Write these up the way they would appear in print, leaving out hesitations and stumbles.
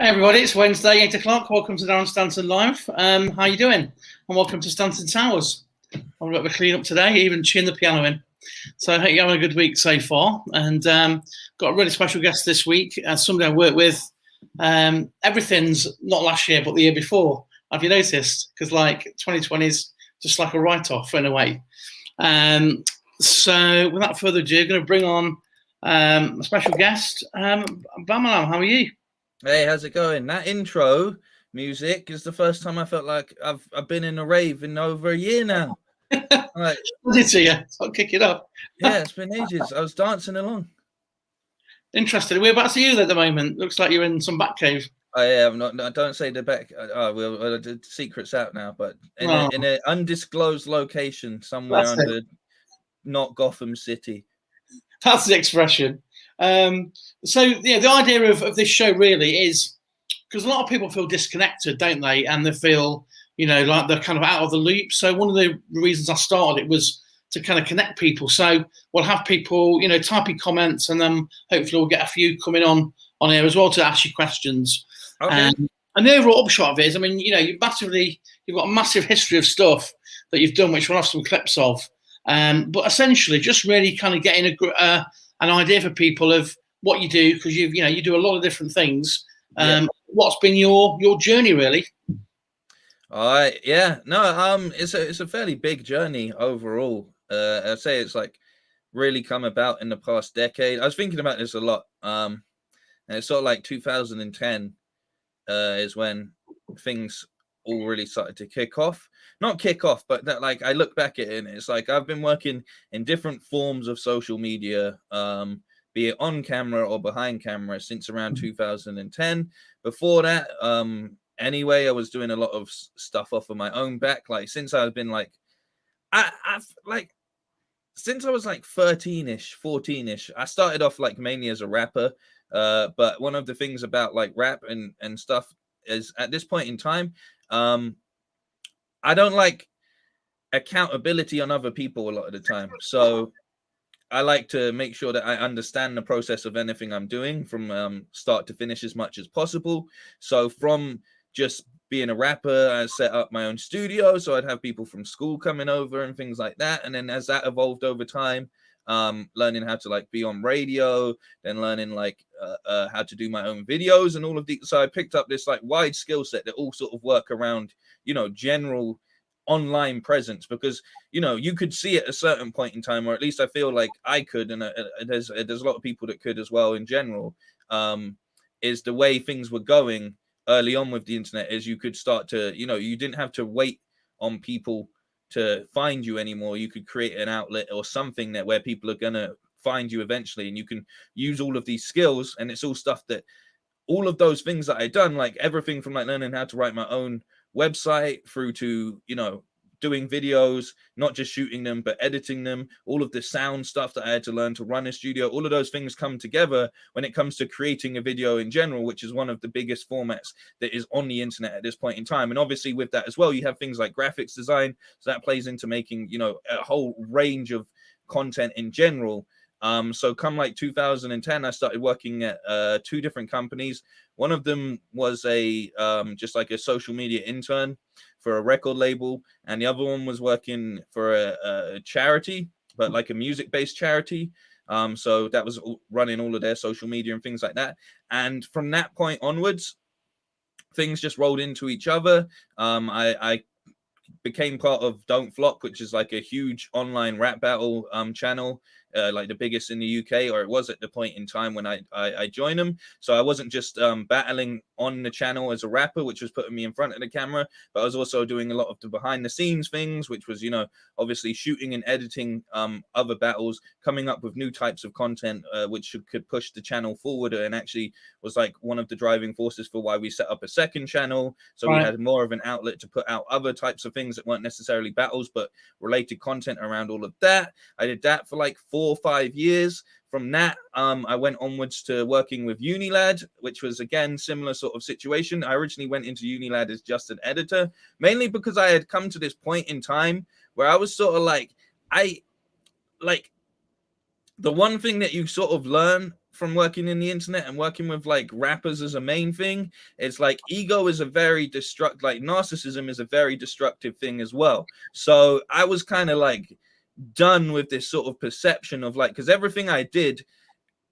Hey everybody, it's Wednesday, 8 o'clock. Welcome to Darren Stanton Live. How you doing? And welcome to Stanton Towers. I've got the clean up today, even tune the piano in. So I hope you're having a good week so far. And got a really special guest this week, somebody I work with. Everything's not last year, but the year before. Have you noticed? Because like 2020 is just like a write-off in a way. So without further ado, I'm going to bring on a special guest. Bamalam, how are you? Hey, how's it going? That intro music is the first time I felt like I've been in a rave in over a year now. Like, To you. I'll kick it up. yeah, it's been ages. I was dancing along. Interesting. Whereabouts are you at the moment? Looks like you're in some back cave. I'm not. No, don't say the back. The secret's out now. But in an undisclosed location somewhere under not Gotham City. That's the expression. So yeah, the idea of this show really is because a lot of people feel disconnected, don't they? And they feel, like they're kind of out of the loop. So one of the reasons I started it was to kind of connect people. So we'll have people, typing comments, and then hopefully we'll get a few coming on here as well to ask you questions. Okay. And the overall upshot of it is, I mean, you've got a massive history of stuff that you've done, which we'll have some clips of. But essentially, just really kind of getting an idea for people of what you do, because you do a lot of different things. What's been your journey, really? All right. Yeah. No. It's a fairly big journey overall. I'd say it's like really come about in the past decade. I was thinking about this a lot. And it's sort of like 2010 is when things all really started to kick off. Not kick off, but that, like, I look back at it and it's like I've been working in different forms of social media, be it on camera or behind camera, since around 2010. Before that, anyway, I was doing a lot of stuff off of my own back. Like since I've been like, I've like since I was like 13ish, 14ish, I started off like mainly as a rapper. But one of the things about like rap and stuff is at this point in time, I don't like accountability on other people a lot of the time. So I like to make sure that I understand the process of anything I'm doing from start to finish as much as possible. So from just being a rapper, I set up my own studio. So I'd have people from school coming over and things like that. And then as that evolved over time, learning how to like be on radio, then learning like how to do my own videos and all of these. So I picked up this like wide skill set that all sort of work around, general online presence, because you could see at a certain point in time, or at least I feel like I could, and there's a lot of people that could as well in general, is the way things were going early on with the internet, is you could start to, you didn't have to wait on people to find you anymore. You could create an outlet or something that where people are gonna find you eventually, and you can use all of these skills. And it's all stuff that all of those things that I done, like everything from like learning how to write my own website through to doing videos, not just shooting them but editing them, all of the sound stuff that I had to learn to run a studio, all of those things come together when it comes to creating a video in general, which is one of the biggest formats that is on the internet at this point in time. And obviously with that as well, you have things like graphics design, so that plays into making a whole range of content in general. So come like 2010, I started working at two different companies. One of them was a just like a social media intern for a record label, and the other one was working for a charity, but like a music-based charity. So that was running all of their social media and things like that. And from that point onwards, things just rolled into each other. I became part of Don't Flop, which is like a huge online rap battle channel, like the biggest in the UK, or it was at the point in time when I joined them. So I wasn't just battling on the channel as a rapper, which was putting me in front of the camera, but I was also doing a lot of the behind the scenes things, which was, obviously shooting and editing other battles, coming up with new types of content, which could push the channel forward, and actually was like one of the driving forces for why we set up a second channel. So we had more of an outlet to put out other types of things that weren't necessarily battles, but related content around all of that. I did that for like 4 or 5 years. From that, I went onwards to working with Unilad, which was again similar sort of situation. I originally went into Unilad as just an editor, mainly because I had come to this point in time where I was sort of like, the one thing that you sort of learn from working in the internet and working with like rappers as a main thing, it's like ego is a very like narcissism is a very destructive thing as well. So I was kind of like done with this sort of perception of like, because everything I did,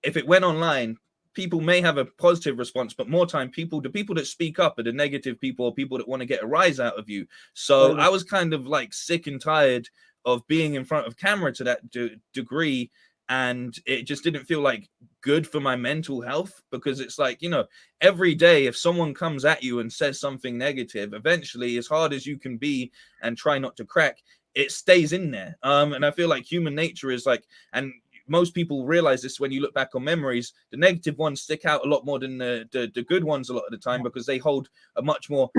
if it went online, people may have a positive response, but more time the people that speak up are the negative people, or people that want to get a rise out of you. So I was kind of like sick and tired of being in front of camera to that degree, and it just didn't feel like good for my mental health, because it's like, you know, every day if someone comes at you and says something negative, eventually, as hard as you can be and try not to crack, it stays in there. And I feel like human nature is like, and most people realize this when you look back on memories, the negative ones stick out a lot more than the good ones a lot of the time, because they hold a much more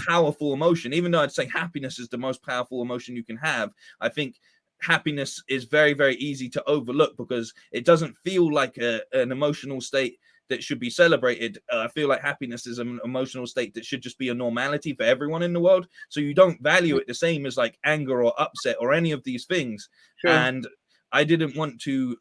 powerful emotion. Even though I'd say happiness is the most powerful emotion you can have, I think happiness is very, very easy to overlook, because it doesn't feel like an emotional state that should be celebrated. I feel like happiness is an emotional state that should just be a normality for everyone in the world. So you don't value it the same as like anger or upset or any of these things. Sure. And I didn't want to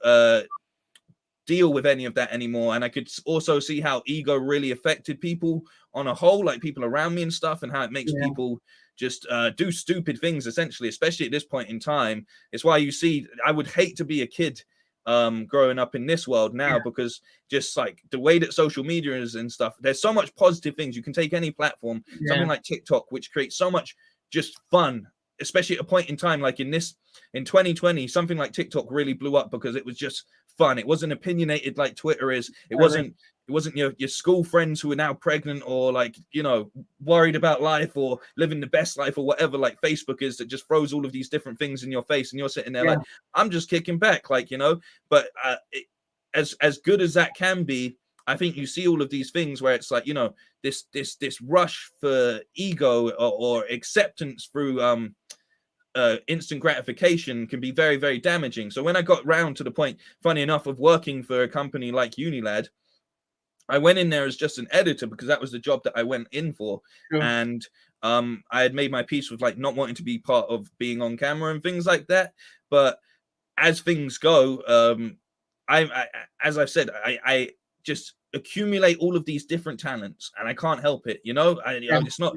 deal with any of that anymore. And I could also see how ego really affected people on a whole, like people around me and stuff, and how it makes people just do stupid things, essentially, especially at this point in time. It's why you see, I would hate to be a kid growing up in this world now, because just like the way that social media is and stuff, there's so much positive things. You can take any platform, something like TikTok, which creates so much just fun, especially at a point in time like in 2020, something like TikTok really blew up because it was just fun. It wasn't opinionated like Twitter is. It wasn't your school friends who are now pregnant, or like, you know, worried about life or living the best life or whatever, like Facebook is, that just throws all of these different things in your face, and you're sitting there like, I'm just kicking back, like, you know. But as good as that can be, I think you see all of these things where it's like, you know, this rush for ego or acceptance through instant gratification can be very, very damaging. So when I got round to the point, funny enough, of working for a company like Unilad, I went in there as just an editor, because that was the job that I went in for. And I had made my peace with like not wanting to be part of being on camera and things like that. But as things go, as I've said, I just accumulate all of these different talents, and I can't help it, you know. It's not,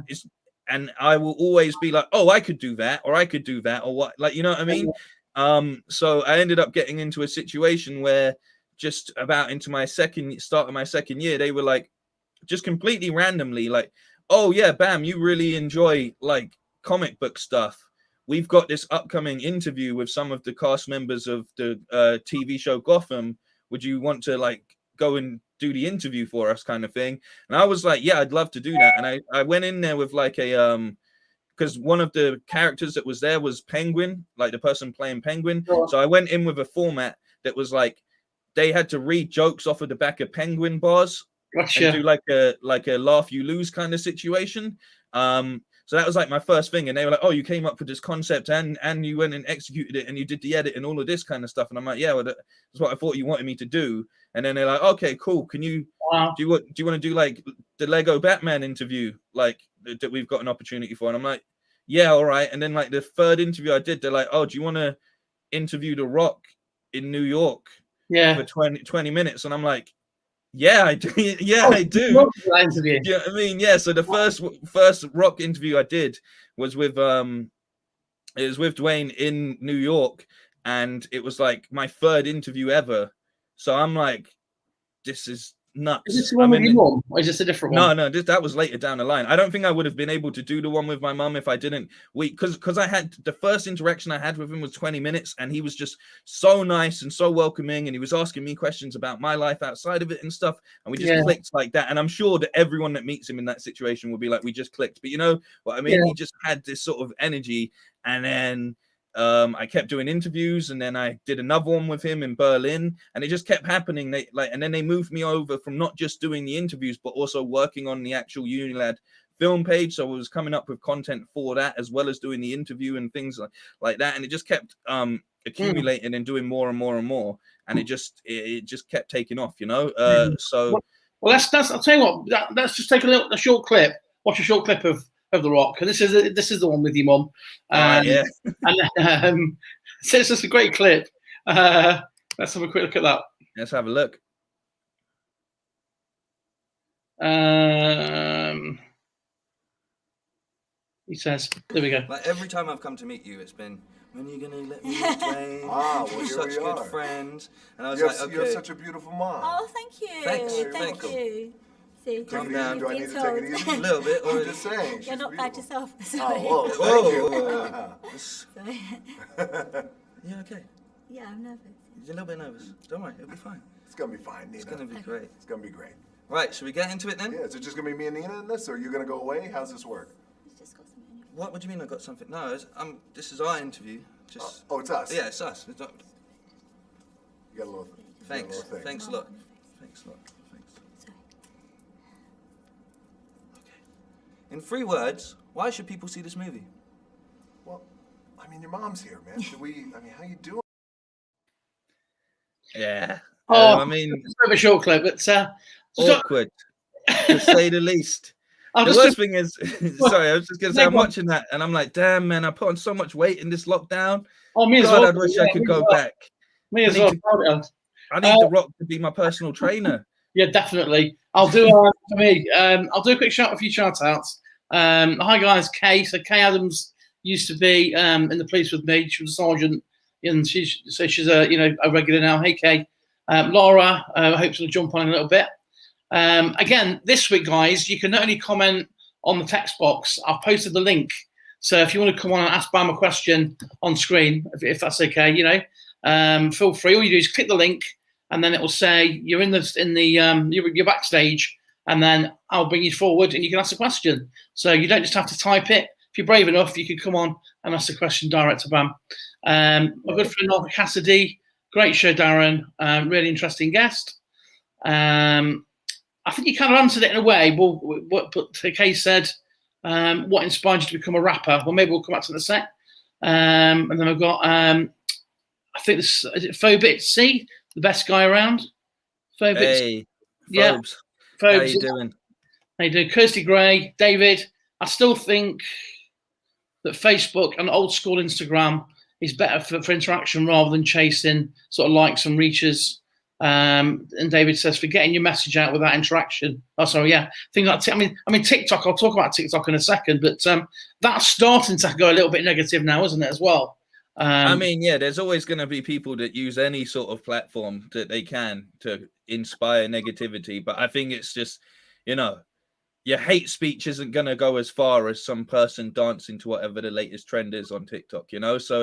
it's, and I will always be like, oh, I could do that, or I could do that, or what, like, you know what I mean? So I ended up getting into a situation where just about into my start of my second year, they were like, just completely randomly, like, oh yeah, Bam, you really enjoy like comic book stuff. We've got this upcoming interview with some of the cast members of the TV show Gotham. Would you want to like go and do the interview for us, kind of thing? And I was like, yeah, I'd love to do that. And I went in there with like a because one of the characters that was there was Penguin, like the person playing Penguin. So I went in with a format that was like, they had to read jokes off of the back of Penguin bars. Gotcha. And do like a laugh you lose kind of situation. So that was like my first thing, and they were like, oh, you came up with this concept and you went and executed it, and you did the edit and all of this kind of stuff. And I'm like, yeah, well, that's what I thought you wanted me to do. And then they're like, okay, cool. Can you do you want to do like the Lego Batman interview, like that we've got an opportunity for? And I'm like, yeah, all right. And then like the third interview I did, they're like, oh, do you want to interview The Rock in New York for 20 minutes? And I'm like, yeah, I do. Yeah, I do. Yeah, you know what I mean? Yeah. So the first Rock interview I did was with it was with Dwayne in New York, and it was like my third interview ever. So I'm like, this is nuts. Is this the one with your mum, or is this a different one? No, that was later down the line. I don't think I would have been able to do the one with my mum if I didn't because I had the first interaction I had with him was 20 minutes, and he was just so nice and so welcoming, and he was asking me questions about my life outside of it and stuff, and we just clicked like that. And I'm sure that everyone that meets him in that situation will be like, we just clicked. But you know what I mean? He just had this sort of energy, and then I kept doing interviews, and then I did another one with him in Berlin, and it just kept happening. And then they moved me over from not just doing the interviews, but also working on the actual Unilad film page. So I was coming up with content for that, as well as doing the interview and things like that. And it just kept accumulating and doing more and more and more. And it just kept taking off, you know? So well, I'll tell you what, let's just take a short clip. Watch a short clip of The Rock, and this is the one with your mum. Yeah. And so it's just a great clip. Let's have a quick look at that. Let's have a look. He says, there we go. Like every time I've come to meet you, it's been, when are you gonna let me explain? Well, You're here such we good are. friends. And I was You like, have, okay. you have such a beautiful mom. Oh, thank you. Thanks. You're Thank welcome. you. See, Calm Take it down. easy. Do I need to take it easy? A little bit. I'm Or just saying. She's You're not bad beautiful. yourself. Sorry. Oh, whoa, thank you. Sorry. You okay? Yeah, I'm nervous. You're a little bit nervous. Don't worry, it'll be fine. It's gonna be fine, Nina. It's gonna be great. It's gonna be great. Right, should we get into it then? Yeah, is it just gonna be me and Nina in this, or are you gonna go away? How's this work? It's just got something. What do you mean I got something? No, this is our interview. Just Oh, it's us. yeah, it's us. It's not, You got a little. thanks. You got a little thing. Thanks a lot. Thanks a lot. Thanks. Sorry. Okay. In 3 words, why should people see this movie? Well, I mean, your mom's here, man. Should we? I mean, how you doing? Yeah. Oh, I mean, it's a bit of a short clip, but awkward, to say the least. I'll The just worst thing is, sorry, I was just going to say, I'm watching that and I'm like, damn, man, I put on so much weight in this lockdown. me as God, well. I wish Yeah, I could me go as well. back. Me as I need well. I need The Rock to be my personal trainer. Yeah, definitely. I'll do for me. I'll do a few shout outs. Hi guys, Kay. So Kay Adams used to be in the police with me. She was a sergeant, and she's a regular now. Hey Kay. Laura, I hope she'll jump on in a little bit. Again, this week, guys, you can not only comment on the text box. I've posted the link, so if you want to come on and ask Bam a question on screen, if that's okay, feel free. All you do is click the link, and then it will say you're you're backstage, and then I'll bring you forward, and you can ask a question. So you don't just have to type it. If you're brave enough, you can come on and ask the question direct to Bam. My good friend Arthur Cassidy, great show, Darren. Really interesting guest. I think you kind of answered it in a way, but Kay said, what inspired you to become a rapper? Well, maybe we'll come back to the set. And then I've got, I think this is it Phobit C, the best guy around. Phobit. Hey, yeah. Phobes. Phobes. How you doing? How you doing? Kirsty Gray, David. I still think that Facebook and old school Instagram is better for interaction rather than chasing sort of likes and reaches. And David says, for getting your message out without interaction. Oh, sorry, yeah. Things like I mean, TikTok. I'll talk about TikTok in a second, but that's starting to go a little bit negative now, isn't it, as well? I mean, yeah, there's always going to be people that use any sort of platform that they can to inspire negativity. But I think it's just, your hate speech isn't going to go as far as some person dancing to whatever the latest trend is on TikTok, So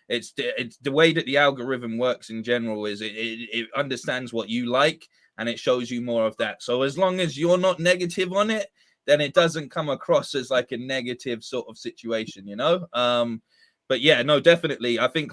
it's the way that the algorithm works in general is it understands what you like and it shows you more of that. So as long as you're not negative on it, then it doesn't come across as like a negative sort of situation, But yeah, no, definitely. I think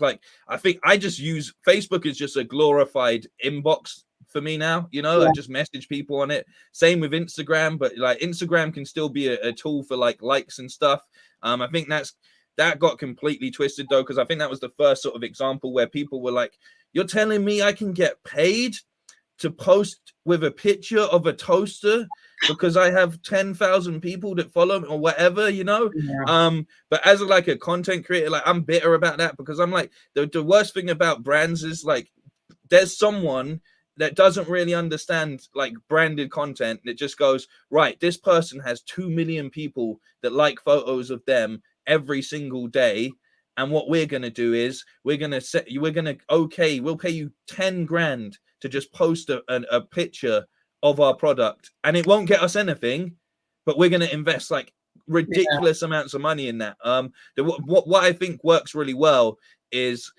I just use Facebook as just a glorified inbox for me now. I just message people on it. Same with Instagram, but like Instagram can still be a tool for like likes and stuff. I think that got completely twisted though, because I think that was the first sort of example where people were like, "You're telling me I can get paid to post with a picture of a toaster because I have 10,000 people that follow me or whatever, Yeah. But as like a content creator, like I'm bitter about that because I'm like, the worst thing about brands is like, there's someone that doesn't really understand like branded content that just goes, right, this person has 2 million people that like photos of them every single day. And what we're going to do is we'll pay you 10 grand to just post a picture of our product, and it won't get us anything, but we're going to invest like ridiculous amounts of money in that. What I think works really well is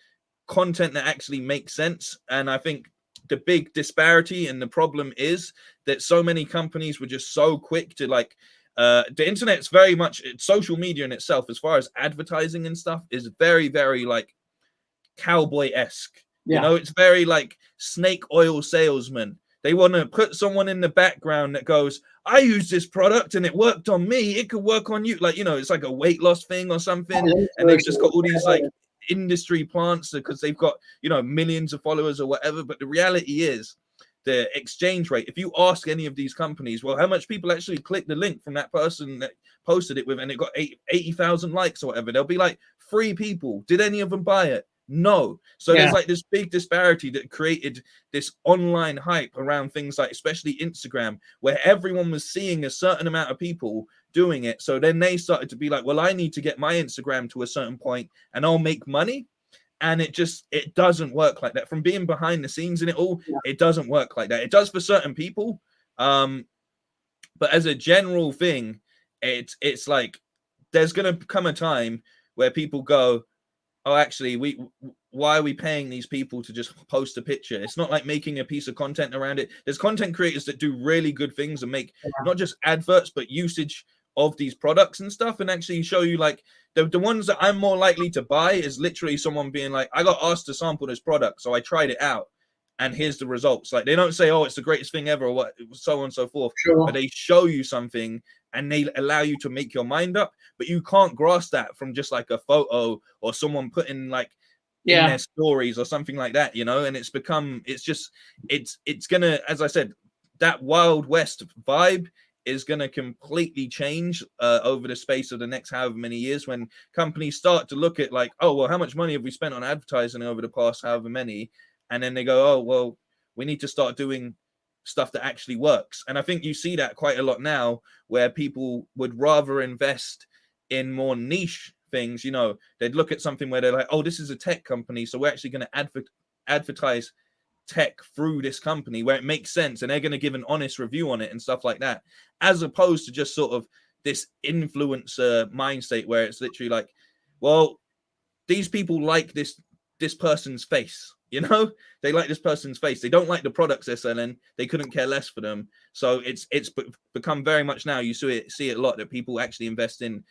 content that actually makes sense. And I think the big disparity and the problem is that so many companies were just so quick to like, the internet's very much social media in itself, as far as advertising and stuff, is very, very like cowboy-esque. It's very like snake oil salesman. They want to put someone in the background that goes, I use this product and it worked on me, it could work on you. Like, it's like a weight loss thing or something. And they've just got all these like industry plants because they've got, millions of followers or whatever. But the reality is the exchange rate. If you ask any of these companies, well, how much people actually click the link from that person that posted it with, and it got 80,000 likes or whatever, they'll be like 3 people. Did any of them buy it? No. So Yeah. there's like this big disparity that created this online hype around things like, especially Instagram, where everyone was seeing a certain amount of people doing it. So then they started to be like, well, I need to get my Instagram to a certain point and I'll make money. And it doesn't work like that. From being behind the scenes in it all, it doesn't work like that. It does for certain people. But as a general thing, it's like there's gonna come a time where people go, oh, actually, why are we paying these people to just post a picture? It's not like making a piece of content around it. There's content creators that do really good things and make not just adverts, but usage of these products and stuff, and actually show you like the ones that I'm more likely to buy is literally someone being like, I got asked to sample this product, so I tried it out, and here's the results. Like, they don't say, oh, it's the greatest thing ever, or what, so on and so forth. Sure. But they show you something and they allow you to make your mind up. But you can't grasp that from just like a photo or someone putting like in their stories or something like that, you know. And it's gonna, as I said, that Wild West vibe is going to completely change over the space of the next however many years, when companies start to look at like, oh, well, how much money have we spent on advertising over the past however many? And then they go, oh, well, we need to start doing stuff that actually works. And I think you see that quite a lot now, where people would rather invest in more niche things. You know, they'd look at something where they're like, oh, this is a tech company, so we're actually going to advertise tech through this company where it makes sense, and they're going to give an honest review on it and stuff like that, as opposed to just sort of this influencer mind state where it's literally like, well, these people like this person's face, you know, they like this person's face, they don't like the products they're selling, they couldn't care less for them. So it's become very much now, you see it a lot, that people actually invest in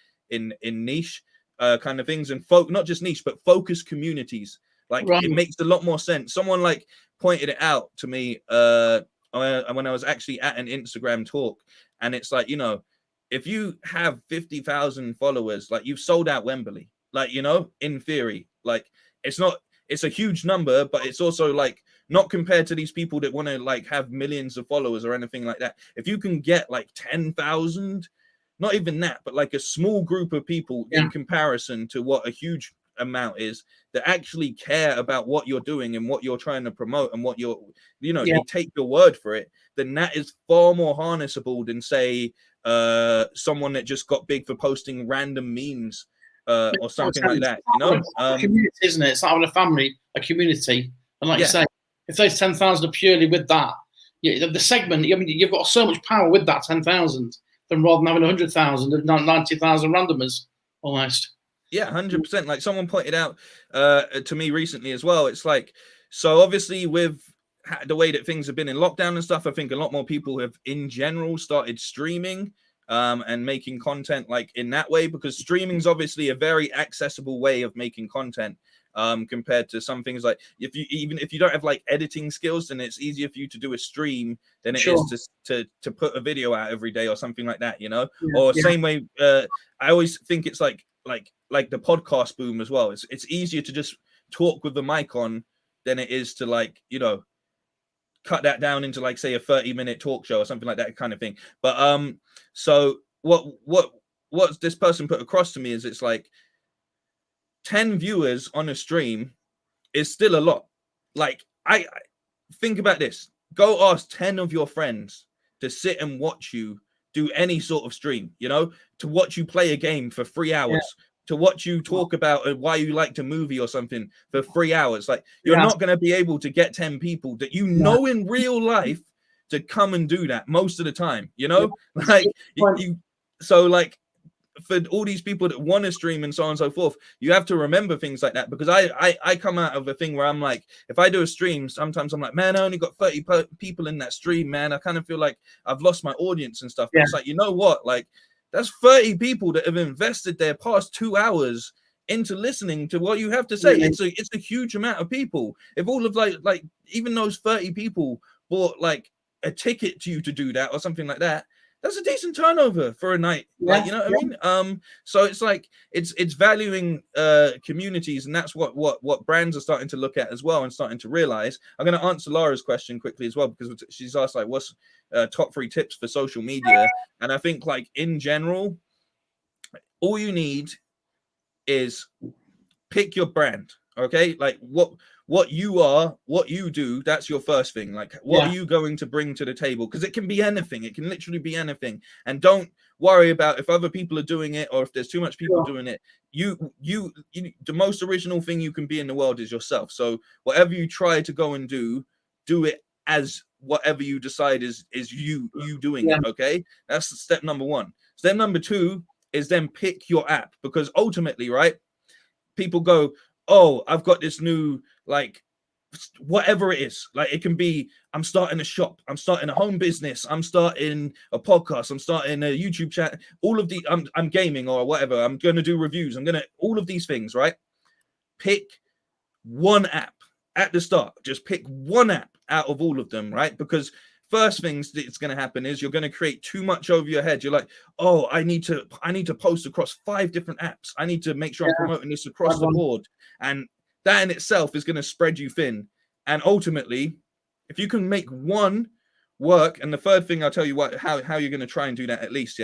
niche kind of things, and not just niche but focus communities. Like, it makes a lot more sense. Someone like pointed it out to me when I was actually at an Instagram talk, and it's like, you know, if you have 50,000 followers, like, you've sold out Wembley, like, you know, in theory. Like, it's a huge number, but it's also like not compared to these people that want to like have millions of followers or anything like that. If you can get like 10,000, not even that, but like a small group of people in comparison to what a huge amount is, that actually care about what you're doing and what you're trying to promote and what you're, you know, they take your word for it, then that is far more harnessable than, say, someone that just got big for posting random memes or something like that, you know. Community, isn't it? It's like having a family, a community, and like you say, if those 10,000 are purely with that, the segment, I mean, you've got so much power with that 10,000 than rather than having 100,000 and 90,000 randomers almost. Yeah, 100%. Like, someone pointed out to me recently as well. It's like, so obviously with the way that things have been in lockdown and stuff, I think a lot more people have in general started streaming and making content like in that way, because streaming is obviously a very accessible way of making content compared to some things like, even if you don't have like editing skills, then it's easier for you to do a stream than it is to put a video out every day or something like that, you know. Same way, I always think it's like the podcast boom as well. It's easier to just talk with the mic on than it is to, like, you know, cut that down into like, say, a 30-minute talk show or something like that kind of thing. But so what this person put across to me is, it's like 10 viewers on a stream is still a lot. Like, I think about this. Go ask 10 of your friends to sit and watch you do any sort of stream, you know, to watch you play a game for 3 hours, to watch you talk about why you liked a movie or something for 3 hours. Like, you're not going to be able to get 10 people that you know in real life to come and do that most of the time, you know. Like, so like, for all these people that want to stream and so on and so forth, you have to remember things like that. Because I come out of a thing where I'm like, if I do a stream, sometimes I'm like, man, I only got 30 people in that stream, man. I kind of feel like I've lost my audience and stuff. But it's like, you know what? Like, that's 30 people that have invested their past 2 hours into listening to what you have to say. It's a huge amount of people. If all of like even those 30 people bought like a ticket to you to do that or something like that, that's a decent turnover for a night. Like, you know what I mean? So it's like, it's valuing communities, and that's what brands are starting to look at as well and starting to realize. I'm going to answer Laura's question quickly as well, because she's asked like, what's top 3 tips for social media? And I think, like, in general, all you need is pick your brand. Okay, like what you are, what you do, that's your first thing. Like, what are you going to bring to the table? Because it can be anything. It can literally be anything. And don't worry about if other people are doing it or if there's too much people doing it. You, the most original thing you can be in the world is yourself. So whatever you try to go and do it as whatever you decide is you doing it. Okay, that's step number one. Step number two is then pick your app, because ultimately, right, people go, oh, I've got this new, like, whatever it is. Like, it can be, I'm starting a shop, I'm starting a home business, I'm starting a podcast, I'm starting a YouTube chat, all of the, I'm gaming or whatever, I'm going to do reviews, all of these things, right? Pick one app at the start. Just pick one app out of all of them, right? Because first things that's going to happen is you're going to create too much over your head. You're like, oh, I need to post across 5 different apps. I need to make sure I'm promoting this across the board. And that in itself is going to spread you thin. And ultimately, if you can make one work, and the third thing I'll tell you how you're going to try and do that, at least,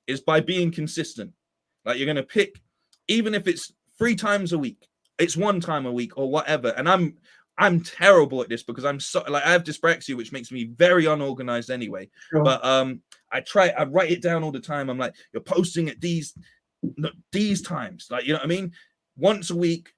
is by being consistent. Like, you're going to pick, even if it's 3 times a week, it's 1 time a week or whatever. And I'm terrible at this because I'm so, like, I have dyspraxia, which makes me very unorganized anyway. Sure. But I write it down all the time. I'm like, you're posting at these times, like, you know what I mean? Once a week,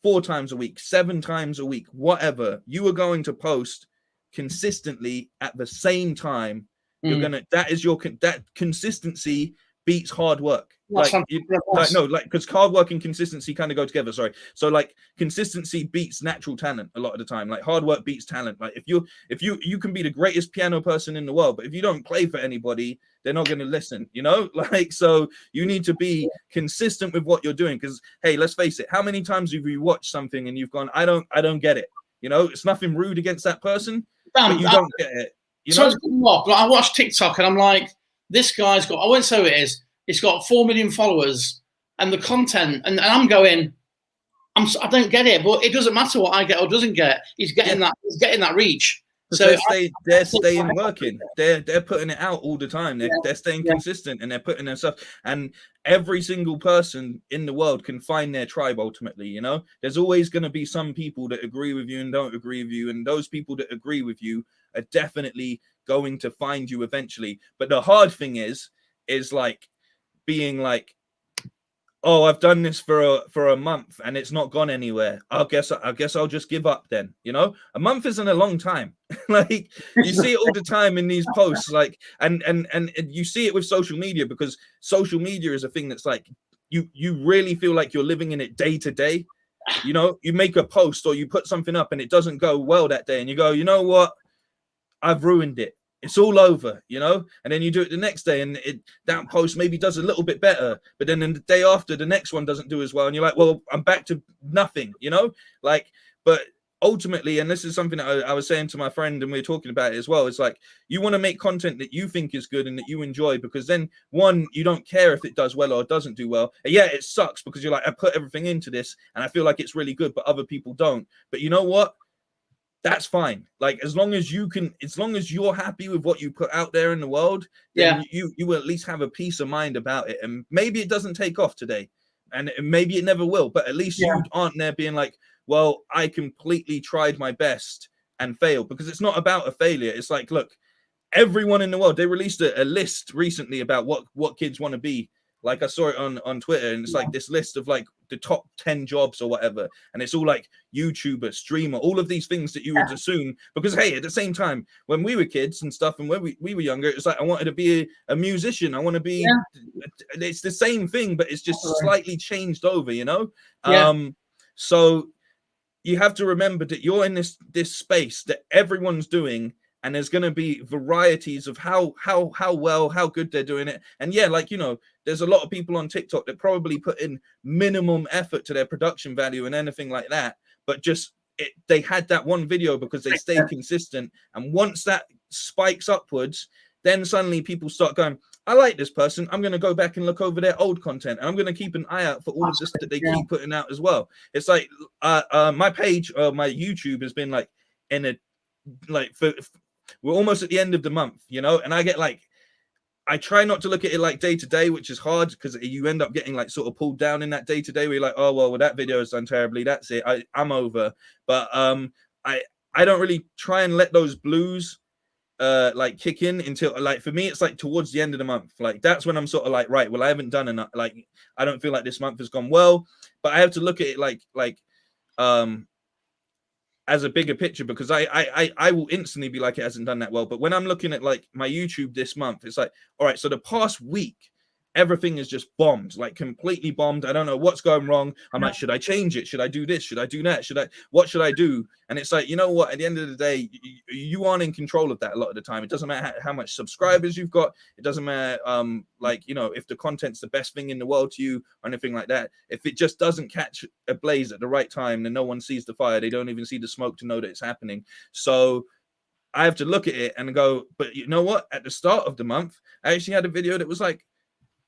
4 times a week, 7 times a week, whatever. You are going to post consistently at the same time. You're gonna, that consistency beats hard work. Because hard work and consistency kind of go together. Sorry. So, like, consistency beats natural talent a lot of the time. Like, hard work beats talent. Like, if you can be the greatest piano person in the world, but if you don't play for anybody, they're not going to listen, you know? Like, so you need to be consistent with what you're doing. Because, hey, let's face it, how many times have you watched something and you've gone, I don't get it? You know, it's nothing rude against that person, but you don't get it. You know? I watch TikTok and I'm like, this guy's got, I won't say who it is, it's got 4 million followers, and the content, and I'm going, I don't get it, but it doesn't matter what I get or doesn't get. He's getting that reach. So they're staying working. They're putting it out all the time. They're staying consistent, and they're putting their stuff. And every single person in the world can find their tribe ultimately. You know, there's always going to be some people that agree with you and don't agree with you, and those people that agree with you are definitely going to find you eventually. But the hard thing is like being like, oh, I've done this for a month and it's not gone anywhere. I guess I'll just give up then. You know, a month isn't a long time. Like, you see it all the time in these posts, like, and you see it with social media, because social media is a thing that's like, you really feel like you're living in it day to day. You know, you make a post or you put something up and it doesn't go well that day, and you go, you know what? I've ruined it. It's all over, you know? And then you do it the next day and that post maybe does a little bit better, but then in the day after, the next one doesn't do as well. And you're like, well, I'm back to nothing, you know? Like, but ultimately, and this is something that I was saying to my friend and we were talking about it as well, it's like, you want to make content that you think is good and that you enjoy, because then, one, you don't care if it does well or doesn't do well. And yeah, it sucks because you're like, I put everything into this and I feel like it's really good, but other people don't. But you know what? That's fine. Like, as long as you're happy with what you put out there in the world, then you will at least have a peace of mind about it. And maybe it doesn't take off today, and maybe it never will, but at least you aren't there being like, well, I completely tried my best and failed, because it's not about a failure. It's like, look, everyone in the world, they released a list recently about what kids want to be. Like, I saw it on Twitter, and it's like this list of like the top 10 jobs or whatever. And it's all like YouTuber, streamer, all of these things that you would assume. Because, hey, at the same time, when we were kids and stuff, and when we were younger, it's like, I wanted to be a musician. I want to be, it's the same thing, but it's just slightly changed over, you know? So you have to remember that you're in this space that everyone's doing, and there's going to be varieties of how good they're doing it. And yeah, like, you know, there's a lot of people on TikTok that probably put in minimum effort to their production value and anything like that, but just they had that one video because they stayed consistent. And once that spikes upwards, then suddenly people start going, I like this person, I'm going to go back and look over their old content, and I'm going to keep an eye out for all of this that they keep putting out as well. It's like my page, my YouTube has been like we're almost at the end of the month, you know, and I get like, I try not to look at it like day to day, which is hard because you end up getting like sort of pulled down in that day to day where you're like, oh well, that video has done terribly. That's it. I'm over. But I don't really try and let those blues like kick in until, like, for me it's like towards the end of the month. Like that's when I'm sort of like, right, well I haven't done enough. Like I don't feel like this month has gone well, but I have to look at it like as a bigger picture, because I will instantly be like, it hasn't done that well. But when I'm looking at like my YouTube this month, it's like, all right, so the past week everything is just bombed, like completely bombed. I don't know what's going wrong. I'm like, should I change it? Should I do this? Should I do that? What should I do? And it's like, you know what, at the end of the day, you aren't in control of that a lot of the time. It doesn't matter how much subscribers you've got. It doesn't matter like, you know, if the content's the best thing in the world to you or anything like that. If it just doesn't catch a blaze at the right time, then no one sees the fire. They don't even see the smoke to know that it's happening. So I have to look at it and go, but you know what, at the start of the month I actually had a video that was like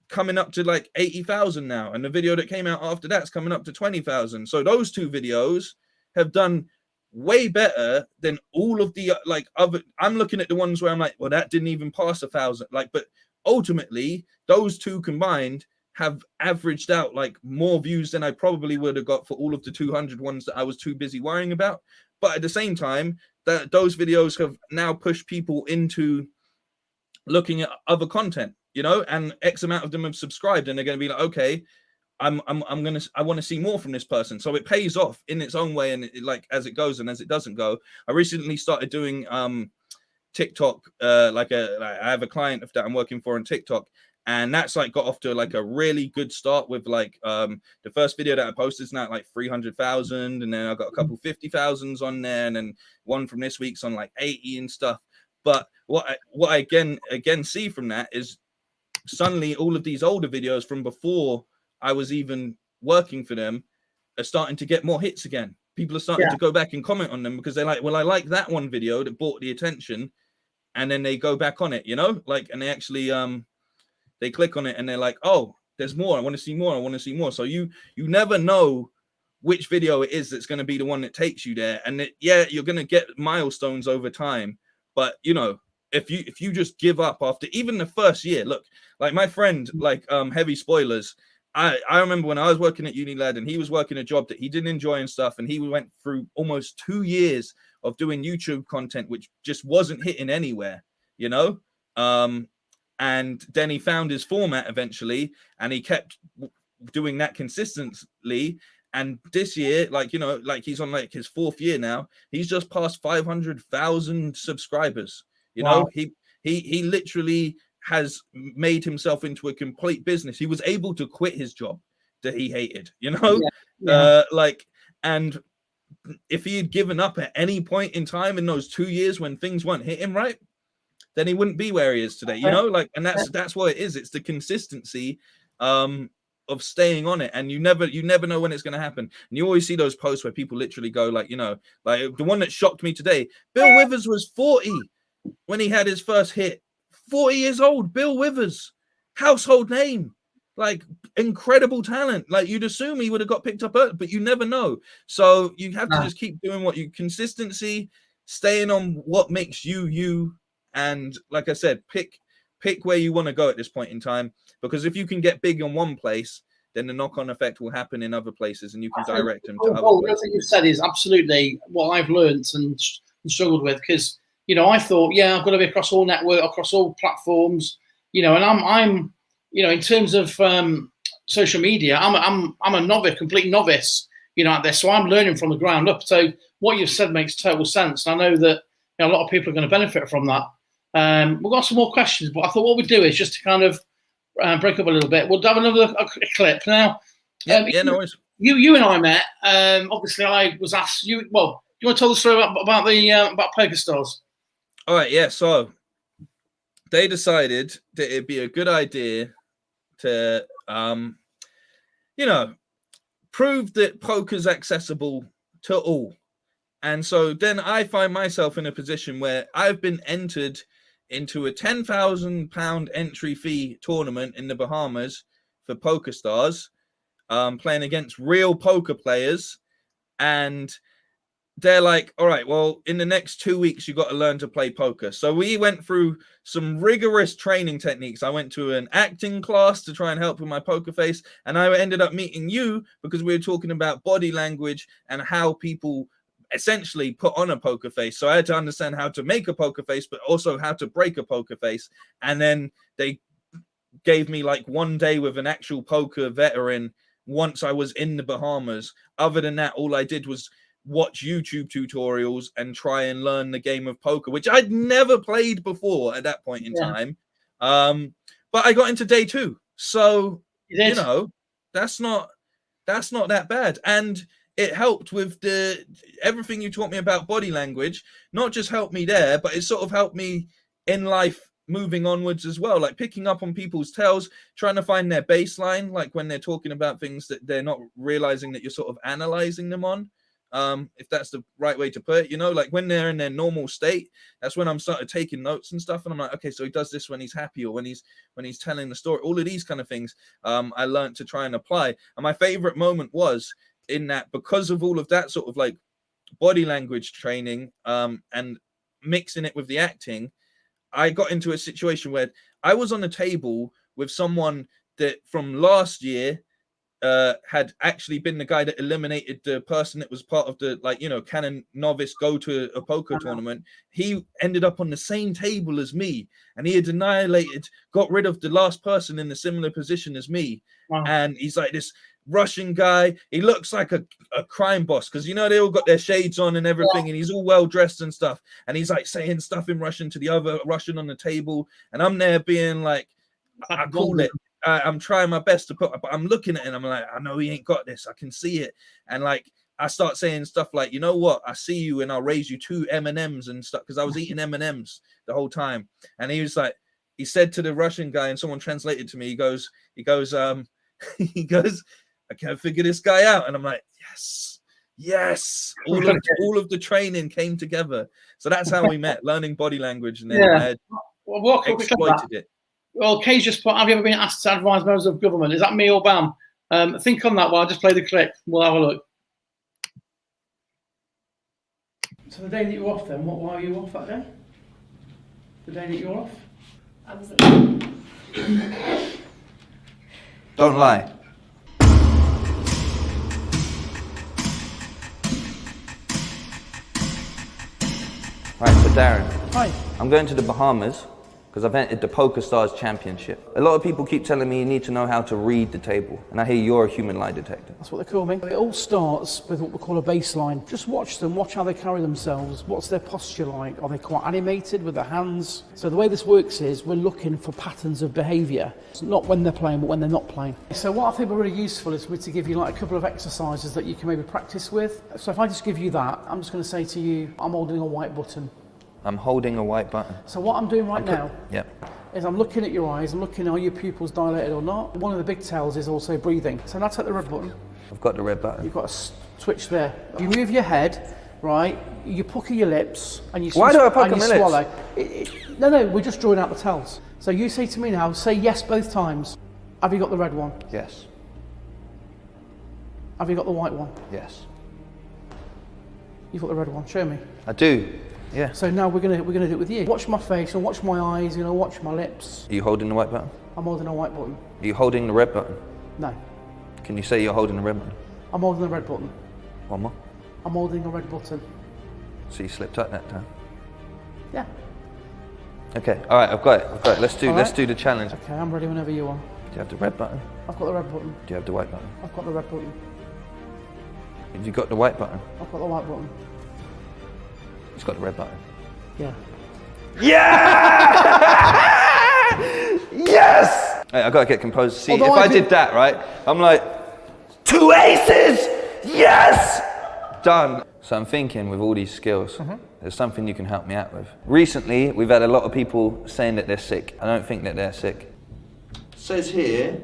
coming up to like 80,000 now, and the video that came out after that's coming up to 20,000. So those two videos have done way better than all of the like other. I'm looking at the ones where I'm like, well, that didn't even pass 1,000. Like, but ultimately those two combined have averaged out like more views than I probably would have got for all of the 200 ones that I was too busy worrying about. But at the same time, that those videos have now pushed people into looking at other content, you know, and X amount of them have subscribed, and they're going to be like, okay, I want to see more from this person. So it pays off in its own way, and it, like as it goes and as it doesn't go. I recently started doing TikTok. I have a client that I'm working for on TikTok, and that's like got off to like a really good start with like the first video that I posted is now like 300,000, and then I've got a couple 50,000s on there, and then one from this week's on like 80 and stuff. But what I again see from that is suddenly all of these older videos from before I was even working for them are starting to get more hits again. People are starting to go back and comment on them because they're like, well, I like that one video that brought the attention, and then they go back on it, you know, like, and they actually they click on it and they're like, oh, there's more. I want to see more. I want to see more. So you never know which video it is that's going to be the one that takes you there. And you're going to get milestones over time. But, you know, if you just give up after even the first year, look, like my friend, like heavy spoilers. I remember when I was working at Unilad and he was working a job that he didn't enjoy and stuff. And he went through almost 2 years of doing YouTube content, which just wasn't hitting anywhere, you know? And then he found his format eventually, and he kept doing that consistently. And this year, like, you know, like he's on like his 4th year now, he's just passed 500,000 subscribers. You know, he literally has made himself into a complete business. He was able to quit his job that he hated, you know, and if he had given up at any point in time in those 2 years when things weren't hitting right, then he wouldn't be where he is today, you know, like, and that's what it is. It's the consistency of staying on it, and you never know when it's going to happen. And you always see those posts where people literally go like, you know, like the one that shocked me today, Bill Withers was 40 when he had his first hit. 40 years old, Bill Withers, household name, like incredible talent. Like you'd assume he would have got picked up early, but you never know. So you have to just keep doing what you consistency, staying on what makes you. And like I said, pick where you want to go at this point in time, because if you can get big in one place, then the knock-on effect will happen in other places, and you can direct them to other places. Everything you've said is absolutely what I've learned and struggled with, because, you know, I thought, I've got to be across all network, across all platforms, you know, and I'm you know, in terms of social media, I'm a novice, complete novice, you know, out there. So I'm learning from the ground up. So what you've said makes total sense. And I know that, you know, a lot of people are going to benefit from that. We've got some more questions, but I thought what we'd do is just to kind of break up a little bit. We'll have another clip now. No worries. You and I met. Obviously, I was asked you. Well, do you want to tell the story about Poker Stars? All right, yeah. So they decided that it'd be a good idea to, you know, prove that poker's accessible to all. And so then I find myself in a position where I've been entered into a £10,000 entry fee tournament in the Bahamas for Poker Stars, playing against real poker players. And they're like, all right, well, in the next 2 weeks, you got to learn to play poker. So we went through some rigorous training techniques. I went to an acting class to try and help with my poker face. And I ended up meeting you because we were talking about body language and how people essentially put on a poker face. So I had to understand how to make a poker face, but also how to break a poker face. And then they gave me like 1 day with an actual poker veteran once I was in the Bahamas. Other than that, all I did was watch YouTube tutorials and try and learn the game of poker, which I'd never played before at that point in time. But I got into day 2. So, you know, that's not that bad. And it helped with everything you taught me about body language, not just helped me there, but it sort of helped me in life moving onwards as well, like picking up on people's tells, trying to find their baseline, like when they're talking about things that they're not realizing that you're sort of analyzing them on. If that's the right way to put it, you know, like when they're in their normal state, that's when I'm started taking notes and stuff. And I'm like, okay, so he does this when he's happy or when he's telling the story, all of these kind of things. I learned to try and apply. And my favorite moment was in that, because of all of that sort of like body language training, and mixing it with the acting, I got into a situation where I was on a table with someone that from last year had actually been the guy that eliminated the person that was part of the, like, you know, canon novice go to a poker tournament. He ended up on the same table as me, and he had got rid of the last person in a similar position as me. And he's like this Russian guy. He looks like a crime boss, because, you know, they all got their shades on and everything, and he's all well dressed and stuff, and he's like saying stuff in Russian to the other Russian on the table, and I'm there being like, I call it, I'm trying my best to but I'm looking at it and I'm like, I know he ain't got this, I can see it. And like I start saying stuff like, you know what, I see you and I'll raise you 2 M&Ms and stuff, because I was eating M&Ms the whole time. And he was like, he said to the Russian guy, and someone translated to me, he goes he goes, I can't figure this guy out. And I'm like, yes, all of the training came together. So that's how we met, learning body language, and then I exploited it. Well, Kay's just put, have you ever been asked to advise members of government? Is that me or Bam? Think on that while I just play the clip. We'll have a look. So the day that you were off then, why were you off that day? The day that you were off? I was Don't lie. Right, so Darren. Hi. I'm going to the Bahamas because I've entered the Poker Stars Championship. A lot of people keep telling me you need to know how to read the table, and I hear you're a human lie detector. That's what they call me. It all starts with what we call a baseline. Just watch them, watch how they carry themselves. What's their posture like? Are they quite animated with their hands? So the way this works is we're looking for patterns of behaviour. It's not when they're playing, but when they're not playing. So what I think are really useful is for me to give you like a couple of exercises that you can maybe practice with. So if I just give you that, I'm just going to say to you, I'm holding a white button. I'm holding a white button. So what I'm doing right now is I'm looking at your eyes, I'm looking, are your pupils dilated or not? One of the big tells is also breathing. So now take the red button. I've got the red button. You've got a switch there. You move your head, right? You pucker your lips and you Why do I pucker my swallow. No, we're just drawing out the tells. So you say to me now, say yes both times. Have you got the red one? Yes. Have you got the white one? Yes. You've got the red one. Show me. I do. Yeah. So now we're gonna do it with you. Watch my face and watch my eyes. You know, watch my lips. Are you holding the white button? I'm holding a white button. Are you holding the red button? No. Can you say you're holding the red button? I'm holding the red button. One more. I'm holding a red button. So you slipped up that time. Yeah. Okay. All right. I've got it. Let's do the challenge. Okay. I'm ready whenever you are. Do you have the red button? I've got the red button. Do you have the white button? I've got the red button. Have you got the white button? I've got the white button. He's got the red button. Yeah. Yes! Hey, I gotta get composed. See, Although if I did that, right, I'm like, 2 aces! Yes! Done. So I'm thinking with all these skills, there's something you can help me out with. Recently, we've had a lot of people saying that they're sick. I don't think that they're sick. It says here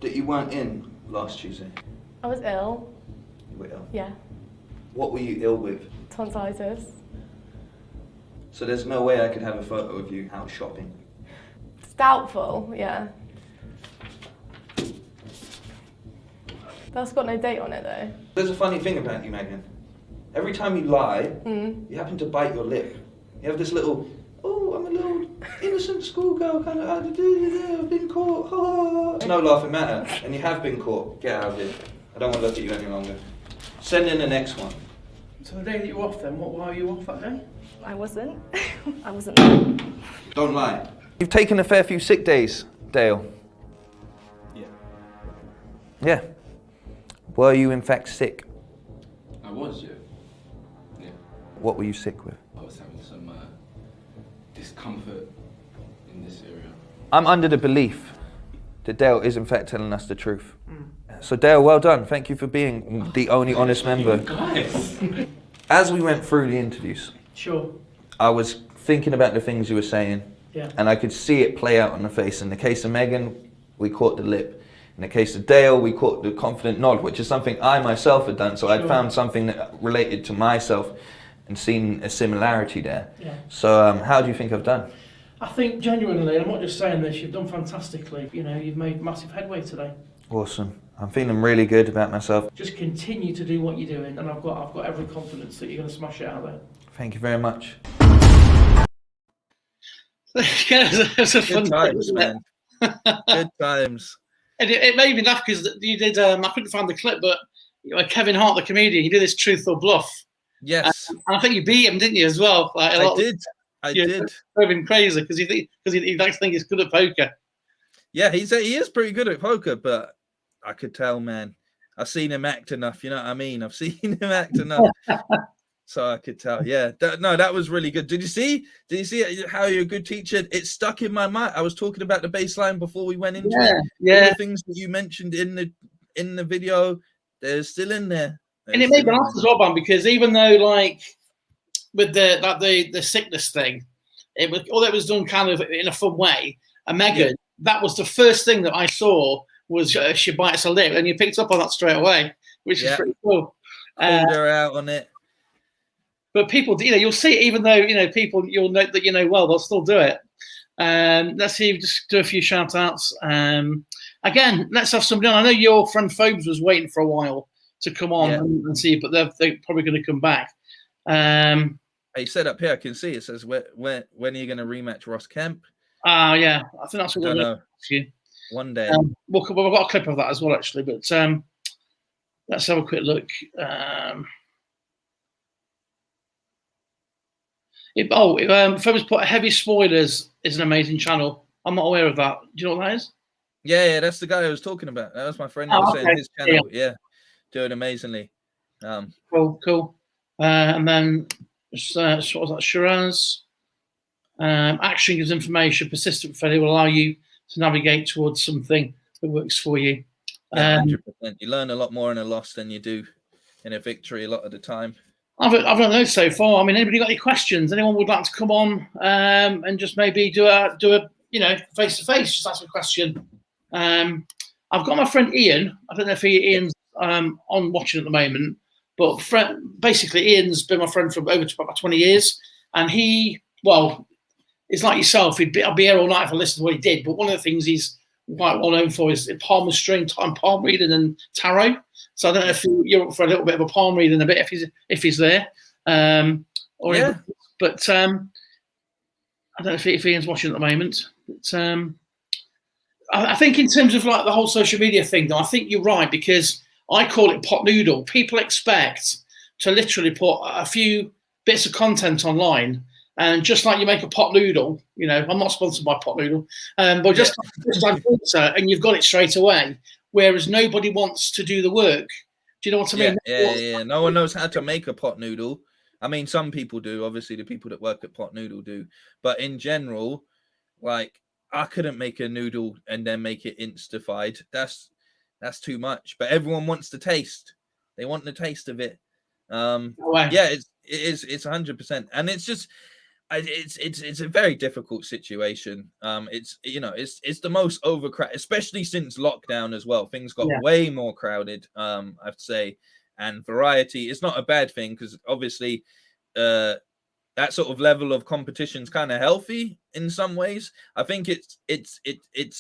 that you weren't in last Tuesday. I was ill. You were ill? Yeah. What were you ill with? Tonsillitis. So there's no way I could have a photo of you out shopping. It's doubtful, yeah. That's got no date on it though. There's a funny thing about you, Megan. Every time you lie, you happen to bite your lip. You have this little, oh, I'm a little innocent schoolgirl, kind of, I've been caught. Oh. It's no laughing matter, and you have been caught. Get out of here. I don't want to look at you any longer. Send in the next one. So the day that you were off then, why were you off that day? I wasn't. I wasn't. Don't lie. You've taken a fair few sick days, Dale. Yeah. Yeah. Were you in fact sick? I was, yeah. Yeah. What were you sick with? I was having some discomfort in this area. I'm under the belief that Dale is in fact telling us the truth. So Dale, well done. Thank you for being the only honest member. Guys! As we went through the interviews, Sure. I was thinking about the things you were saying, Yeah. and I could see it play out on the face. In the case of Megan, we caught the lip. In the case of Dale, we caught the confident nod, which is something I myself had done. So I'd Sure. found something that related to myself and seen a similarity there. Yeah. So how do you think I've done? I think genuinely, I'm not just saying this, you've done fantastically. You know, you've made massive headway today. Awesome. I'm feeling really good about myself. Just continue to do what you're doing, and I've got every confidence that you're going to smash it out there. Thank you very much. Yeah, it's a fun Good times, man. Good times. And it made me laugh because you did. I couldn't find the clip, but Kevin Hart, the comedian, he did this truth or bluff. Yes, And I think you beat him, didn't you, as well? Like, I did. I did. Drove him crazy because he likes to think he's good at poker. Yeah, he is pretty good at poker, but I could tell, man. I've seen him act enough. You know what I mean? I've seen him act enough, so I could tell. Yeah, that was really good. Did you see how you're a good teacher? It stuck in my mind. I was talking about the baseline before we went into it. Yeah. All the things that you mentioned in the video, they're still in there. And it made me laugh as well, man, because even though, like, with the sickness thing, it was all that was done kind of in a fun way. And Megan, that was the first thing that I saw was she bites her lip, and you picked up on that straight away, which is pretty cool. Called her out on it. But people, you'll see, even though people, you'll note that well, they'll still do it. Let's see, just do a few shout outs. Again, let's have somebody on. I know your friend Phobes was waiting for a while to come on and see, but they're probably going to come back. He said up here, I can see it says when are you going to rematch Ross Kemp? Yeah, I think that's what we're going to ask you. One day. We've got a clip of that as well, actually. But let's have a quick look. Phobes put Heavy Spoilers is an amazing channel. I'm not aware of that. Do you know what that is? Yeah, that's the guy I was talking about. That was my friend that was saying his channel. Yeah, doing amazingly. Cool. And then what was that? Shiraz. Action gives information. Persistent failure will allow you to navigate towards something that works for you. 100%. You learn a lot more in a loss than you do in a victory a lot of the time. I've done those so far. I mean, anybody got any questions? Anyone would like to come on and just maybe do a face to face? Just ask a question. I've got my friend Ian. I don't know if Ian's on watching at the moment, but basically Ian's been my friend for over about 20 years, and it's like yourself. I'll be here all night if I listen to what he did. But one of the things he's quite well known for is palmistry, palm reading, and tarot. So I don't know if you're up for a little bit of a palm reading, a bit if he's there. But I don't know if Ian's watching at the moment. But I think in terms of like the whole social media thing, though, I think you're right, because I call it pot noodle. People expect to literally put a few bits of content online. And just like you make a pot noodle, I'm not sponsored by pot noodle, but just add water and you've got it straight away. Whereas nobody wants to do the work. Do you know what I mean? Yeah. No one knows how to make a pot noodle. I mean, some people do. Obviously, the people that work at Pot Noodle do. But in general, like, I couldn't make a noodle and then make it Instafied. That's too much. But everyone wants the taste. They want the taste of it. Yeah, it's 100%, and it's just. It's a very difficult situation. It's the most overcrowded, especially since lockdown as well. Things got way more crowded, I'd say, and variety. It's not a bad thing because obviously that sort of level of competition is kind of healthy in some ways. I think it's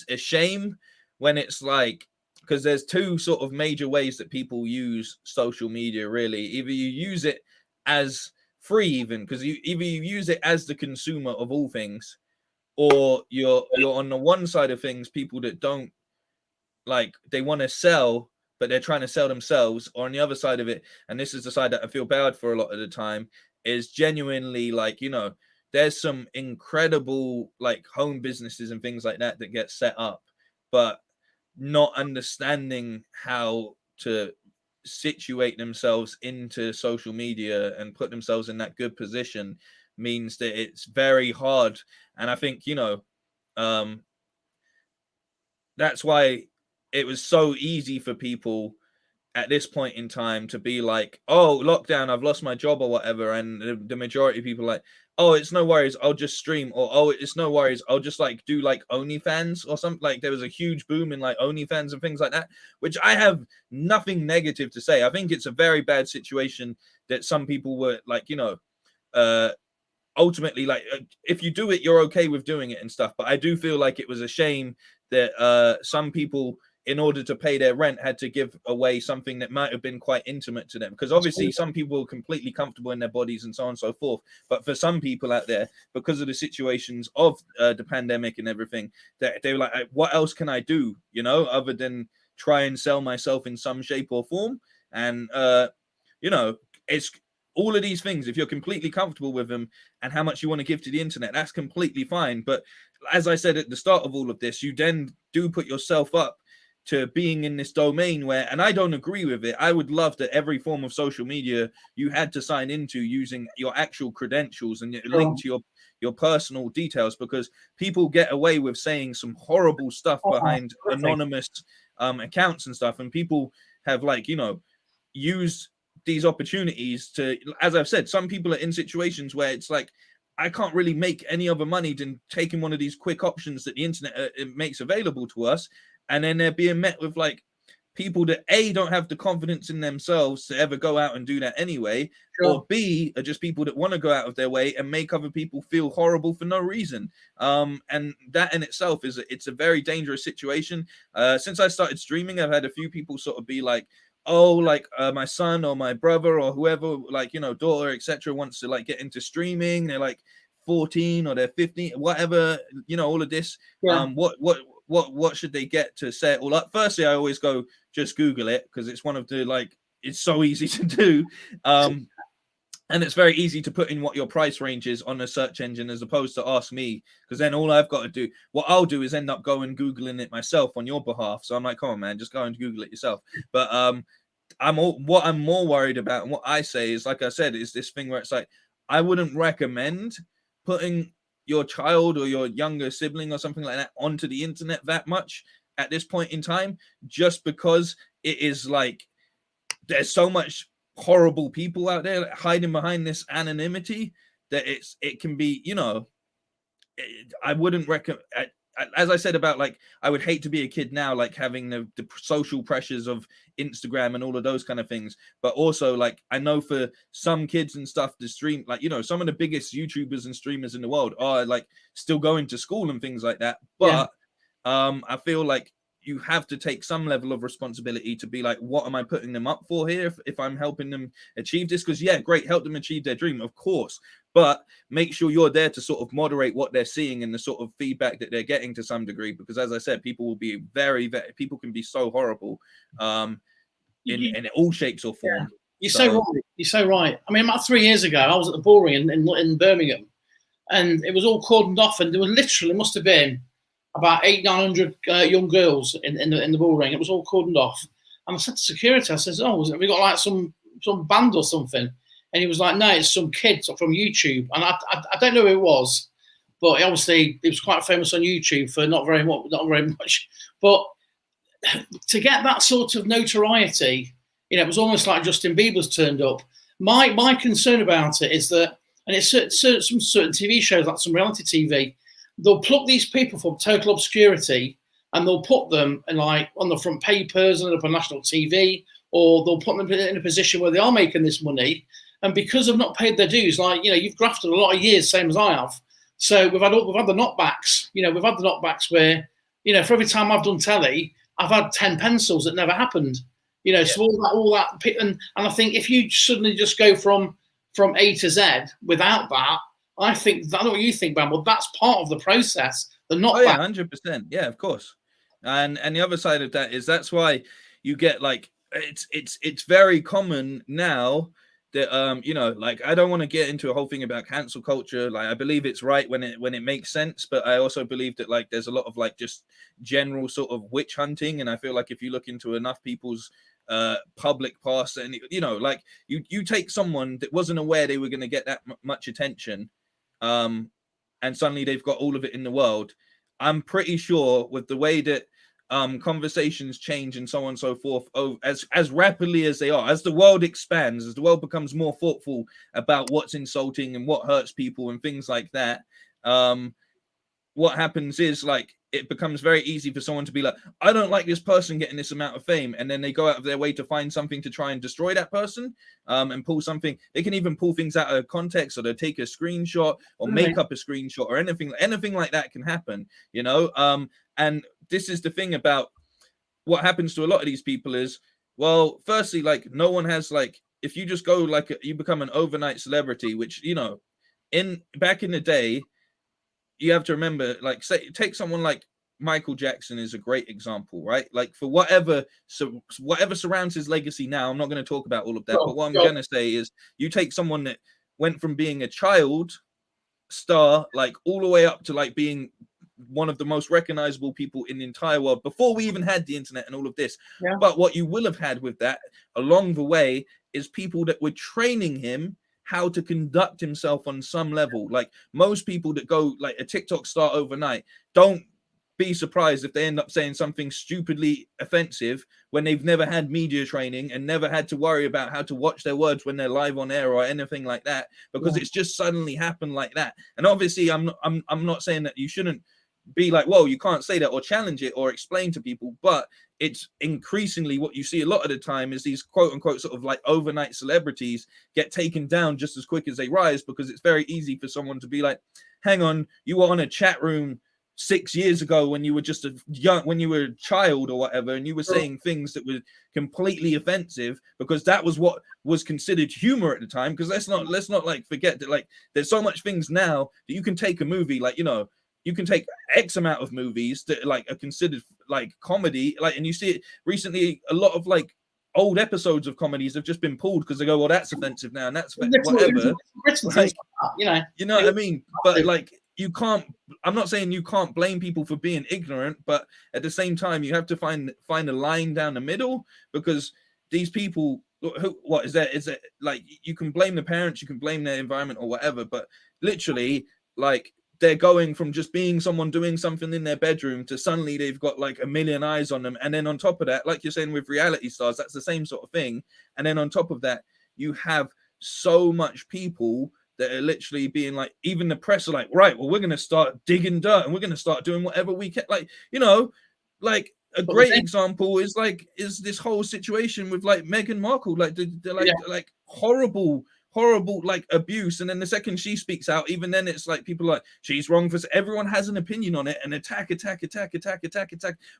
a shame when it's like, because there's two sort of major ways that people use social media. Really, either you use it as free, even because you either you use it as the consumer of all things, or you're on the one side of things, people that don't like, they want to sell, but they're trying to sell themselves, or on the other side of it, and this is the side that I feel bad for a lot of the time, is genuinely like, there's some incredible like home businesses and things like that that get set up, but not understanding how to situate themselves into social media and put themselves in that good position means that it's very hard. And I think, that's why it was so easy for people at this point in time to be like, oh, lockdown, I've lost my job or whatever. And the majority of people are like, oh, it's no worries, I'll just stream, or oh, it's no worries, I'll just like do like OnlyFans or something. Like there was a huge boom in like OnlyFans and things like that, which I have nothing negative to say. I think it's a very bad situation that some people were like, ultimately, like if you do it, you're okay with doing it and stuff. But I do feel like it was a shame that some people, in order to pay their rent, had to give away something that might have been quite intimate to them, because obviously some people are completely comfortable in their bodies and so on and so forth, but for some people out there, because of the situations of the pandemic and everything, that they were like, what else can I do, other than try and sell myself in some shape or form? And it's all of these things, if you're completely comfortable with them and how much you want to give to the internet, that's completely fine. But as I said at the start of all of this, you then do put yourself up to being in this domain where, and I don't agree with it. I would love that every form of social media you had to sign into using your actual credentials and link to your personal details, because people get away with saying some horrible stuff behind anonymous accounts and stuff. And people have used these opportunities to, as I've said, some people are in situations where it's like, I can't really make any other money than taking one of these quick options that the internet it makes available to us. And then they're being met with like people that A, don't have the confidence in themselves to ever go out and do that anyway, or B, are just people that want to go out of their way and make other people feel horrible for no reason. And that in itself it's a very dangerous situation. Since I started streaming, I've had a few people sort of be like, oh, like my son or my brother or whoever, like, daughter, etc., wants to like get into streaming. They're like 14 or they're 15, whatever, all of this. What should they get to set it all up? Firstly, I always go, just Google it, because it's one of the, like, it's so easy to do. And it's very easy to put in what your price range is on a search engine, as opposed to ask me, because then all I've got to do, what I'll do is end up going Googling it myself on your behalf. So I'm like, come on, man, just go and Google it yourself. But what I'm more worried about, and what I say is, like I said, is this thing where it's like, I wouldn't recommend putting your child or your younger sibling or something like that onto the internet that much at this point in time, just because it is like, there's so much horrible people out there hiding behind this anonymity that it can be, I wouldn't recommend. As I said about, like, I would hate to be a kid now, like having the social pressures of Instagram and all of those kind of things. But also, like, I know for some kids and stuff, the stream, like, some of the biggest YouTubers and streamers in the world are like still going to school and things like that. But I feel like you have to take some level of responsibility to be like, what am I putting them up for here if I'm helping them achieve this? Because great, help them achieve their dream, of course, but make sure you're there to sort of moderate what they're seeing and the sort of feedback that they're getting to some degree, because as I said, people will be people can be so horrible in all shapes or form. You're so right. You're so right. I mean, about 3 years ago, I was at the Bull Ring in Birmingham, and it was all cordoned off, and there was literally, must have been about 800-900 young girls in the Bull Ring. It was all cordoned off. And I said to security, I said, oh, have we got like some band or something? And he was like, no, it's some kids from YouTube. And I don't know who it was, but obviously it was quite famous on YouTube for not very much. But to get that sort of notoriety, it was almost like Justin Bieber's turned up. My concern about it is that, and it's some certain TV shows, like some reality TV, they'll pluck these people from total obscurity and they'll put them on the front papers and up on national TV, or they'll put them in a position where they are making this money. And because they've not paid their dues, you've grafted a lot of years, same as I have. So we've had the knockbacks. We've had the knockbacks where, for every time I've done telly, I've had 10 pencils that never happened. So all that, and I think if you suddenly just go from from A to Z without that. I think, I don't know what you think, Bam, well, that's part of the process. They're not. Oh yeah, 100%. Yeah, of course. And the other side of that is that's why you get like it's very common now that you know, like I don't want to get into a whole thing about cancel culture. Like I believe it's right when it makes sense, but I also believe that like there's a lot of like just general sort of witch hunting, and I feel like if you look into enough people's public past, and you know, like you take someone that wasn't aware they were going to get that much attention, and suddenly they've got all of it in the world. I'm pretty sure with the way that conversations change and so on and so forth, as rapidly as they are, as the world expands, as the world becomes more thoughtful about what's insulting and what hurts people and things like that, what happens is like it becomes very easy for someone to be like, I don't like this person getting this amount of fame, and then they go out of their way to find something to try and destroy that person, and pull something. They can even pull things out of context, or they'll take a screenshot or make up a screenshot, or anything like that can happen, you know. And this is the thing about what happens to a lot of these people is, well, firstly, like no one has like, if you just go like you become an overnight celebrity, which, you know, back in the day, you have to remember, like, say, take someone like Michael Jackson is a great example, right? Like for whatever surrounds his legacy now, I'm not going to talk about all of that, but what I'm going to say is you take someone that went from being a child star, like all the way up to like being one of the most recognizable people in the entire world before we even had the internet and all of this. Yeah. But what you will have had with that along the way is people that were training him how to conduct himself on some level. Like most people that go like a TikTok star overnight, don't be surprised if they end up saying something stupidly offensive when they've never had media training and never had to worry about how to watch their words when they're live on air or anything like that, because it's just suddenly happened like that. And obviously I'm not saying that you shouldn't be like, whoa, you can't say that or challenge it or explain to people, but it's increasingly what you see a lot of the time is these quote unquote sort of like overnight celebrities get taken down just as quick as they rise, because it's very easy for someone to be like, hang on, you were on a chat room 6 years ago when you were just when you were a child or whatever, and you were saying things that were completely offensive because that was what was considered humor at the time. Because let's not like forget that like there's so much things now that you can take a movie, like, you know, you can take X amount of movies that like are considered like comedy, like, and you see it recently, a lot of like old episodes of comedies have just been pulled because they go, well, that's offensive now, and that's whatever. Like, you know what I mean? But like, you can't. I'm not saying you can't blame people for being ignorant, but at the same time, you have to find a line down the middle, because these people, what is that? Is it like you can blame the parents, you can blame their environment or whatever, but literally, like, they're going from just being someone doing something in their bedroom to suddenly they've got like a million eyes on them. And then on top of that, like you're saying with reality stars, that's the same sort of thing. And then on top of that, you have so much people that are literally being like, even the press are like, right, well, we're going to start digging dirt and we're going to start doing whatever we can. Like, you know, like a great example is this whole situation with like Meghan Markle, like like horrible like abuse, and then the second she speaks out, even then it's like people are like, she's wrong for, everyone has an opinion on it and attack,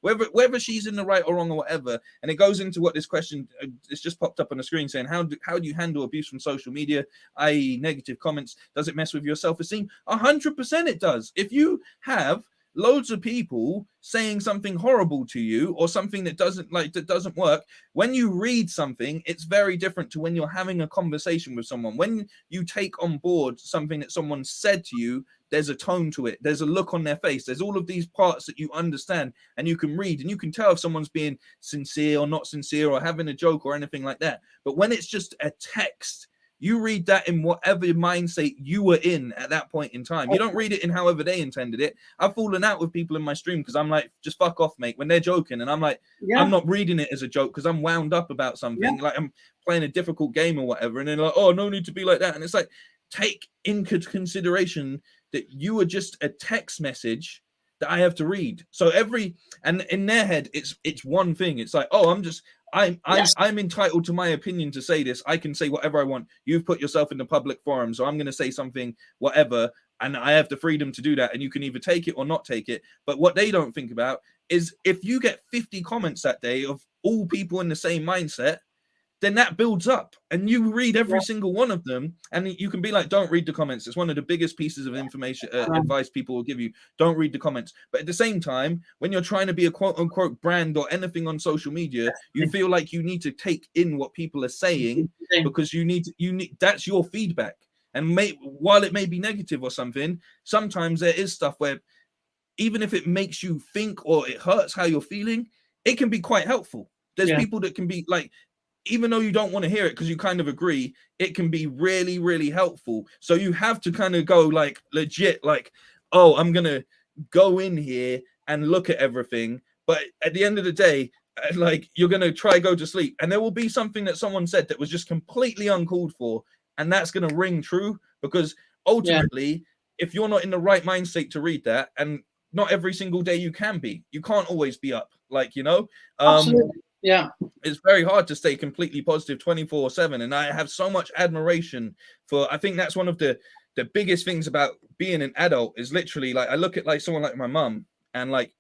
whether she's in the right or wrong or whatever. And it goes into what this question, it's just popped up on the screen, saying how do you handle abuse from social media, i.e. negative comments? Does it mess with your self-esteem? 100% it does. If you have loads of people saying something horrible to you or something that doesn't work, when you read something, it's very different to when you're having a conversation with someone. When you take on board something that someone said to you, there's a tone to it, there's a look on their face, there's all of these parts that you understand and you can read, and you can tell if someone's being sincere or not sincere or having a joke or anything like that. But when it's just a text, you read that in whatever mindset you were in at that point in time. You don't read it in however they intended it. I've fallen out with people in my stream because I'm like, just fuck off, mate, when they're joking. And I'm like, I'm not reading it as a joke because I'm wound up about something. Like I'm playing a difficult game or whatever. And then like, oh, no need to be like that. And it's like, take into consideration that you are just a text message that I have to read. So and in their head, it's one thing. It's like, oh, I'm entitled to my opinion to say this. I can say whatever I want. You've put yourself in the public forum, so I'm going to say something, whatever, and I have the freedom to do that. And you can either take it or not take it. But what they don't think about is if you get 50 comments that day of all people in the same mindset, then that builds up, and you read every single one of them, and you can be like, don't read the comments. It's one of the biggest pieces of information, advice people will give you. Don't read the comments. But at the same time, when you're trying to be a quote unquote brand or anything on social media, you feel like you need to take in what people are saying, because you need that's your feedback. And while it may be negative or something, sometimes there is stuff where even if it makes you think or it hurts how you're feeling, it can be quite helpful. There's people that can be like, even though you don't want to hear it because you kind of agree, it can be really, really helpful. So you have to kind of go like legit, like, oh, I'm going to go in here and look at everything. But at the end of the day, like, you're going to try go to sleep, and there will be something that someone said that was just completely uncalled for. And that's going to ring true, because ultimately, if you're not in the right mind state to read that, and not every single day you can be, you can't always be up, like, Absolutely. Yeah, it's very hard to stay completely positive 24/7. And I have so much admiration for, I think that's one of the biggest things about being an adult, is literally like, I look at like someone like my mum, and like,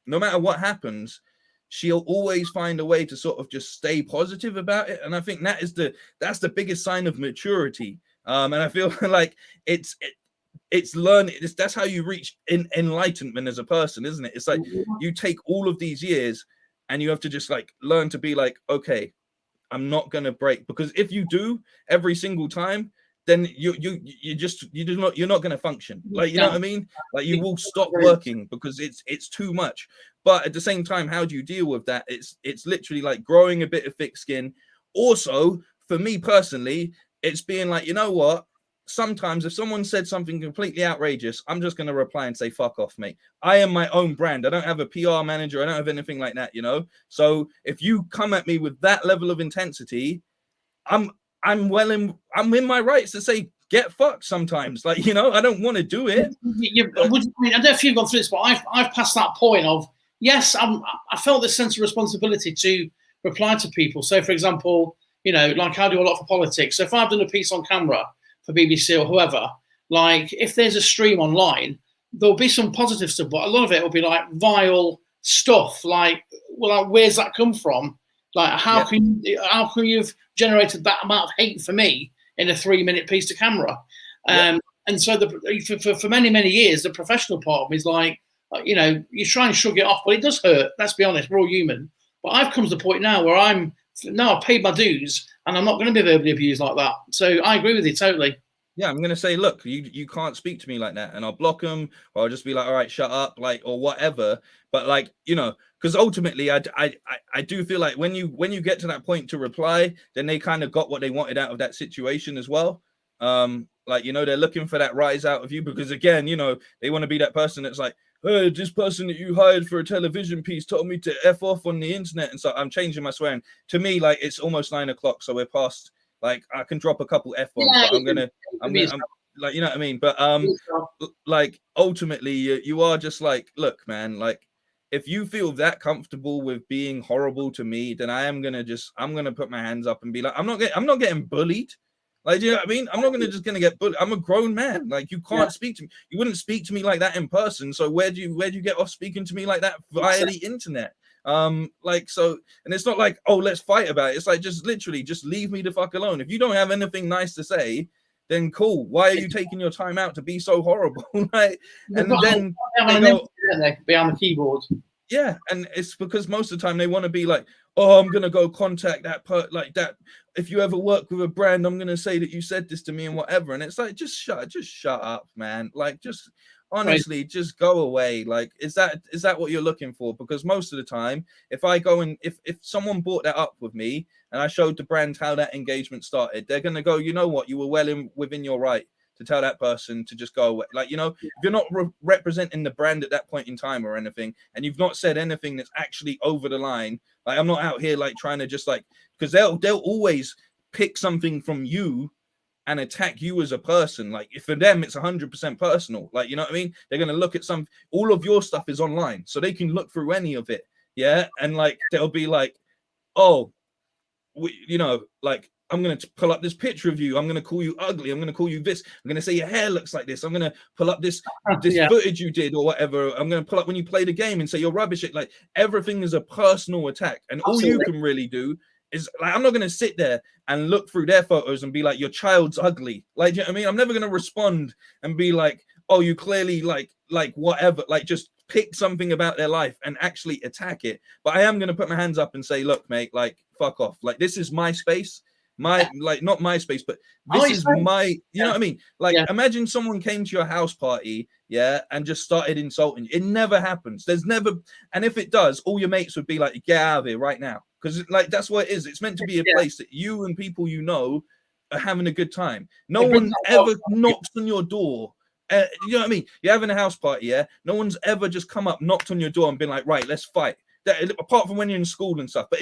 no matter what happens, she'll always find a way to sort of just stay positive about it. And I think that's the biggest sign of maturity. And I feel like it's learning. That's how you reach enlightenment as a person, isn't it? It's like you take all of these years and you have to just like learn to be like, okay, I'm not gonna break, because if you do every single time, then you're not going to function. Like, you know what I mean? Like, you will stop working because it's too much. But at the same time, how do you deal with that? It's literally like growing a bit of thick skin. Also, for me personally, it's being like, you know what? Sometimes if someone said something completely outrageous, I'm just going to reply and say, fuck off, mate. I am my own brand. I don't have a PR manager. I don't have anything like that, So if you come at me with that level of intensity, I'm in my rights to say get fucked sometimes. Like, I don't want to do it. I don't know if you've gone through this, but I've passed that point of, yes, I felt this sense of responsibility to reply to people. So, for example, like I do a lot for politics. So if I've done a piece on camera for BBC or whoever, like if there's a stream online, there'll be some positive stuff, but a lot of it will be like vile stuff. Like, well, like, where's that come from? Like, how can you've generated that amount of hate for me in a 3-minute piece to camera? And so for many, many years, the professional part of me is like, you try and shrug it off, but it does hurt. Let's be honest, we're all human. But I've come to the point now where I've paid my dues, and I'm not going to be verbally abused like that. So I agree with you totally. Yeah, I'm going to say, look, you can't speak to me like that. And I'll block them, or I'll just be like, all right, shut up, like, or whatever. But like, because ultimately I do feel like when you get to that point to reply, then they kind of got what they wanted out of that situation as well. Like, they're looking for that rise out of you, because again, they want to be that person that's like, hey, this person that you hired for a television piece told me to F off on the internet. And so I'm changing my swearing. To me, like, it's almost 9 o'clock. So we're past, like, I can drop a couple F-bombs, but I'm like, you know what I mean? But like, ultimately you are just like, look, man, like, if you feel that comfortable with being horrible to me, then I'm gonna put my hands up and be like, I'm not getting bullied. Like, do you know what I mean? I'm not gonna get bullied. I'm a grown man. Like, you can't speak to me. You wouldn't speak to me like that in person. So where do you get off speaking to me like that via the internet? Like, so, and it's not like, oh, let's fight about it. It's like, just literally just leave me the fuck alone. If you don't have anything nice to say, then cool. Why are you taking your time out to be so horrible? Like, and then they go behind the keyboard. Yeah, and it's because most of the time they want to be like, oh, I'm gonna go contact that like that. If you ever work with a brand, I'm gonna say that you said this to me and whatever. And it's like, just shut up, man. Like, just honestly, just go away. Like, is that what you're looking for? Because most of the time, if I go and if someone brought that up with me and I showed the brand how that engagement started, they're gonna go, you know what, you were within your right to tell that person to just go away. Like, if you're not representing the brand at that point in time or anything, and you've not said anything that's actually over the line, like, I'm not out here like trying to just like, because they'll always pick something from you and attack you as a person. Like, if for them it's 100% personal, like, you know what I mean? They're gonna look at all of your stuff is online, so they can look through any of it, and like they'll be like, oh, like, I'm going to pull up this picture of you. I'm going to call you ugly. I'm going to call you this. I'm going to say your hair looks like this. I'm going to pull up this footage you did or whatever. I'm going to pull up when you play the game and say you're rubbish. Like, everything is a personal attack. And all you can really do is like, I'm not going to sit there and look through their photos and be like, your child's ugly. Like, you know what I mean? I'm never going to respond and be like, oh, you clearly like whatever, like just pick something about their life and actually attack it. But I am going to put my hands up and say, look, mate, like, fuck off. Like, this is my space. Like not my space, but this is my, you know what I mean? Like, imagine someone came to your house party, and just started insulting you. It never happens. There's never, and if it does, all your mates would be like, get out of here right now. Because like that's what it is. It's meant to be a place that you and people you know are having a good time. No one ever knocks on your door. You know what I mean? You're having a house party, no one's ever just come up, knocked on your door and been like, right, let's fight. That, apart from when you're in school and stuff, but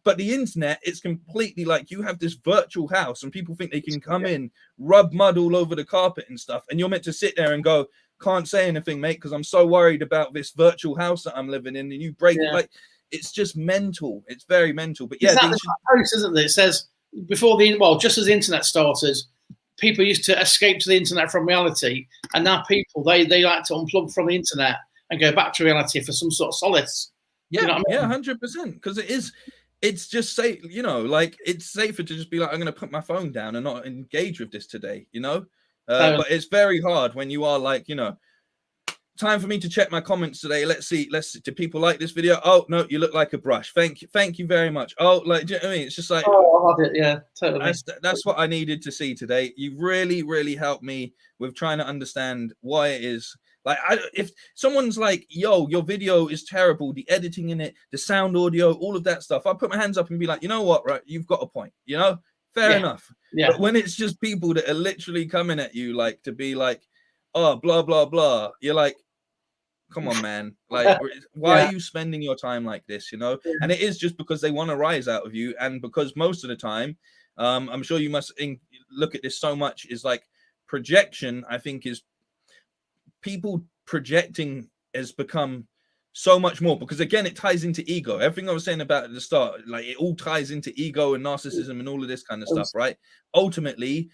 but the internet, it's completely like you have this virtual house and people think they can come in, rub mud all over the carpet and stuff, and you're meant to sit there and go, can't say anything, mate, because I'm so worried about this virtual house that I'm living in, and you break it. Like, it's just mental. It's very mental. But yeah, that post, isn't it? It says before just as the internet started, people used to escape to the internet from reality, and now people they like to unplug from the internet and go back to reality for some sort of solace. Yeah, you know what I mean? 100%. Because it's just safe, you know, like it's safer to just be like, I'm going to put my phone down and not engage with this today, you know. But it's very hard when you are like, you know, time for me to check my comments today. Let's see. Do people like this video? Oh no, you look like a brush. Thank you very much. Oh, like, do you know what I mean? It's just like, oh, I love it. Yeah, totally. That's what I needed to see today. You really helped me with trying to understand why it is. Like, if someone's like, yo, your video is terrible, the editing in it, the sound, audio, all of that stuff, I'll put my hands up and be like, you know what, right? You've got a point, you know? Fair enough. Yeah. But when it's just people that are literally coming at you, like, to be like, oh, blah, blah, blah, you're like, come on, man. Like, why are you spending your time like this, you know? And it is just because they want to rise out of you. And because most of the time, I'm sure you must look at this so much, is like projection, I think, is people projecting has become so much more, because again, it ties into ego. Everything I was saying about at the start, like it all ties into ego and narcissism and all of this kind of stuff, right? Ultimately,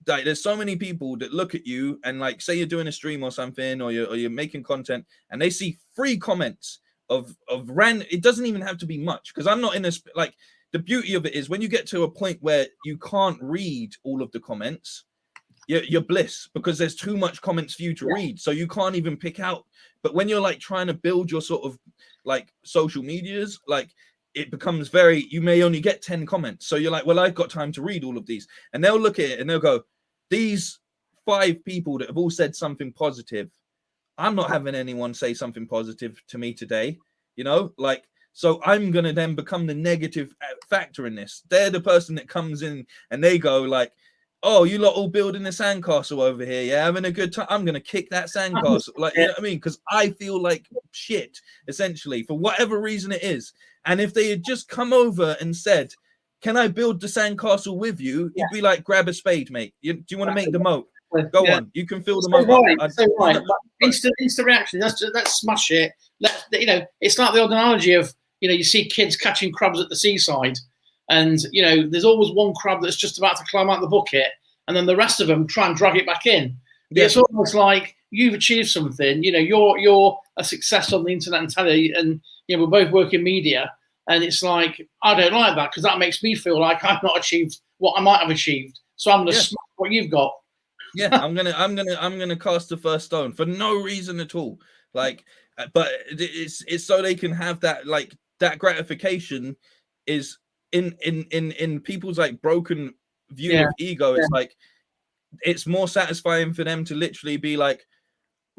like, there's so many people that look at you and like, say you're doing a stream or something, or you're making content, and they see 3 comments of random. It doesn't even have to be much, because I'm not in this. Like, the beauty of it is when you get to a point where you can't read all of the comments, you're bliss, because there's too much comments for you to read, so you can't even pick out. But when you're like trying to build your sort of like social medias, like it becomes you may only get 10 comments, so you're like, well, I've got time to read all of these, and they'll look at it and they'll go, these 5 people that have all said something positive, I'm not having anyone say something positive to me today, you know, like, so I'm gonna then become the negative factor in this. They're the person that comes in and they go like, oh, you lot all building a sandcastle over here, having a good time. I'm gonna kick that sandcastle, like, you know what I mean? Because I feel like shit, essentially, for whatever reason it is. And if they had just come over and said, "Can I build the sandcastle with you?" You'd be like, "Grab a spade, mate. Do you want to make the moat? Go on. You can fill the moat." Right. Instant reaction. Let's smash it. You know, it's like the old analogy of, you know, you see kids catching crabs at the seaside. And, you know, there's always one crab that's just about to climb out the bucket, and then the rest of them try and drag it back in. Yeah. It's almost like you've achieved something. You know, you're a success on the internet and telly, and, you know, we're both working media. And it's like, I don't like that, because that makes me feel like I've not achieved what I might have achieved. So I'm going to smash what you've got. Yeah, I'm gonna cast the first stone for no reason at all. Like, but it's so they can have that, like, that gratification is in people's like broken view of ego. It's like, it's more satisfying for them to literally be like,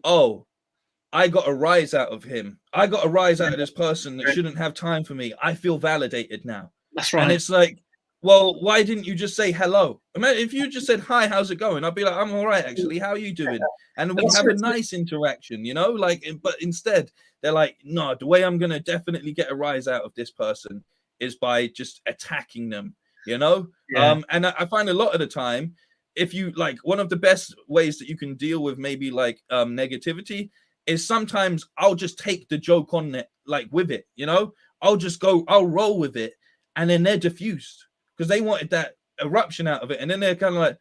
oh, I got a rise out of him. I got a rise out of this person that shouldn't have time for me. I feel validated now. That's right. And it's like, well, why didn't you just say hello? I mean, if you just said, hi, how's it going? I'd be like, I'm all right, actually. How are you doing? And we have a nice interaction, you know, like, but instead they're like, no, the way I'm going to definitely get a rise out of this person is by just attacking them, you know? And I find a lot of the time, if you like, one of the best ways that you can deal with maybe like negativity is sometimes I'll just take the joke on it, like with it, you know, I'll roll with it, and then they're diffused because they wanted that eruption out of it. And then they're kind of like,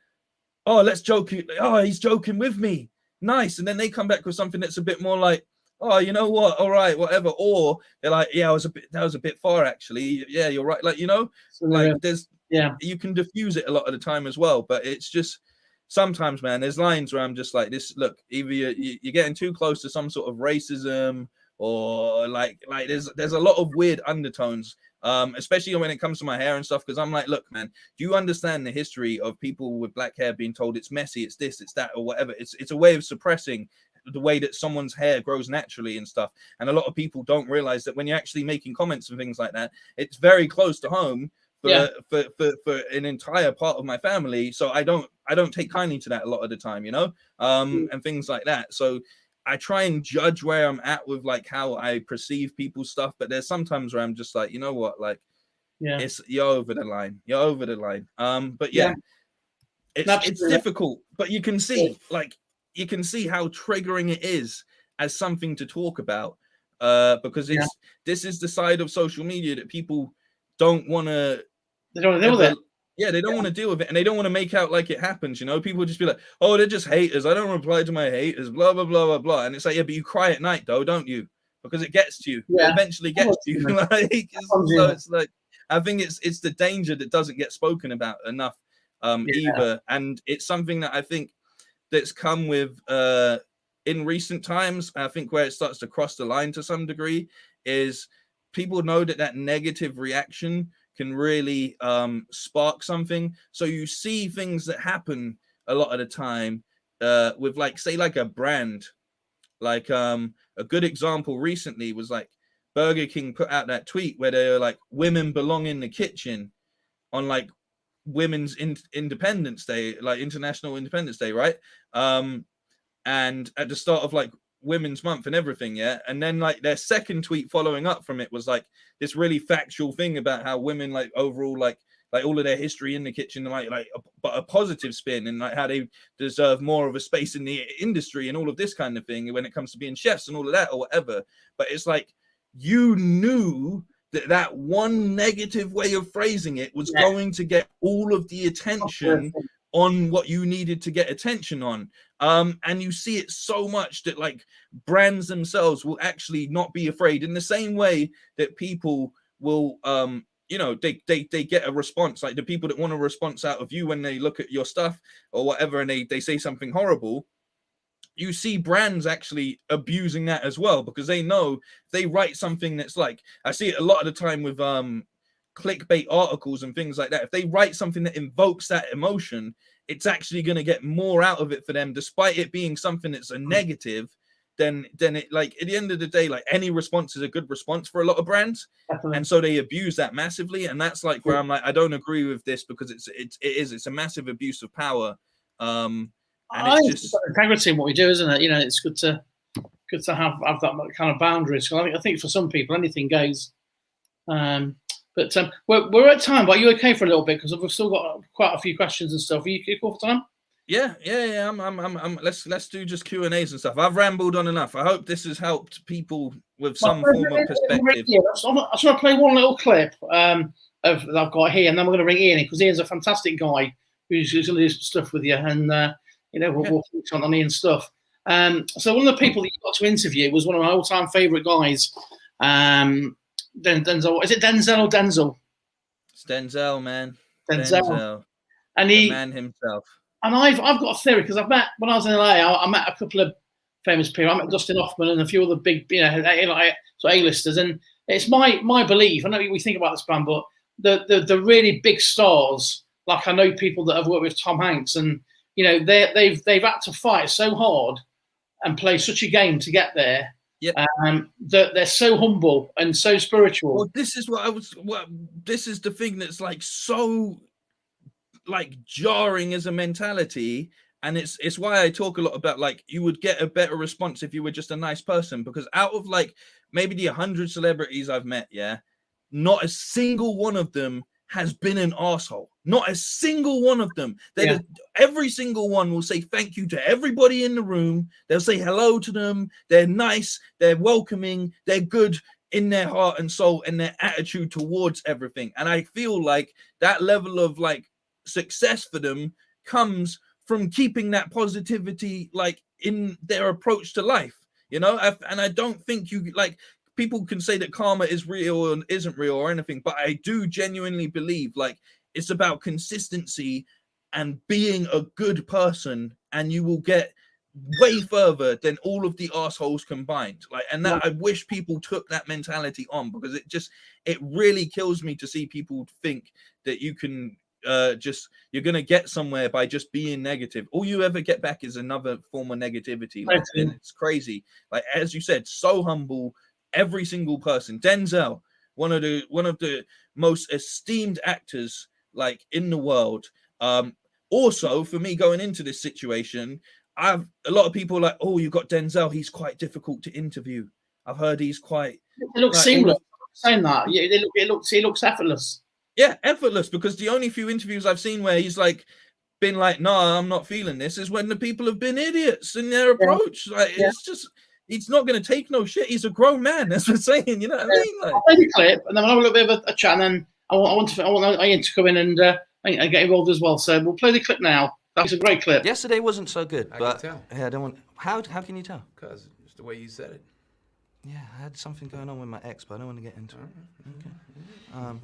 oh, let's joke. Oh, he's joking with me. Nice. And then they come back with something that's a bit more like, oh, you know what? All right, whatever. Or they're like, yeah, that was a bit far actually. Yeah, you're right. Like, you know, like you can diffuse it a lot of the time as well. But it's just sometimes, man, there's lines where I'm just like this. Look, either you're getting too close to some sort of racism, or like there's a lot of weird undertones. Especially when it comes to my hair and stuff, because I'm like, look, man, do you understand the history of people with black hair being told it's messy, it's this, it's that, or whatever? It's a way of suppressing the way that someone's hair grows naturally and stuff. And a lot of people don't realize that when you're actually making comments and things like that, it's very close to home for an entire part of my family. So I don't take kindly to that a lot of the time, you know, and things like that. So I try and judge where I'm at with like how I perceive people's stuff, but there's sometimes where I'm just like, you know what, like, you're over the line. You're over the line. But it's difficult, but you can see how triggering it is as something to talk about, because this is the side of social media that people don't want to. They don't want to deal with it. Yeah, they don't want to deal with it, and they don't want to make out like it happens. You know, people just be like, "Oh, they're just haters. I don't reply to my haters." Blah blah blah blah blah. And it's like, yeah, but you cry at night, though, don't you? Because it gets to you. Yeah. It eventually gets to you. Like, so it's like, I think it's the danger that doesn't get spoken about enough, either. And it's something that I think that's come with in recent times. I think where it starts to cross the line to some degree is people know that negative reaction can really spark something. So you see things that happen a lot of the time with like, say, like a brand. Like a good example recently was like Burger King put out that tweet where they were like, women belong in the kitchen on like Women's Independence Day, like International Independence Day, right? And at the start of like Women's Month and everything, and then like their second tweet following up from it was like this really factual thing about how women like overall like all of their history in the kitchen, but a positive spin, and like how they deserve more of a space in the industry and all of this kind of thing when it comes to being chefs and all of that or whatever. But it's like, you knew that one negative way of phrasing it was going to get all of the attention on what you needed to get attention on. And you see it so much that like brands themselves will actually not be afraid, in the same way that people will you know, they get a response, like the people that want a response out of you when they look at your stuff or whatever, and they say something horrible. You see brands actually abusing that as well, because they know if they write something that's like, I see it a lot of the time with clickbait articles and things like that. If they write something that invokes that emotion, it's actually going to get more out of it for them, despite it being something that's a negative. Then it, like, at the end of the day, like, any response is a good response for a lot of brands. Definitely. And so they abuse that massively. And that's like where I'm like, I don't agree with this, because it's a massive abuse of power. And it's just integrity in what we do, isn't it? You know, it's good to have that kind of boundaries. So I think for some people anything goes. But we're at time. But are you okay for a little bit? Because we've still got quite a few questions and stuff. Are you cool for time? Yeah. I'm let's do just Q&As and stuff. I've rambled on enough. I hope this has helped people with some form of perspective. I just want to play one little clip that I've got here, and then we're going to bring Ian in, because Ian's a fantastic guy who's going to do some stuff with you, and you know, we'll focus on Ian's stuff. So one of the people that you got to interview was one of my all-time favourite guys, Denzel. Is it Denzel or Denzel? It's Denzel, man. Denzel. And the man himself. And I've got a theory, because I've met, when I was in LA, I met a couple of famous people. I met Dustin Hoffman and a few other big, you know, like so A-listers. And it's my belief. I know we think about this band, but the really big stars, like I know people that have worked with Tom Hanks, and you know they've had to fight so hard and play such a game to get there. Yeah. That they're so humble and so spiritual. Well, this is this is the thing that's like so like jarring as a mentality, and it's why I talk a lot about like you would get a better response if you were just a nice person, because out of like maybe the 100 celebrities I've met, not a single one of them has been an asshole. Not a single one of them. Every single one will say thank you to everybody in the room. They'll say hello to them. They're nice. They're welcoming. They're good in their heart and soul and their attitude towards everything. And I feel like that level of like success for them comes from keeping that positivity like in their approach to life. you know. And I don't think you like people can say that karma is real and isn't real or anything, but I do genuinely believe like it's about consistency and being a good person, and you will get way further than all of the assholes combined. Like, and that I wish people took that mentality on, because it really kills me to see people think that you can you're gonna get somewhere by just being negative. All you ever get back is another form of negativity. Like, and it's crazy. Like, as you said, so humble, every single person. Denzel, one of the most esteemed actors like in the world. Also, for me going into this situation, a lot of people like, oh, you got Denzel, he's quite difficult to interview. I've heard he's quite. It looks seamless. Saying that, yeah, he looks effortless. Yeah, effortless, because the only few interviews I've seen where he's like been like, no, I'm not feeling this, is when the people have been idiots in their approach. Like, it's just, he's not going to take no shit. He's a grown man. That's what I'm saying. You know what I mean? Like, I'll play the clip, and then we'll have a little bit of a chat, and then I want Ian to come in and get involved as well. So we'll play the clip now. That's a great clip. Yesterday wasn't so good, I but can tell. yeah, I don't want. How can you tell? Because it's the way you said it. Yeah, I had something going on with my ex, but I don't want to get into it. Okay.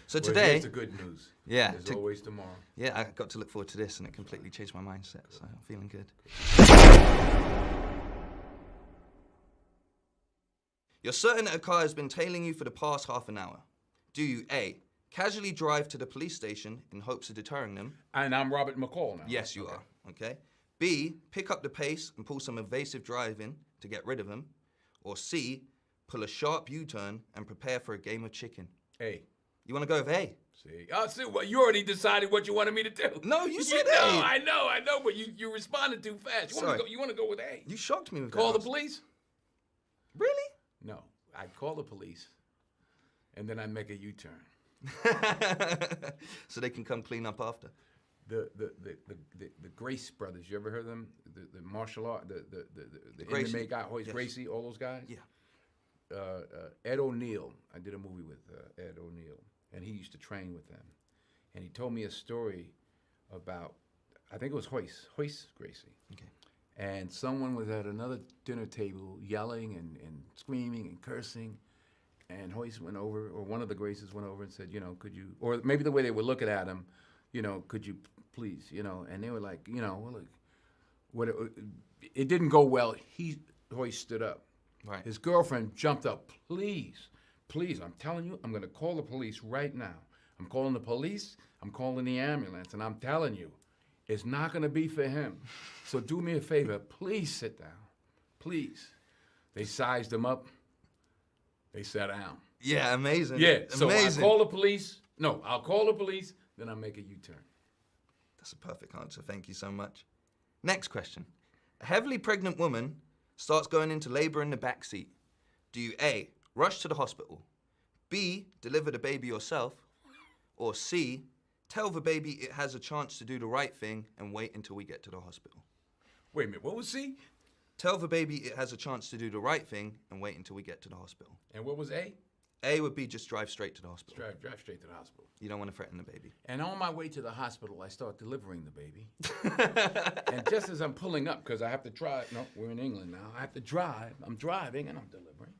So Well, today, here's the good news. yeah, There's always tomorrow. yeah, I got to look forward to this, and it completely changed my mindset. So I'm feeling good. You're certain that a car has been tailing you for the past half an hour. Do you A, casually drive to the police station in hopes of deterring them? And I'm Robert McCall now. Yes, you are. Okay. B, pick up the pace and pull some evasive driving to get rid of them. Or C, pull a sharp U-turn and prepare for a game of chicken. A. You want to go with A? See, well, you already decided what you wanted me to do. No, you said know, A. I know, but you responded too fast. You want to go with A? You shocked me with Call that. the police? Really? No, I call the police, and then I make a U-turn. So they can come clean up after. The Grace brothers, you ever heard of them? The martial art, the Gracie. MMA guy, Hoyce Yes. Gracie, all those guys? Yeah. Ed O'Neill, I did a movie with Ed O'Neill, and he used to train with them. And he told me a story about, I think it was Hoyce Gracie. Okay. And someone was at another dinner table yelling and screaming and cursing. And Hoyce went over, or one of the Graces went over and said, could you, or maybe the way they were looking at him, could you please, and they were like, well, look, it didn't go well. Hoyce stood up. Right. His girlfriend jumped up. Please, I'm telling you, I'm going to call the police right now. I'm calling the police. I'm calling the ambulance. And I'm telling you, it's not going to be for him. So do me a favor. Please sit down. Please. They sized him up. They sat down. Yeah, amazing. Yeah, so amazing. I'll call the police. Then I make a U-turn. That's a perfect answer. Thank you so much. Next question. A heavily pregnant woman starts going into labor in the back seat. Do you A, rush to the hospital, B, deliver the baby yourself, or C, tell the baby it has a chance to do the right thing and wait until we get to the hospital? Wait a minute, what was C? Tell the baby it has a chance to do the right thing and wait until we get to the hospital. And what was A? A would be just drive straight to the hospital. Drive straight to the hospital. You don't want to threaten the baby. And on my way to the hospital, I start delivering the baby. And just as I'm pulling up, because I have to drive, no, we're in England now, I have to drive. I'm driving and I'm delivering.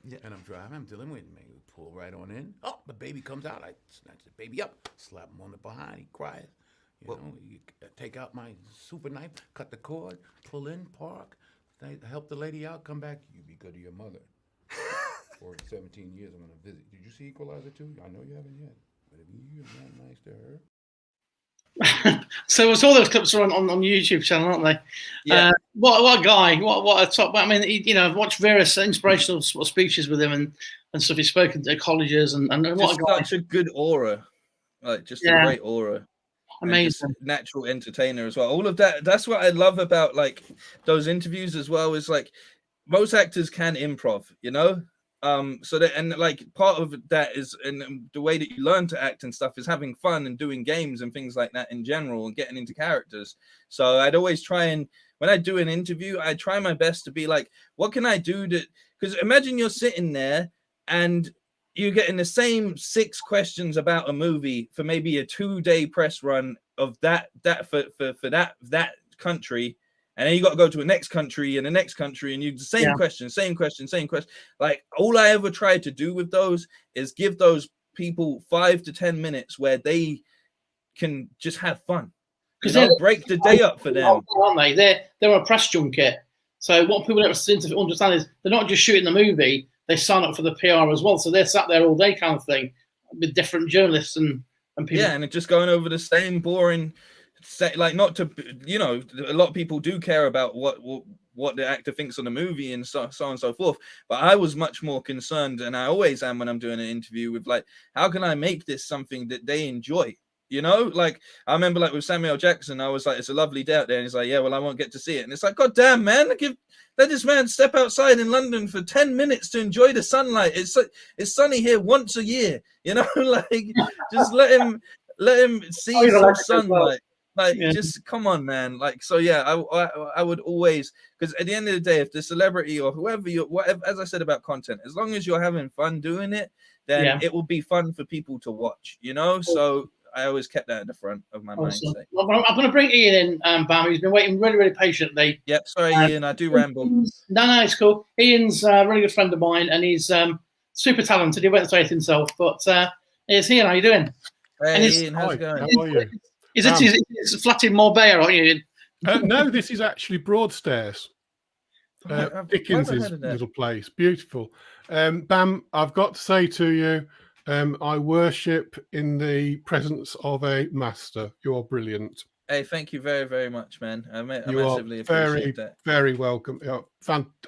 Yeah. And I'm driving, I'm delivering. We pull right on in. Oh, the baby comes out. I snatch the baby up, slap him on the behind. He cries. You take out my super knife, cut the cord, pull in, park, help the lady out, come back. You be good to your mother. For 17 years, I'm going to visit. Did you see Equalizer 2? I know you haven't yet. But if you're not nice to her. So all those clips are on YouTube channel, aren't they? Yeah. What a guy! What a top! I mean, I've watched various inspirational sort of speeches with him and stuff. He's spoken at colleges and what just a guy! such a good aura, like just a great aura. Amazing, natural entertainer as well. All of that. That's what I love about like those interviews as well. Is like most actors can improv, so that, and like part of that is, and the way that you learn to act and stuff is having fun and doing games and things like that in general and getting into characters. So I'd always try, and when I do an interview, I try my best to be like, what can I do to, because imagine you're sitting there and you're getting the same 6 questions about a movie for maybe a 2-day press run of that for that country, and then you got to go to a next country and the next country, and you the same question. Like, all I ever tried to do with those is give those people 5 to 10 minutes where they can just have fun. You know, break the day up for them. Aren't they? They're a press junket. So what people don't seem to understand is they're not just shooting the movie, they sign up for the PR as well. So they're sat there all day kind of thing with different journalists and people. Yeah, and it's just going over the same boring, like, not to, you know, a lot of people do care about what the actor thinks on the movie and so on and so forth. But I was much more concerned, and I always am when I'm doing an interview, with like, how can I make this something that they enjoy? You know, like, I remember, like, with Samuel Jackson, I was like, it's a lovely day out there. And he's like, yeah, well, I won't get to see it. And it's like, God damn, man, let this man step outside in London for 10 minutes to enjoy the sunlight. It's sunny here once a year, you know, like, just let him see some sunlight. Like, just come on, man. Like, so yeah, I would always, because at the end of the day, if the celebrity or whoever whatever, as I said about content, as long as you're having fun doing it, then it will be fun for people to watch, you know? So I always kept that at the front of my mindset. Well, I'm going to bring Ian in, Bam. He's been waiting really, really patiently. Yep, sorry, Ian, I do ramble. No, it's cool. Ian's a really good friend of mine, and he's super talented. He won't say it himself, but it's Ian. How you doing? Hey, Ian, how's it going? How are you? It's flat in Marbella, aren't you, Ian? No, this is actually Broadstairs. Dickens' little place. Beautiful. Bam, I've got to say to you, I worship in the presence of a master. You are brilliant. Hey, thank you very, very much, man. I you massively appreciate that. Very welcome.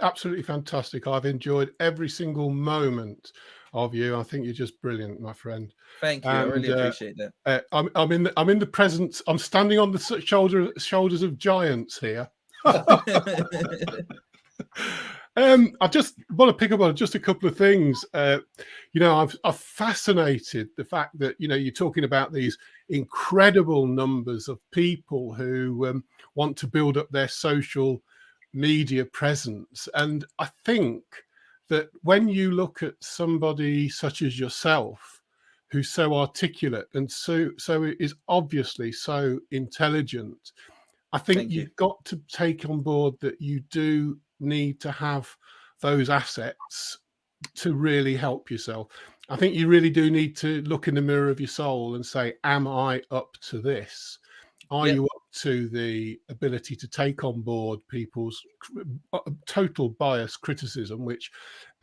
Absolutely fantastic. I've enjoyed every single moment of you. I think you're just brilliant, my friend. Thank you. I really appreciate that. I'm in the presence. I'm standing on the shoulders of giants here. I just want to pick up on just a couple of things. You know, I've fascinated the fact that, you know, you're talking about these incredible numbers of people who want to build up their social media presence. And I think that when you look at somebody such as yourself, who's so articulate and so is obviously so intelligent, I think you've got to take on board that you do need to have those assets to really help yourself. I think you really do need to look in the mirror of your soul and say, am I up to this? Are you up to the ability to take on board people's total bias criticism, which,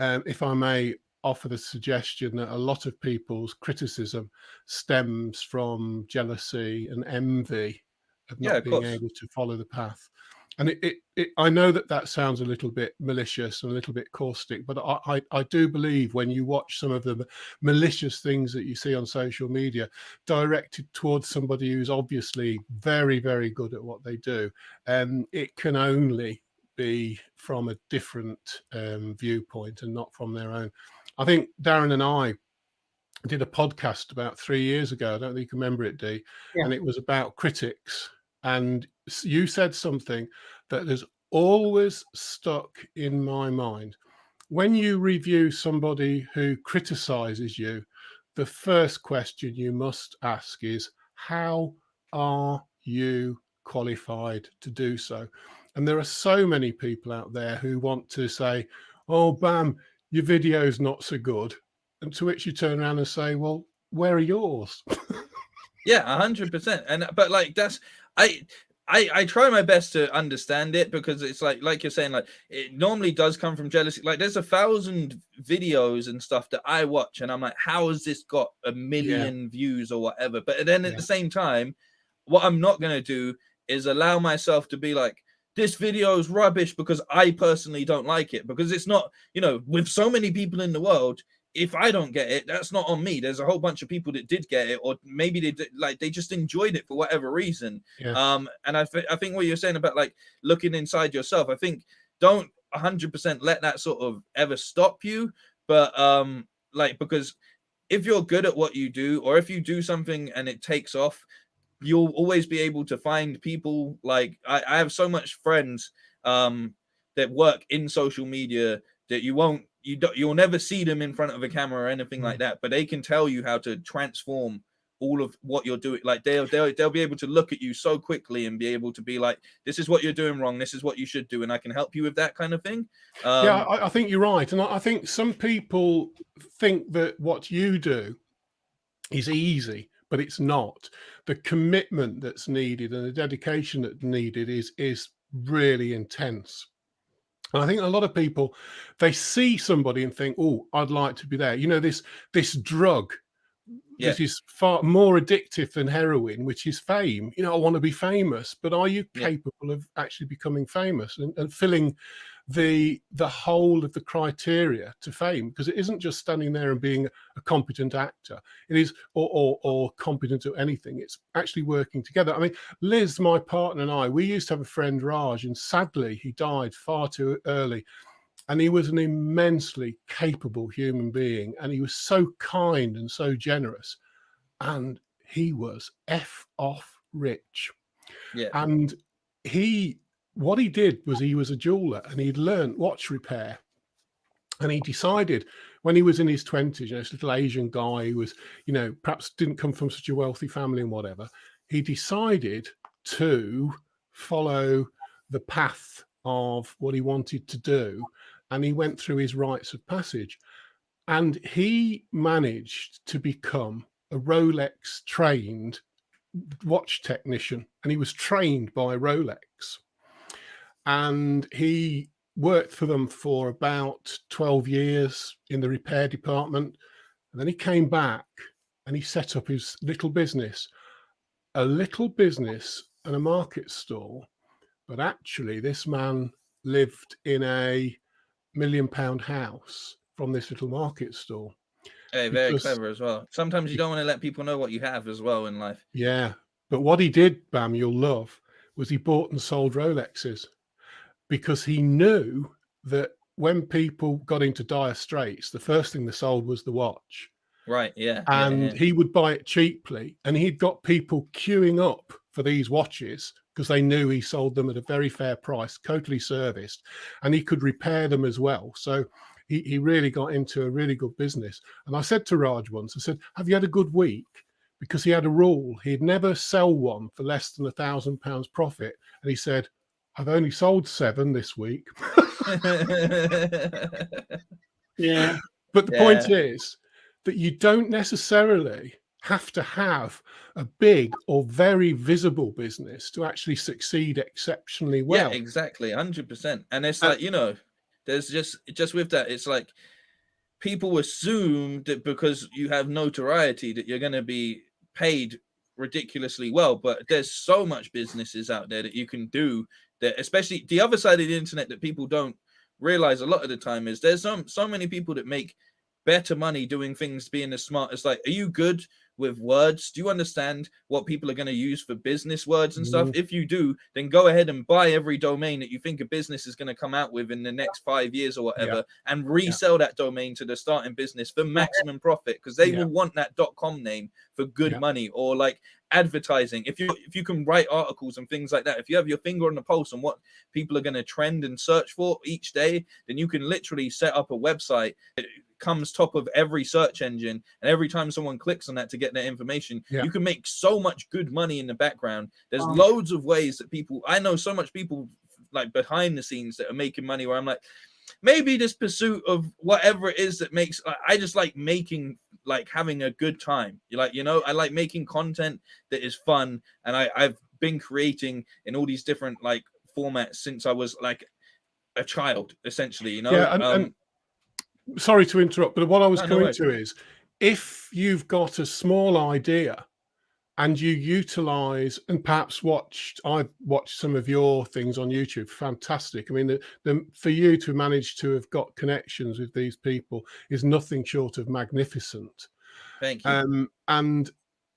if I may offer the suggestion, that a lot of people's criticism stems from jealousy and envy of not being able to follow the path. And I know that sounds a little bit malicious and a little bit caustic, but I do believe when you watch some of the malicious things that you see on social media directed towards somebody who's obviously very, very good at what they do, it can only be from a different viewpoint and not from their own. I think Darren and I did a podcast about 3 years ago. I don't think you can remember it, Dee. And it was about critics. And you said something that has always stuck in my mind. When you review somebody who criticizes you, the first question you must ask is, how are you qualified to do so? And there are so many people out there who want to say, oh, Bam, your video's not so good. And to which you turn around and say, well, where are yours? Yeah, 100%. And but like that's I try my best to understand it, because it's like you're saying, like, it normally does come from jealousy. Like, there's 1,000 videos and stuff that I watch and I'm like, how has this got 1 million views or whatever? But then at the same time, what I'm not going to do is allow myself to be like, this video is rubbish because I personally don't like it, because it's not, you know, with so many people in the world, if I don't get it, that's not on me. There's a whole bunch of people that did get it, or maybe they did, like, they just enjoyed it for whatever reason. And I think what you're saying about like looking inside yourself, I think don't 100% let that sort of ever stop you. But like, because if you're good at what you do, or if you do something and it takes off, you'll always be able to find people. Like I have so much friends that work in social media that you'll never see them in front of a camera or anything like that, but they can tell you how to transform all of what you're doing. Like they'll be able to look at you so quickly and be able to be like, this is what you're doing wrong, this is what you should do, and I can help you with that kind of thing. Yeah, I think you're right. And I think some people think that what you do is easy, but it's not. The commitment that's needed and the dedication that's needed is really intense. And I think a lot of people, they see somebody and think, oh, I'd like to be there. You know, this drug that is far more addictive than heroin, which is fame. You know, I want to be famous, but are you capable of actually becoming famous and filling the whole of the criteria to fame? Because it isn't just standing there and being a competent actor. It is or competent at anything. It's actually working together. I mean, Liz, my partner, and I, we used to have a friend, Raj, and sadly he died far too early. And he was an immensely capable human being, and he was so kind and so generous, and he was off rich. Yeah. And what he did was, he was a jeweler and he'd learned watch repair. And he decided when he was in his 20s, you know, this little Asian guy who was, you know, perhaps didn't come from such a wealthy family and whatever, he decided to follow the path of what he wanted to do. And he went through his rites of passage, and he managed to become a Rolex trained watch technician. And he was trained by Rolex, and he worked for them for about 12 years in the repair department. And then he came back and he set up his little business and a market stall. But actually, this man lived in a £1 million house from this little market stall. Hey, very clever as well. Sometimes you don't want to let people know what you have as well in life. Yeah. But what he did, Bam, you'll love, was he bought and sold Rolexes, because he knew that when people got into dire straits, the first thing they sold was the watch. Right, yeah. And he would buy it cheaply, and he'd got people queuing up for these watches because they knew he sold them at a very fair price, totally serviced, and he could repair them as well. So he really got into a really good business. And I said to Raj once, I said, have you had a good week? Because he had a rule. He'd never sell one for less than £1,000 profit. And he said, I've only sold 7 this week. Yeah. But the point is that you don't necessarily have to have a big or very visible business to actually succeed exceptionally well. Yeah, exactly, 100%. And it's like, you know, there's just with that, it's like people assume that because you have notoriety that you're going to be paid ridiculously well, but there's so much businesses out there that you can do that, especially the other side of the internet, that people don't realize a lot of the time is there's so many people that make better money doing things being as smart as, like, are you good with words? Do you understand what people are going to use for business words and stuff? If you do, then go ahead and buy every domain that you think a business is going to come out with in the next 5 years or whatever, and resell that domain to the starting business for maximum profit, because they will want that .com name for good money. Or like advertising, if you can write articles and things like that, if you have your finger on the pulse on what people are going to trend and search for each day, then you can literally set up a website that comes top of every search engine, and every time someone clicks on that to get their information, you can make so much good money in the background. There's loads of ways that I know so much people like behind the scenes that are making money, where I'm like, maybe this pursuit of whatever it is that makes, I just like making, like having a good time. Like, you know, I like making content that is fun, and I've been creating in all these different like formats since I was like a child, essentially, you know. And sorry to interrupt, but what I was coming to is, if you've got a small idea and you utilize, and perhaps I've watched some of your things on YouTube, fantastic. I mean, for you to manage to have got connections with these people is nothing short of magnificent. Thank you. And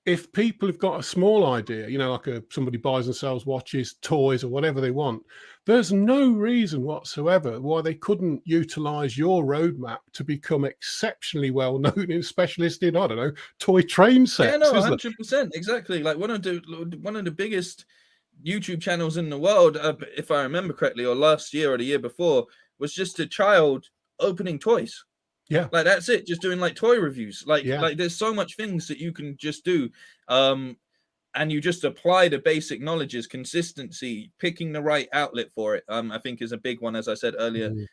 if people have got a small idea, you know, like somebody buys and sells watches, toys, or whatever they want, there's no reason whatsoever why they couldn't utilize your roadmap to become exceptionally well known in specialist in, I don't know, toy train sets. Yeah, no, 100%, exactly. Like one of the biggest YouTube channels in the world, if I remember correctly, or last year or the year before, was just a child opening toys. Yeah. Like that's it. Just doing like toy reviews. Like Yeah. like there's so much things that you can just do. And you just apply the basic knowledges, consistency, picking the right outlet for it. I think is a big one, as I said earlier. And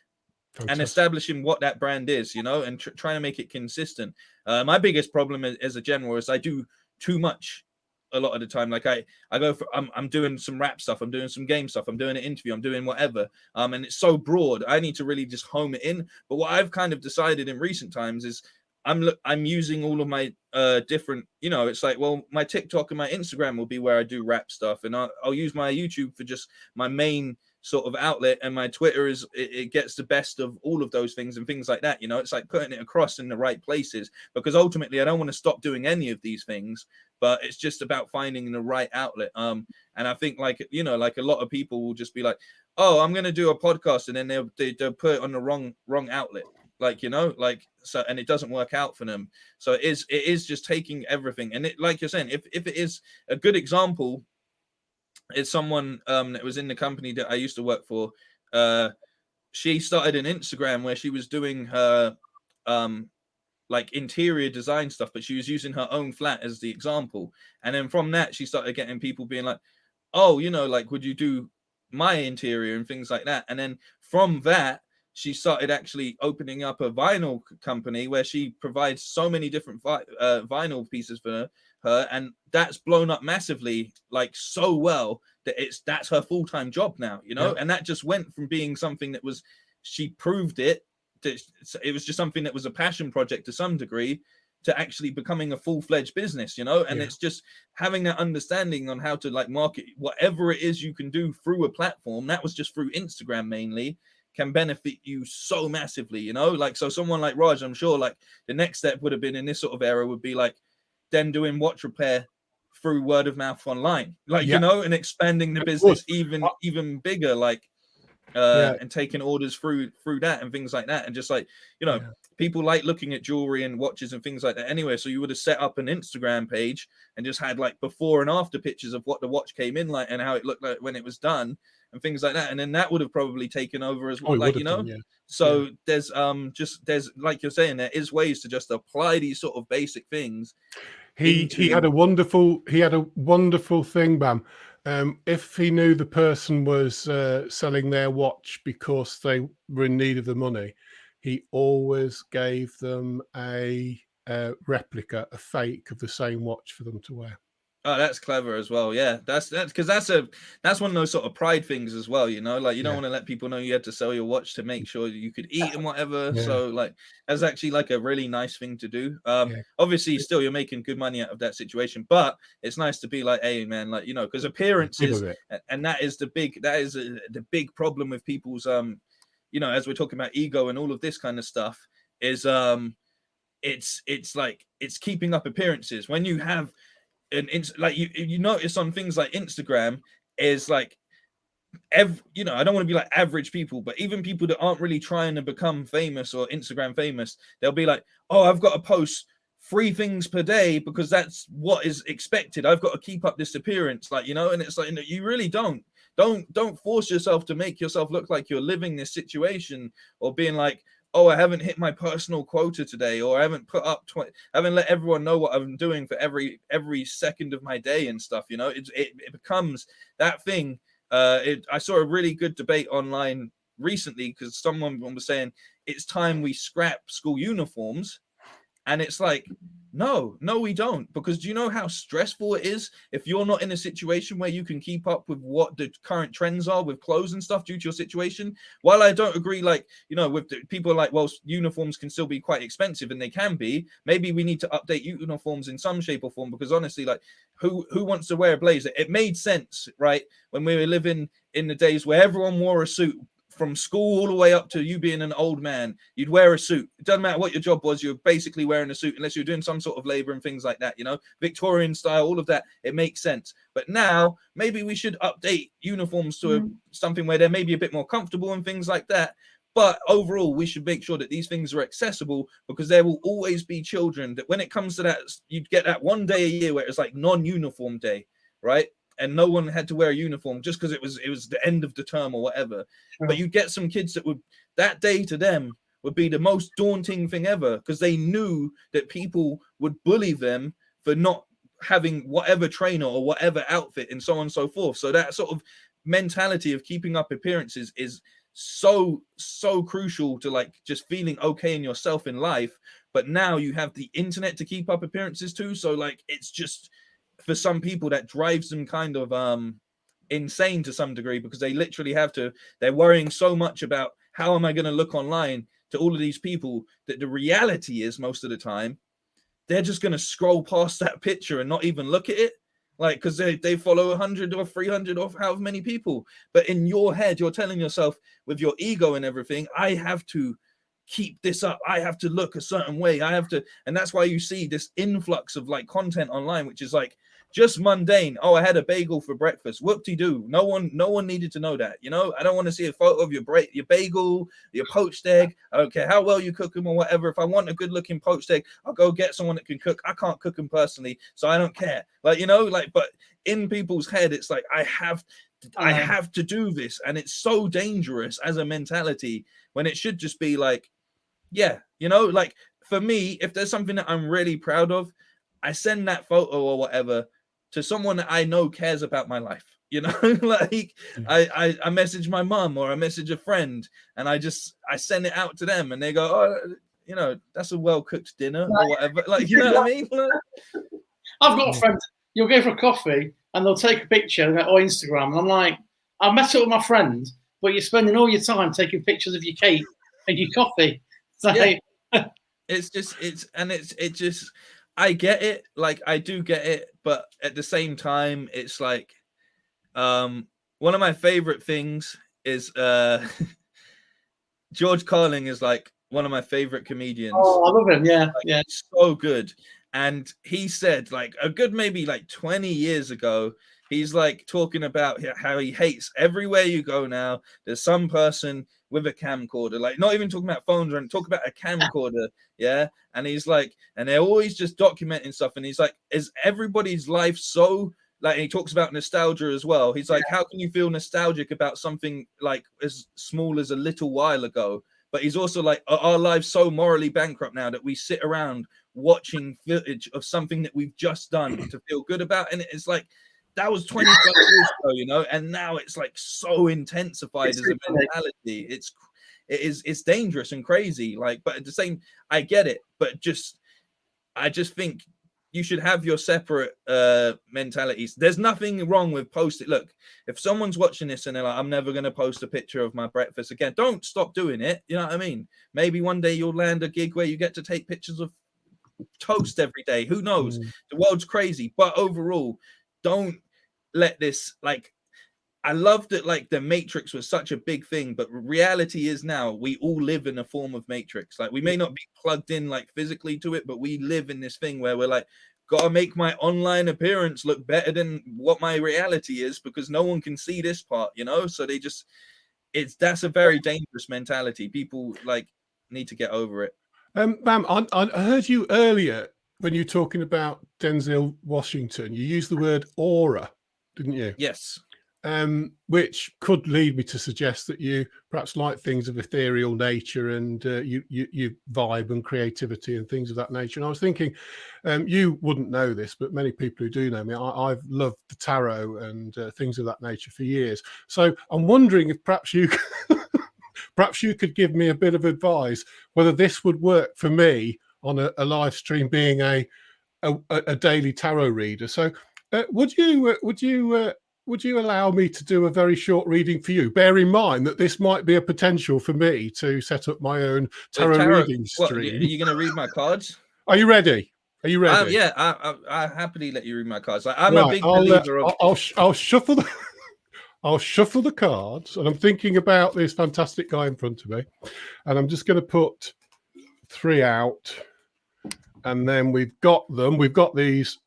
Fantastic. establishing what that brand is, you know, and trying to make it consistent. My biggest problem as a general is I do too much a lot of the time. Like I go for, I'm doing some rap stuff, I'm doing some game stuff, I'm doing an interview, I'm doing whatever. And it's so broad. I need to really just home it in. But what I've kind of decided in recent times is I'm using all of my different, you know, it's like, well, my TikTok and my Instagram will be where I do rap stuff, and I'll use my YouTube for just my main sort of outlet, and my Twitter is it gets the best of all of those things and things like that. You know, it's like putting it across in the right places, because ultimately I don't want to stop doing any of these things, but it's just about finding the right outlet. And I think, like, you know, like a lot of people will just be like, oh, I'm gonna do a podcast, and then they'll put it on the wrong outlet. Like, you know, like, so, and it doesn't work out for them. So it is just taking everything. And it, like you're saying, if it is a good example, it's someone that was in the company that I used to work for. She started an Instagram where she was doing her like interior design stuff, but she was using her own flat as the example. And then from that, she started getting people being like, oh, you know, like, would you do my interior and things like that? And then from that, she started actually opening up a vinyl company where she provides so many different vinyl pieces for her, and that's blown up massively, like so well that that's her full-time job now, you know. Yeah. And that just went from being something that was, she proved it, that it was just something that was a passion project to some degree, to actually becoming a full-fledged business, you know. And it's just having that understanding on how to like market whatever it is you can do through a platform. That was just through Instagram mainly, can benefit you so massively, you know. Like, so someone like Raj, I'm sure like the next step would have been in this sort of era would be like them doing watch repair through word of mouth online, like, you know, and expanding the business even bigger, like and taking orders through that and things like that. And just like, you know, people like looking at jewelry and watches and things like that anyway. So you would have set up an Instagram page and just had like before and after pictures of what the watch came in like and how it looked like when it was done and things like that. And then that would have probably taken over as well, like, you know. So there's like you're saying, there is ways to just apply these sort of basic things. He had a wonderful thing, Bam. If he knew the person was selling their watch because they were in need of the money, he always gave them a replica, a fake of the same watch for them to wear. Oh, that's clever as well. Yeah, that's because that's one of those sort of pride things as well, you know. Like, you don't want to let people know you had to sell your watch to make sure you could eat and whatever. So like, that's actually like a really nice thing to do. Obviously still you're making good money out of that situation, but it's nice to be like, hey man, like, you know, because appearances, and that is the big problem with people's you know, as we're talking about ego and all of this kind of stuff, is it's like, it's keeping up appearances. When you have like you notice on things like Instagram is like, you know, I don't want to be like average people, but even people that aren't really trying to become famous or Instagram famous, they'll be like, oh, I've got to post 3 things per day because that's what is expected. I've got to keep up this appearance, like, you know. And it's like, you really don't force yourself to make yourself look like you're living this situation, or being like, oh, I haven't hit my personal quota today, or I haven't put up I haven't let everyone know what I'm doing for every second of my day and stuff, you know. It becomes that thing. I saw a really good debate online recently because someone was saying it's time we scrap school uniforms, and it's like, no, we don't. Because do you know how stressful it is if you're not in a situation where you can keep up with what the current trends are with clothes and stuff due to your situation? While I don't agree, like, you know, with people like, well, uniforms can still be quite expensive, and they can be. Maybe we need to update uniforms in some shape or form, because honestly, like, who wants to wear a blazer? It made sense, right, when we were living in the days where everyone wore a suit. From school all the way up to you being an old man, you'd wear a suit. It doesn't matter what your job was, you're basically wearing a suit, unless you're doing some sort of labor and things like that, you know, Victorian style, all of that. It makes sense. But now maybe we should update uniforms to something where they're maybe a bit more comfortable and things like that. But overall, we should make sure that these things are accessible, because there will always be children that, when it comes to that, you'd get that one day a year where it's like non-uniform day, right? And no one had to wear a uniform just because it was the end of the term or whatever. But you get some kids that would, that day to them would be the most daunting thing ever, because they knew that people would bully them for not having whatever trainer or whatever outfit and so on and so forth. So that sort of mentality of keeping up appearances is so crucial to like just feeling okay in yourself in life. But now you have the internet to keep up appearances too, so like it's just, for some people, that drives them kind of insane to some degree, because they literally have to, they're worrying so much about how am I going to look online to all of these people, that the reality is most of the time they're just going to scroll past that picture and not even look at it, like, because they follow 100 or 300 or however many people. But in your head, you're telling yourself, with your ego and everything, I have to keep this up, I have to look a certain way, I have to. And that's why you see this influx of like content online, which is like just mundane. Oh, I had a bagel for breakfast. Whoop-de-doo. No one needed to know that. You know, I don't want to see a photo of your bagel, your poached egg. I don't care how well you cook them or whatever. If I want a good looking poached egg, I'll go get someone that can cook. I can't cook them personally, so I don't care. Like, you know, like, but in people's head, it's like, I have to do this. And it's so dangerous as a mentality, when it should just be like, yeah, you know, like for me, if there's something that I'm really proud of, I send that photo or whatever to someone that I know cares about my life, you know. Like I message my mum or I message a friend, and I send it out to them, and they go, oh, you know, that's a well-cooked dinner or whatever. Like, you know what I mean? I've got a friend, you'll go for a coffee and they'll take a picture or Instagram, and I'm like, I met up with my friend, but you're spending all your time taking pictures of your cake and your coffee. So yeah. It's just I get it, like I do get it, but at the same time, it's like one of my favorite things is George Carlin is like one of my favorite comedians. Oh, I love him. Yeah, like, yeah, so good. And he said, like, a good maybe like 20 years ago, he's like talking about how he hates everywhere you go now, there's some person with a camcorder, like not even talking about phones, or talk about a camcorder, yeah. And he's like, and they're always just documenting stuff. And he's like, is everybody's life so, like, he talks about nostalgia as well. He's like, how can you feel nostalgic about something like as small as a little while ago? But he's also like, are our lives so morally bankrupt now that we sit around watching footage of something that we've just done to feel good about? And it's like, that was 20 plus years ago, you know, and now it's like so intensified as a mentality. It's dangerous and crazy. Like, but at the same, I get it, but I just think you should have your separate mentalities. There's nothing wrong with posting. Look, if someone's watching this and they're like, I'm never going to post a picture of my breakfast again, don't stop doing it. You know what I mean? Maybe one day you'll land a gig where you get to take pictures of toast every day. Who knows? The world's crazy. But overall, don't let this, like, I love that, like, the Matrix was such a big thing, but reality is now we all live in a form of Matrix. Like, we may not be plugged in like physically to it, but we live in this thing where we're like, gotta make my online appearance look better than what my reality is, because no one can see this part, you know. So they just, that's a very dangerous mentality. People like need to get over it. Bam, I heard you earlier when you were talking about Denzel Washington. You used the word aura, didn't you? Yes. Which could lead me to suggest that you perhaps like things of ethereal nature, and you vibe and creativity and things of that nature. And I was thinking, you wouldn't know this, but many people who do know me, I've loved the tarot and things of that nature for years. So I'm wondering if perhaps you perhaps you could give me a bit of advice whether this would work for me on a live stream, being a daily tarot reader. So would you allow me to do a very short reading for you? Bear in mind that this might be a potential for me to set up my own tarot reading stream. What, are you going to read my cards? Are you ready? Are you ready? Yeah, I happily let you read my cards. Like, I'm a big believer of. I'll shuffle the. I'll shuffle the cards, and I'm thinking about this fantastic guy in front of me, and I'm just going to put 3 out, and then we've got them. We've got these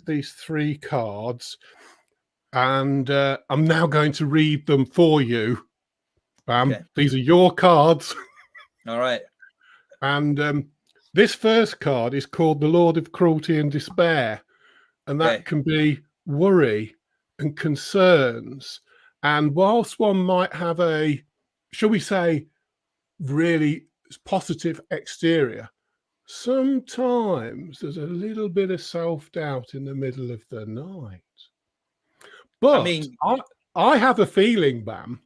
3 cards. And I'm now going to read them for you. Bam. Okay. These are your cards. All right. And this first card is called the Lord of Cruelty and Despair. And that can be worry and concerns. And whilst one might have a, shall we say, really positive exterior, sometimes there's a little bit of self-doubt in the middle of the night. But I mean, I have a feeling, Bam,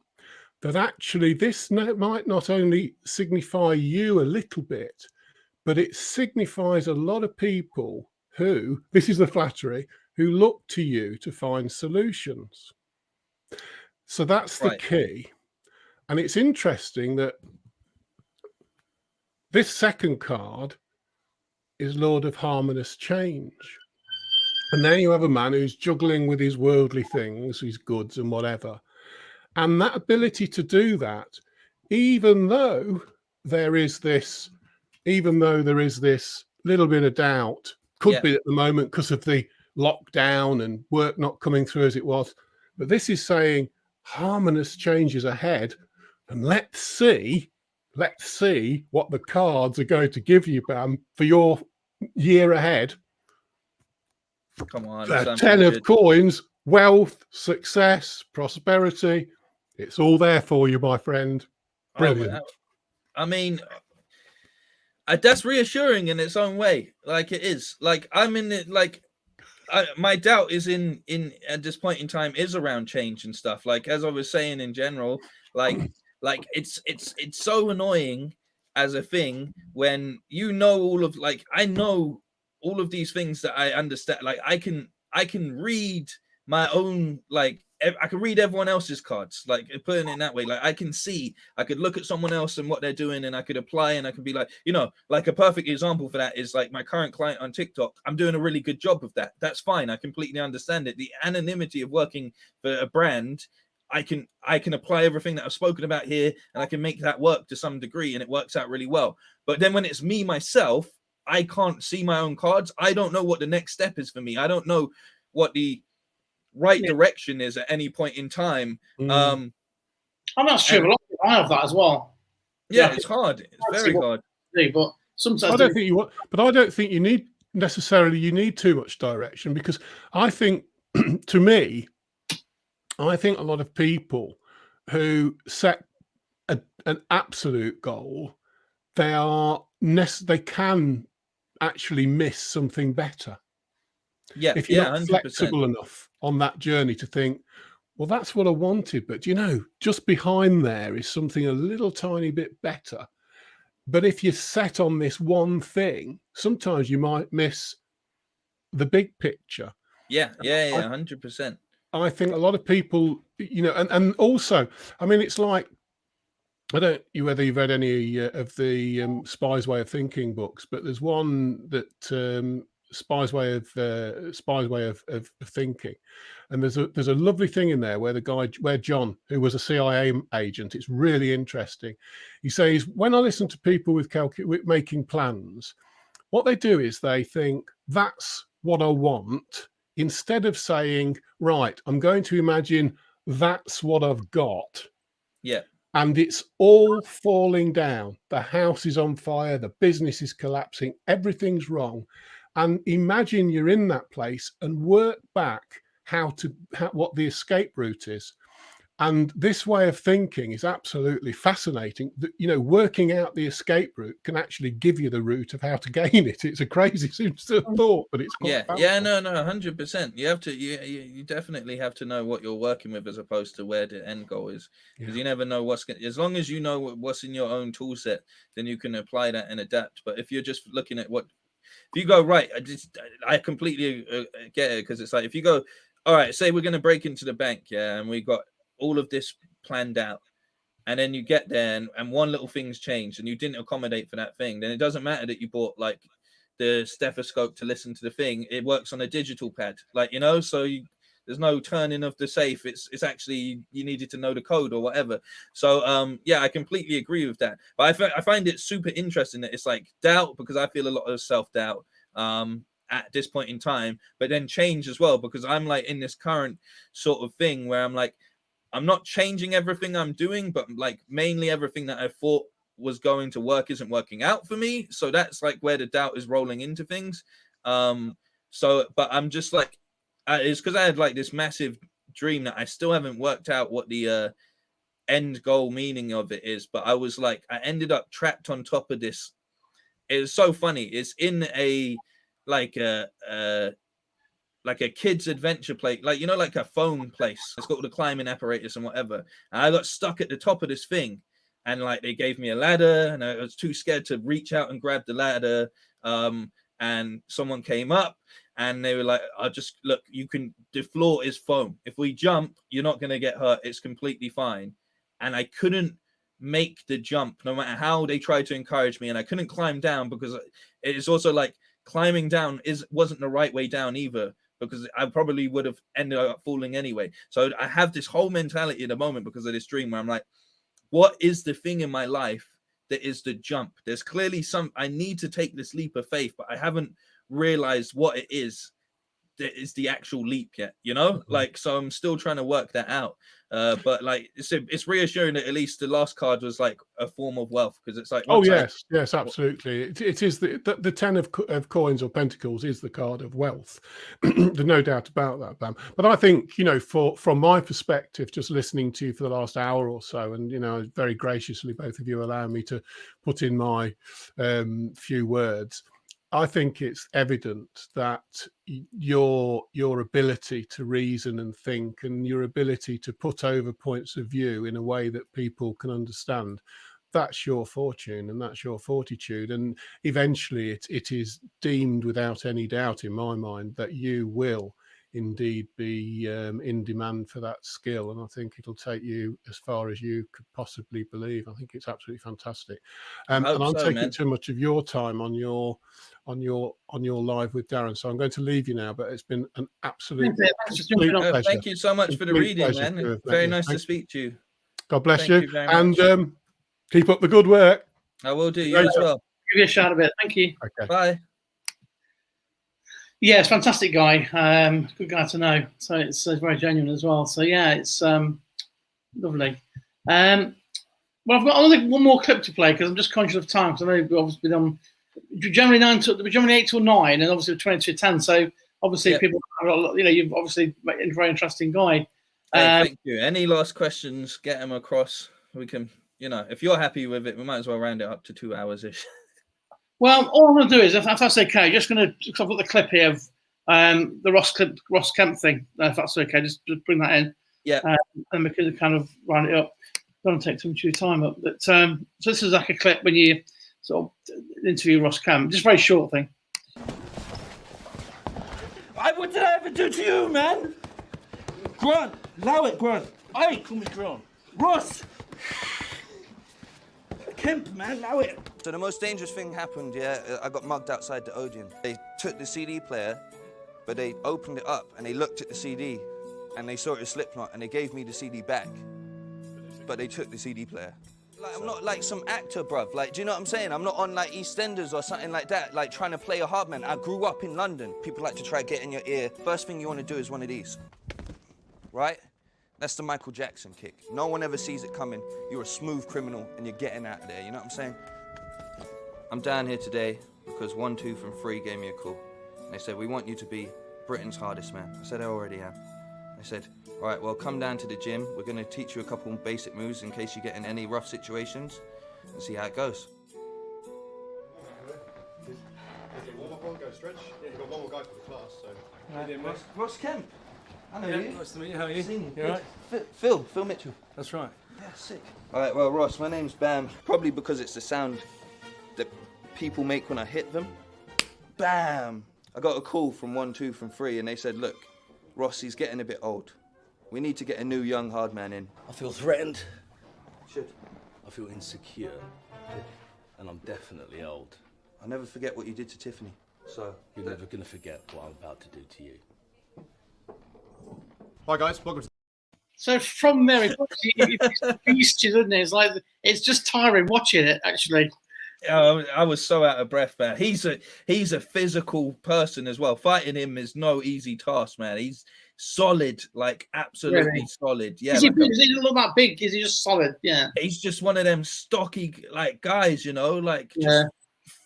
that actually this might not only signify you a little bit, but it signifies a lot of people who, this is the flattery, who look to you to find solutions. So that's the key. And it's interesting that this second card is Lord of Harmonious Change. And then you have a man who's juggling with his worldly things, his goods and whatever. And that ability to do that, even though there is this little bit of doubt, could be at the moment because of the lockdown and work not coming through as it was. But this is saying harmonious changes ahead. And let's see what the cards are going to give you, Bam, for your year ahead. Come on. 10 of coins, wealth, success, prosperity. It's all there for you, my friend. Brilliant. Oh, I mean, that's reassuring in its own way. Like it is. Like I'm in it. Like my doubt is in at this point in time is around change and stuff. Like as I was saying in general, like it's so annoying as a thing when you know all of like I know all of these things that I understand. Like I can read my own like. I can read everyone else's cards, like putting it in that way. Like I can see, I could look at someone else and what they're doing, and I could apply, and I could be like, you know, like a perfect example for that is like my current client on TikTok. I'm doing a really good job of that. That's fine. I completely understand it. The anonymity of working for a brand, I can apply everything that I've spoken about here, and I can make that work to some degree, and it works out really well. But then when it's me myself, I can't see my own cards. I don't know what the next step is for me. I don't know what the right direction is at any point in time. And that's true. A lot of people have that as well. Yeah, it's hard. It's very hard. But sometimes I don't think you want, but I don't think you need too much direction, because I think to me, I think a lot of people who set an absolute goal, they can actually miss something better. Yeah, if you're not 100%. flexible enough on that journey to think, well, that's what I wanted, but you know, just behind there is something a little tiny bit better. But if you're set on this one thing, sometimes you might miss the big picture. Yeah, 100%. I think a lot of people, you know, and also, I mean, it's like, I don't know whether you've read any of the Spy's Way of Thinking books, but there's one that Spy's Way of Thinking, and there's a lovely thing in there where John, who was a CIA agent, it's really interesting. He says, when I listen to people with making plans, what they do is they think, that's what I want, instead of saying, right, I'm going to imagine that's what I've got. Yeah. And it's all falling down. The house is on fire, the business is collapsing, everything's wrong. And imagine you're in that place and work back what the escape route is. And this way of thinking is absolutely fascinating. You know, working out the escape route can actually give you the route of how to gain it. It's a crazy thought, but it's quite powerful. 100%. You have to, you definitely have to know what you're working with as opposed to where the end goal is, because you never know as long as you know what's in your own tool set, then you can apply that and adapt. But if you're just looking at if you go right, I completely get it, because it's like if you go, all right, say we're going to break into the bank, and we got all of this planned out, and then you get there and one little thing's changed and you didn't accommodate for that thing, then it doesn't matter that you bought like the stethoscope to listen to the thing. It works on a digital pad, like, you know, so there's no turning of the safe. It's actually, you needed to know the code or whatever. So I completely agree with that. But I find it super interesting that it's like doubt, because I feel a lot of self-doubt at this point in time, but then change as well, because I'm like in this current sort of thing where I'm like, I'm not changing everything I'm doing, but like mainly everything that I thought was going to work isn't working out for me. So that's like where the doubt is rolling into things. But I'm just like, it's because I had like this massive dream that I still haven't worked out what the end goal meaning of it is, but I was like, I ended up trapped on top of this. It was so funny. It's in a like a kid's adventure place, like, you know, like a phone place. It's got all the climbing apparatus and whatever. And I got stuck at the top of this thing, and like they gave me a ladder, and I was too scared to reach out and grab the ladder. And someone came up, and they were like, "I'll just look. The floor is foam. If we jump, you're not gonna get hurt. It's completely fine." And I couldn't make the jump, no matter how they tried to encourage me, and I couldn't climb down because it's also like climbing down wasn't the right way down either, because I probably would have ended up falling anyway. So I have this whole mentality at the moment because of this dream where I'm like, what is the thing in my life that is the jump? There's clearly I need to take this leap of faith, but I haven't realized what it is that is the actual leap yet, you know? Like, so I'm still trying to work that out. But like, it's reassuring that at least the last card was like a form of wealth, because it's like, oh yes, yes, absolutely. It is the 10 of coins or pentacles is the card of wealth. There's no doubt about that, Bam. But I think, you know, from my perspective, just listening to you for the last hour or so, and you know, very graciously both of you allow me to put in my few words. I think it's evident that your ability to reason and think, and your ability to put over points of view in a way that people can understand, that's your fortune and that's your fortitude. And eventually it is deemed without any doubt in my mind that you will indeed be in demand for that skill, and I think it'll take you as far as you could possibly believe. I think it's absolutely fantastic. And I'm taking too much of your time on your live with Darren, so I'm going to leave you now, but it's been an absolute pleasure. Thank you so much for the reading, man. Very nice to speak to you. God bless you, and keep up the good work. I will do. You as well. Give you a shout a bit. Thank you. Okay. Bye. Yeah, it's a fantastic guy. Good guy to know. So it's very genuine as well. So yeah, it's lovely. Well, I've got one more clip to play because I'm just conscious of time, because I know we've obviously been on generally 8 till 9, and obviously 20 to 10. So obviously people, you know, you've obviously a very interesting guy. Hey, thank you. Any last questions? Get them across. We can, you know, if you're happy with it, we might as well round it up to 2 hours ish. Well, all I'm going to do is, if that's okay, just going to, because I've got the clip here of the Ross Kemp thing, if that's okay, just bring that in. Yeah. And we can kind of round it up. Don't take too much of your time up. But so this is like a clip when you sort of interview Ross Kemp, just a very short thing. What did I ever do to you, man? Grunt, allow it, Grunt. Hey, call me Grunt. Ross! Kemp, man, allow it. So the most dangerous thing happened, yeah, I got mugged outside the Odeon. They took the CD player, but they opened it up and they looked at the CD and they saw it was Slipknot and they gave me the CD back. But they took the CD player. Like, I'm not like some actor, bruv. Like, do you know what I'm saying? I'm not on like EastEnders or something like that, like trying to play a hard man. I grew up in London. People like to try to get in your ear. First thing you want to do is one of these, right? That's the Michael Jackson kick. No one ever sees it coming. You're a smooth criminal and you're getting out of there, you know what I'm saying? I'm down here today because 1, 2 from 3 gave me a call. And they said, we want you to be Britain's hardest man. I said, I already am. They said, all right, well, come down to the gym. We're going to teach you a couple basic moves in case you get in any rough situations and see how it goes. Go stretch. Yeah, you've got one more guy for the class, so. Ross Kemp. I know you. Nice to meet you. How are you? Seen You all right? Phil Mitchell. That's right. Yeah, sick. All right, well, Ross, my name's Bam. Probably because it's the sound that people make when I hit them. Bam! I got a call from 1, 2 from 3, and they said, look, Ross, he's getting a bit old. We need to get a new young hard man in. I feel threatened. Should. I feel insecure. And I'm definitely old. I'll never forget what you did to Tiffany. So you're never going to forget what I'm about to do to you. Hi guys, welcome to. So from there, it's beastie, isn't it? It's like, it's just tiring watching it, actually. I was so out of breath, man. He's a physical person as well. Fighting him is no easy task, man. He's solid, like absolutely solid. Yeah, Is he doesn't look that big? Is he just solid? Yeah. He's just one of them stocky like guys, you know, like just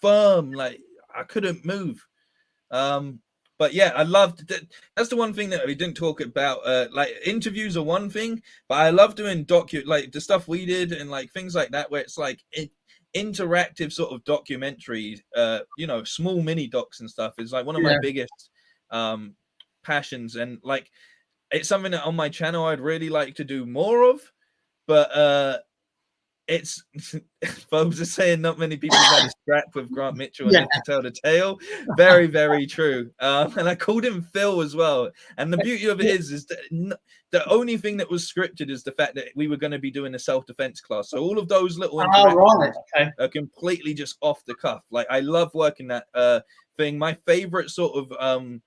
firm. Like I couldn't move. But yeah, I loved that. That's the one thing that we didn't talk about. Like interviews are one thing, but I love doing like the stuff we did and like things like that, where it's like interactive sort of documentaries. You know, small mini docs and stuff is like one of my biggest passions, and like it's something that on my channel I'd really like to do more of. But it's Phobes are saying not many people have had a scrap with Grant Mitchell and lived to tell the tale. Very, very true. And I called him Phil as well. And the beauty of it is that the only thing that was scripted is the fact that we were going to be doing a self-defense class. So all of those little interactions are completely just off the cuff. Like I love working that thing. My favorite sort of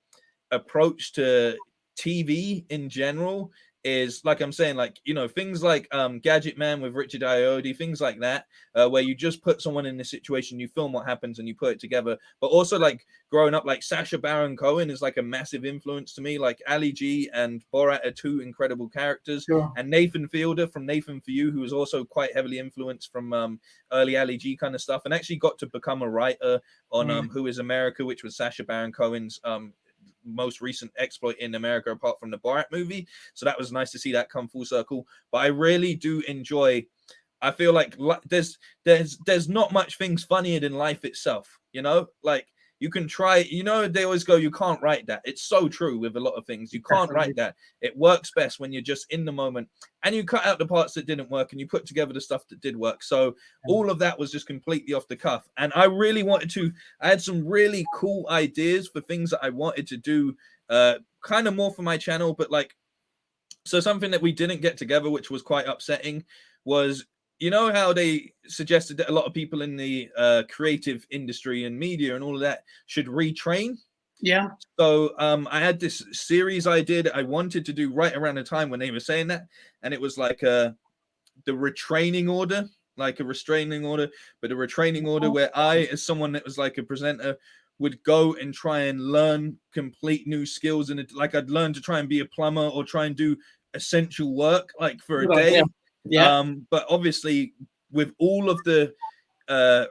approach to TV in general is, like I'm saying, like, you know, things like Gadget Man with Richard Ayoade, things like that, where you just put someone in a situation, you film what happens and you put it together. But also like growing up, like Sacha Baron Cohen is like a massive influence to me. Like Ali G and Borat are two incredible characters. And Nathan Fielder from Nathan For You, who was also quite heavily influenced from early Ali G kind of stuff, and actually got to become a writer on Who Is America, which was Sacha Baron Cohen's most recent exploit in America, apart from the Borat movie. So that was nice to see that come full circle. But I really do enjoy, I feel like there's not much things funnier than life itself, you know? Like you can try, you know, they always go, you can't write that. It's so true with a lot of things. You can't write that. It works best when you're just in the moment and you cut out the parts that didn't work and you put together the stuff that did work. So all of that was just completely off the cuff. And I really wanted to, I had some really cool ideas for things that I wanted to do, kind of more for my channel, but like, so something that we didn't get together, which was quite upsetting, was, you know how they suggested that a lot of people in the creative industry and media and all of that should retrain? Yeah. So I had this series I wanted to do right around the time when they were saying that. And it was like the retraining order, like a restraining order, but a retraining order where I, as someone that was like a presenter, would go and try and learn complete new skills. And like I'd learn to try and be a plumber or try and do essential work like for a day. But obviously with all of the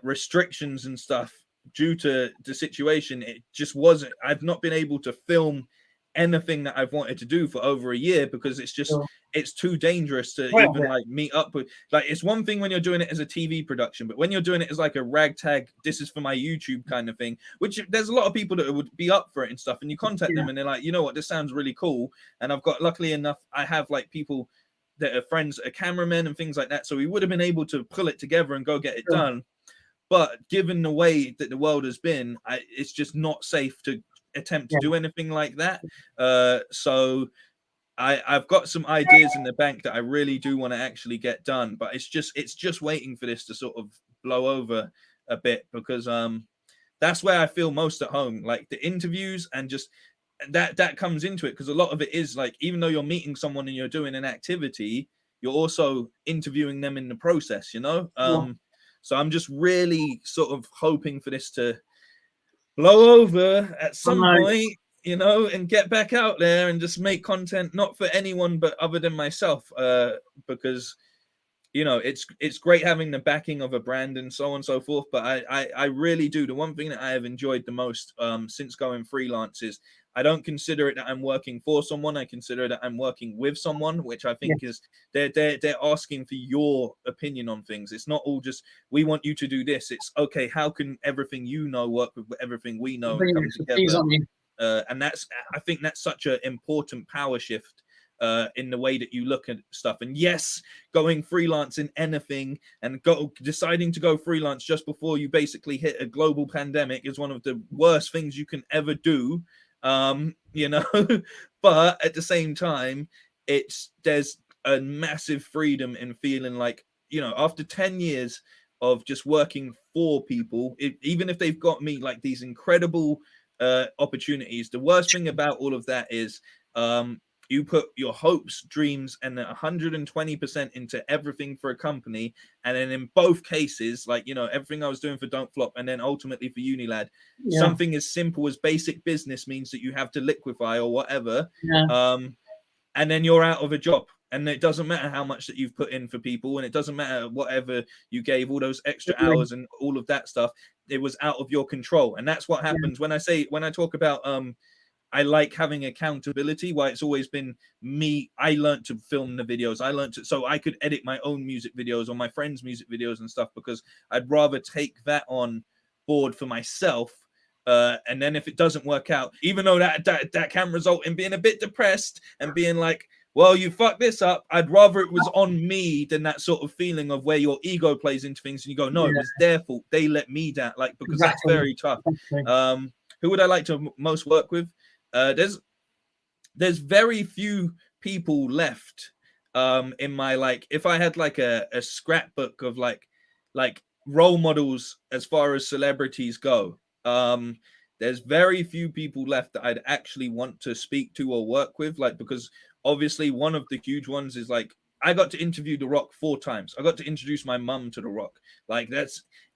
restrictions and stuff due to the situation, it just wasn't, I've not been able to film anything that I've wanted to do for over a year because it's just it's too dangerous to even like meet up with. Like it's one thing when you're doing it as a TV production, but when you're doing it as like a ragtag, this is for my YouTube kind of thing, which there's a lot of people that would be up for it and stuff, and you contact them and they're like, you know what, this sounds really cool. And I've got, luckily enough, I have like people that are friends, a cameraman and things like that, so we would have been able to pull it together and go get it done. But given the way that the world has been, it's just not safe to attempt to do anything like that. So I've got some ideas in the bank that I really do want to actually get done, but it's just waiting for this to sort of blow over a bit, because that's where I feel most at home, like the interviews, and just that comes into it, because a lot of it is like, even though you're meeting someone and you're doing an activity, you're also interviewing them in the process, you know. So I'm just really sort of hoping for this to blow over at some point, you know, and get back out there and just make content, not for anyone but other than myself, because, you know, it's great having the backing of a brand and so on and so forth. But I really do. The one thing that I have enjoyed the most since going freelance is I don't consider it that I'm working for someone. I consider that I'm working with someone, which I think is they're asking for your opinion on things. It's not all just, we want you to do this. It's okay, how can everything you know work with everything we know and come together? And I think that's such an important power shift in the way that you look at stuff. And yes, going freelance in anything and deciding to go freelance just before you basically hit a global pandemic is one of the worst things you can ever do. You know, but at the same time, there's a massive freedom in feeling like, you know, after 10 years of just working for people, even if they've got me like these incredible opportunities, the worst thing about all of that is you put your hopes, dreams, and 120% into everything for a company. And then in both cases, like, you know, everything I was doing for Don't Flop and then ultimately for Unilad, something as simple as basic business means that you have to liquefy or whatever. And then you're out of a job. And it doesn't matter how much that you've put in for people, and it doesn't matter whatever you gave, all those extra hours and all of that stuff, it was out of your control. And that's what happens when I talk about I like having accountability. Why it's always been me. I learned to film the videos. I learned to, so I could edit my own music videos or my friends' music videos and stuff, because I'd rather take that on board for myself. And then if it doesn't work out, even though that can result in being a bit depressed and being like, well, you fucked this up, I'd rather it was on me than that sort of feeling of where your ego plays into things and you go, no, it was their fault. They let me down. Like, because that's very tough. Who would I like to most work with? There's very few people left in my, like, if I had like a scrapbook of like role models as far as celebrities go, there's very few people left that I'd actually want to speak to or work with, like, because obviously one of the huge ones is like, I got to interview The Rock 4 times. I got to introduce my mum to The Rock. Like,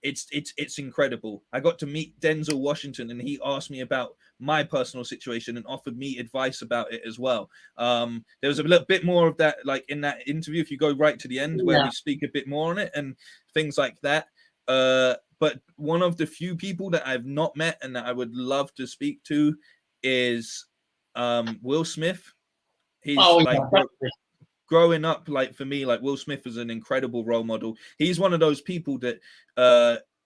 it's incredible. I got to meet Denzel Washington, and he asked me about my personal situation and offered me advice about it as well. There was a little bit more of that, like, in that interview, if you go right to the end, where we speak a bit more on it and things like that. But one of the few people that I've not met and that I would love to speak to is Will Smith. He's growing up, like, for me, like, Will Smith is an incredible role model. He's one of those people that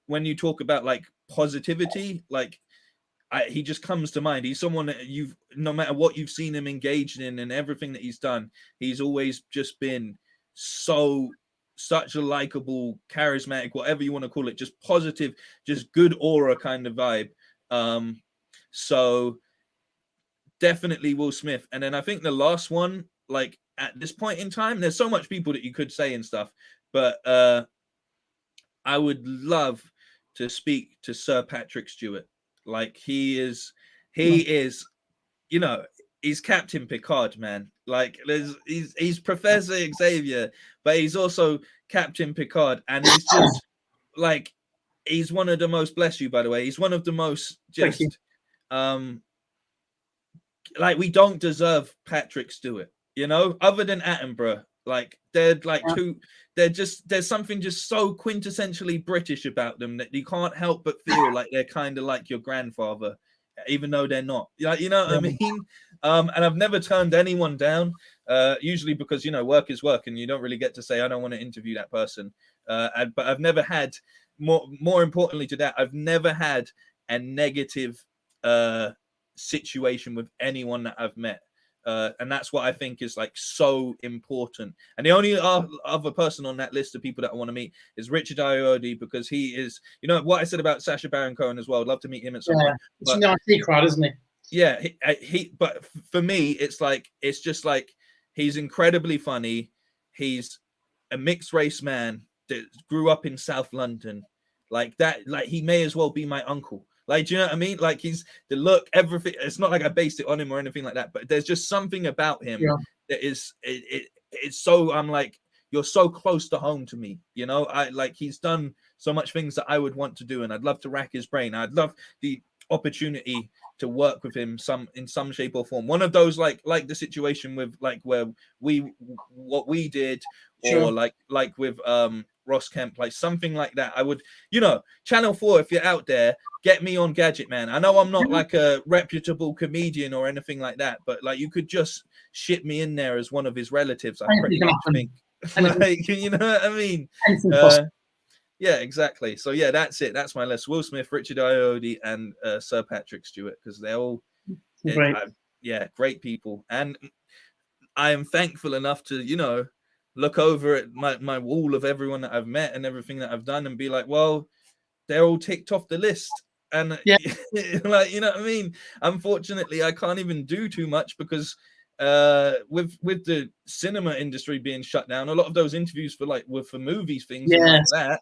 when you talk about like positivity, like, he just comes to mind. He's someone that no matter what you've seen him engaged in and everything that he's done, he's always just been such a likable, charismatic, whatever you want to call it, just positive, just good aura kind of vibe. So definitely Will Smith. And then I think the last one, like, at this point in time, there's so much people that you could say and stuff, but I would love to speak to Sir Patrick Stewart. Like, he is, you know, he's Captain Picard, man. Like, he's Professor Xavier, but he's also Captain Picard, and he's just like, he's one of the most, bless you, by the way, he's one of the most just like, we don't deserve Patrick Stewart, you know, other than Attenborough. Like, they're like there's something just so quintessentially British about them that you can't help but feel like they're kind of like your grandfather, even though they're not. You know what I mean? And I've never turned anyone down, usually because, you know, work is work and you don't really get to say, I don't want to interview that person. But I've never had, more importantly to that, I've never had a negative situation with anyone that I've met. And that's what I think is like so important. And the only other person on that list of people that I want to meet is Richard Ayoade, because he is, you know, what I said about Sacha Baron Cohen as well. I'd love to meet him at some point. It's an IT crowd, isn't he? Yeah, but for me, it's just like, he's incredibly funny. He's a mixed race man that grew up in South London, like that. Like, he may as well be my uncle. Like, do you know what I mean? Like, he's the look, everything. It's not like I based it on him or anything like that, but there's just something about him that is, it's so, I'm like, you're so close to home to me, you know. I like, he's done so much things that I would want to do, and I'd love to rack his brain. I'd love the opportunity to work with him in some shape or form. One of those, like the situation with, like, where what we did, or like with Ross Kemp, like something like that. I would, you know, Channel 4, if you're out there, get me on Gadget Man. I know I'm not like a reputable comedian or anything like that, but like, you could just ship me in there as one of his relatives. I pretty much think. Like, you know what I mean? Yeah, exactly. So yeah, that's it. That's my list: Will Smith, Richard Ayoade, and Sir Patrick Stewart, because they're all great people. And I am thankful enough to, you know, look over at my wall of everyone that I've met and everything that I've done and be like, well, they're all ticked off the list. And like, you know what I mean? Unfortunately, I can't even do too much because with the cinema industry being shut down, a lot of those interviews were for movies, things like that.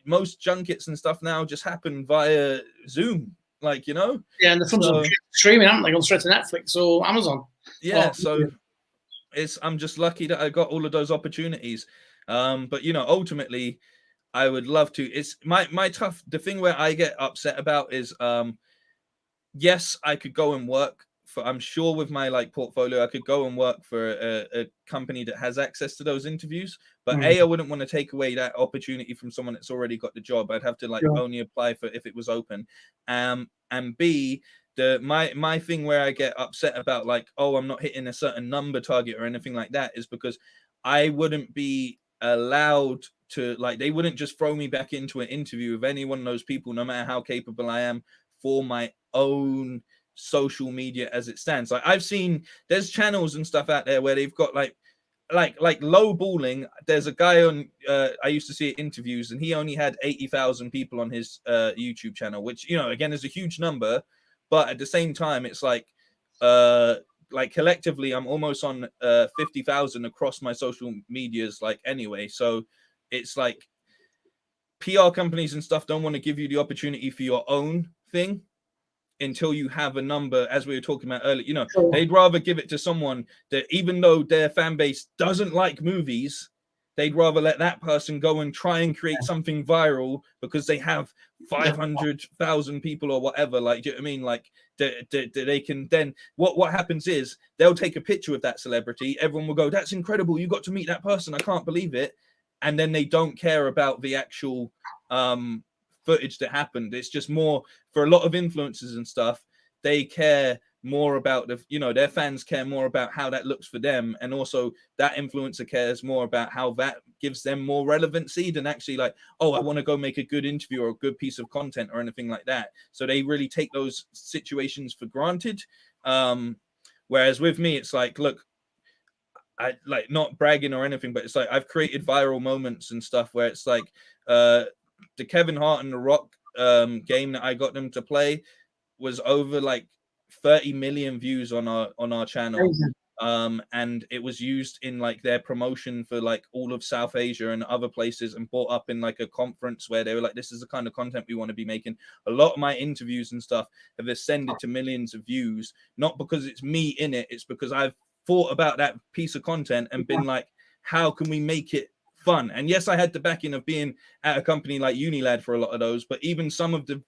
Most junkets and stuff now just happen via Zoom, like, you know. Yeah, and the films are streaming, haven't they? Gone straight to Netflix or Amazon. Yeah, I'm just lucky that I got all of those opportunities. But, you know, ultimately, I would love to. It's the thing where I get upset about is, yes, I could go and work for, I'm sure with my like portfolio, I could go and work for a company that has access to those interviews. But I wouldn't want to take away that opportunity from someone that's already got the job. I'd have to like only apply for if it was open. And B, my thing where I get upset about like, oh, I'm not hitting a certain number target or anything like that is because I wouldn't be allowed to, like, they wouldn't just throw me back into an interview with any one of those people, no matter how capable I am, for my own social media as it stands. Like, I've seen there's channels and stuff out there where they've got like low balling. There's a guy on I used to see interviews, and he only had 80,000 people on his YouTube channel, which, you know, again, is a huge number, but at the same time, it's like collectively I'm almost on 50,000 across my social medias, like, anyway. So it's like PR companies and stuff don't want to give you the opportunity for your own thing until you have a number, as we were talking about earlier. You know, they'd rather give it to someone that, even though their fan base doesn't like movies, they'd rather let that person go and try and create something viral because they have 500,000 people or whatever. Like, do you know what I mean? Like, they can then, what happens is they'll take a picture with that celebrity. Everyone will go, that's incredible, you got to meet that person, I can't believe it. And then they don't care about the actual footage that happened. It's just more for a lot of influencers and stuff. They care more about their fans care more about how that looks for them, and also that influencer cares more about how that gives them more relevancy than actually like, oh, I want to go make a good interview or a good piece of content or anything like that. So they really take those situations for granted. Whereas with me, it's like, look, I like, not bragging or anything, but it's like I've created viral moments and stuff where it's like the Kevin Hart and The Rock game that I got them to play was over like 30 million views on our channel. And it was used in like their promotion for like all of South Asia and other places, and brought up in like a conference where they were like, this is the kind of content we want to be making. A lot of my interviews and stuff have ascended to millions of views, not because it's me in it, it's because I've thought about that piece of content and been like, how can we make it fun? And yes, I had the backing of being at a company like Unilad for a lot of those, but even some of the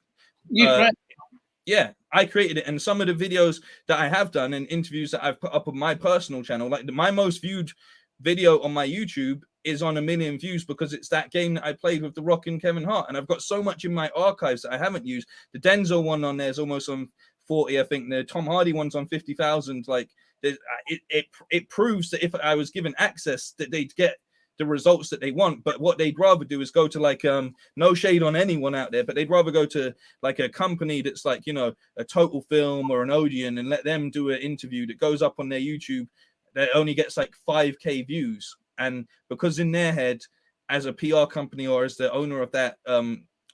yeah, I created it. And some of the videos that I have done and interviews that I've put up on my personal channel, like my most viewed video on my YouTube is on 1 million views, because it's that game that I played with The Rock and Kevin Hart. And I've got so much in my archives that I haven't used. The Denzel one on there is almost on 40, I think. The Tom Hardy one's on 50,000. Like, it proves that if I was given access, that they'd get the results that they want. But what they'd rather do is go to like, no shade on anyone out there, but they'd rather go to like a company that's like, you know, a Total Film or an Odeon, and let them do an interview that goes up on their YouTube that only gets like 5k views. And because in their head, as a PR company or as the owner of that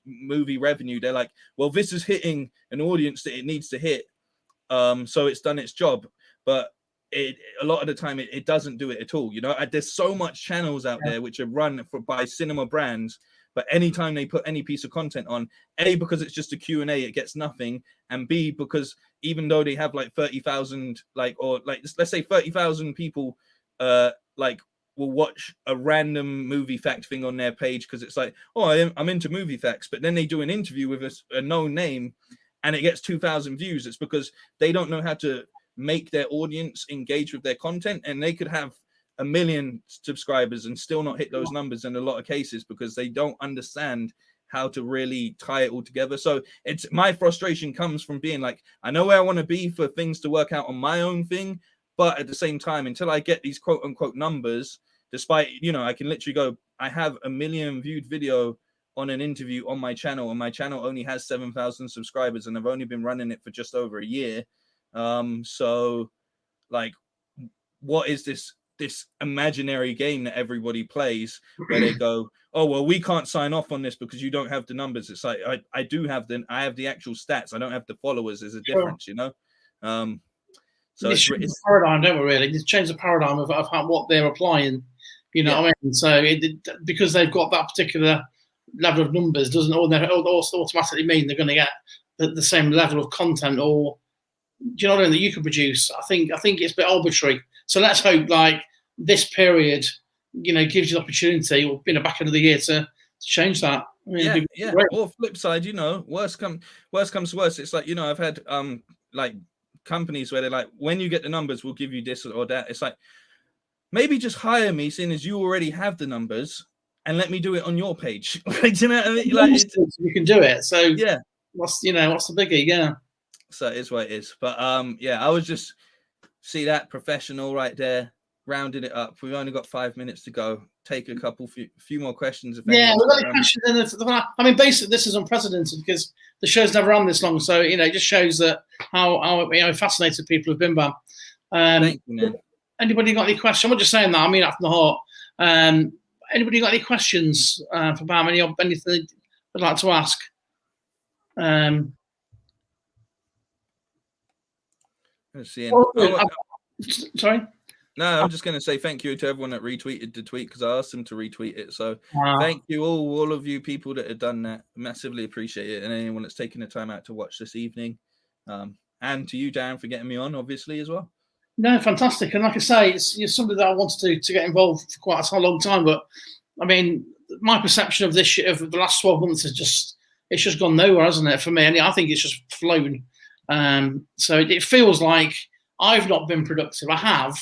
movie revenue, they're like, well, this is hitting an audience that it needs to hit, so it's done its job. But a lot of the time it doesn't do it at all. You know, there's so much channels out there which are run by cinema brands, but anytime they put any piece of content on, A, because it's just a Q&A, it gets nothing, and B, because even though they have like 30,000, like, or like, let's say 30,000 people like will watch a random movie fact thing on their page because it's like, oh, I'm into movie facts, but then they do an interview with a known name and it gets 2,000 views. It's because they don't know how to make their audience engage with their content, and they could have 1 million subscribers and still not hit those numbers in a lot of cases, because they don't understand how to really tie it all together. So it's, my frustration comes from being like, I know where I want to be for things to work out on my own thing, but at the same time, until I get these quote unquote numbers, despite, you know, I can literally go, I have 1 million viewed video on an interview on my channel, and my channel only has 7,000 subscribers, and I've only been running it for just over a year. So like, what is this imaginary game that everybody plays where they go, oh, well, we can't sign off on this because you don't have the numbers? It's like, I do have I have the actual stats, I don't have the followers. There's a difference, you know. So it's the paradigm, don't we, really? Just change the paradigm of what they're applying, you know what I mean? So because they've got that particular level of numbers doesn't automatically mean they're going to get the same level of content, or, do you know what I mean, that you can produce. I think it's a bit arbitrary. So let's hope like this period, you know, gives you the opportunity, or in the back end of the year, to change that. I mean, yeah. Or flip side, you know, worst comes to worst, it's like, you know, I've had like companies where they're like, when you get the numbers, we'll give you this or that. It's like, maybe just hire me, seeing as you already have the numbers, and let me do it on your page. Like, do you know what I mean? Like, you can do it. So yeah, what's the biggie? Yeah. So it is what it is. But yeah, I was just see that professional right there, rounding it up. We've only got 5 minutes to go. Take a few more questions. If Yeah, anyone's we've got got a question. I mean, basically, this is unprecedented because the show's never run this long. So it just shows that how fascinated people have been by. Thank you, man. Anybody got any questions? I'm not just saying that. I mean that from the heart. Anybody got any questions for Bam? Anything they'd like to ask? Let's see. Sorry. No, I'm just going to say thank you to everyone that retweeted the tweet because I asked them to retweet it. So Wow. Thank you all of you people that have done that. Massively appreciate it, and anyone that's taken the time out to watch this evening, and to you, Dan, for getting me on, obviously as well. No, fantastic. And like I say, it's something that I wanted to get involved for quite a long time. But I mean, my perception of this of the last 12 months is it's just gone nowhere, hasn't it? For me, and I think it's just flown. So it feels like I've not been productive. I have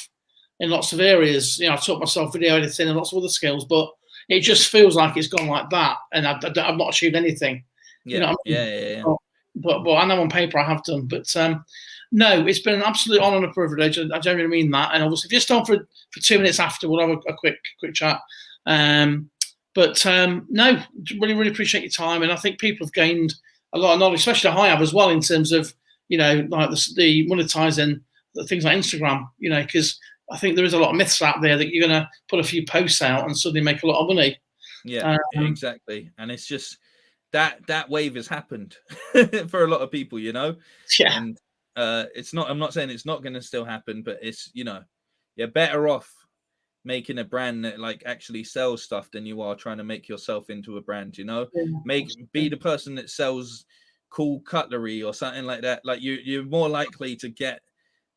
in lots of areas. I taught myself video editing and lots of other skills, but it just feels like it's gone like that, and I've not achieved anything. Yeah, yeah. But I know on paper I have done. But no, it's been an absolute honour and a privilege. I genuinely mean that. And obviously, if you're still for 2 minutes after, we'll have a quick chat. But no, really appreciate your time, and I think people have gained a lot of knowledge, especially I have as well, in terms of like the monetizing things like Instagram. Because I think there is a lot of myths out there that you're going to put a few posts out and suddenly make a lot of money. Yeah, exactly. And it's just that wave has happened for a lot of people, Yeah. And it's not. I'm not saying it's not going to still happen, but it's you're better off making a brand that like actually sells stuff than you are trying to make yourself into a brand. Be the person that sells cool cutlery or something like that. Like you're more likely to get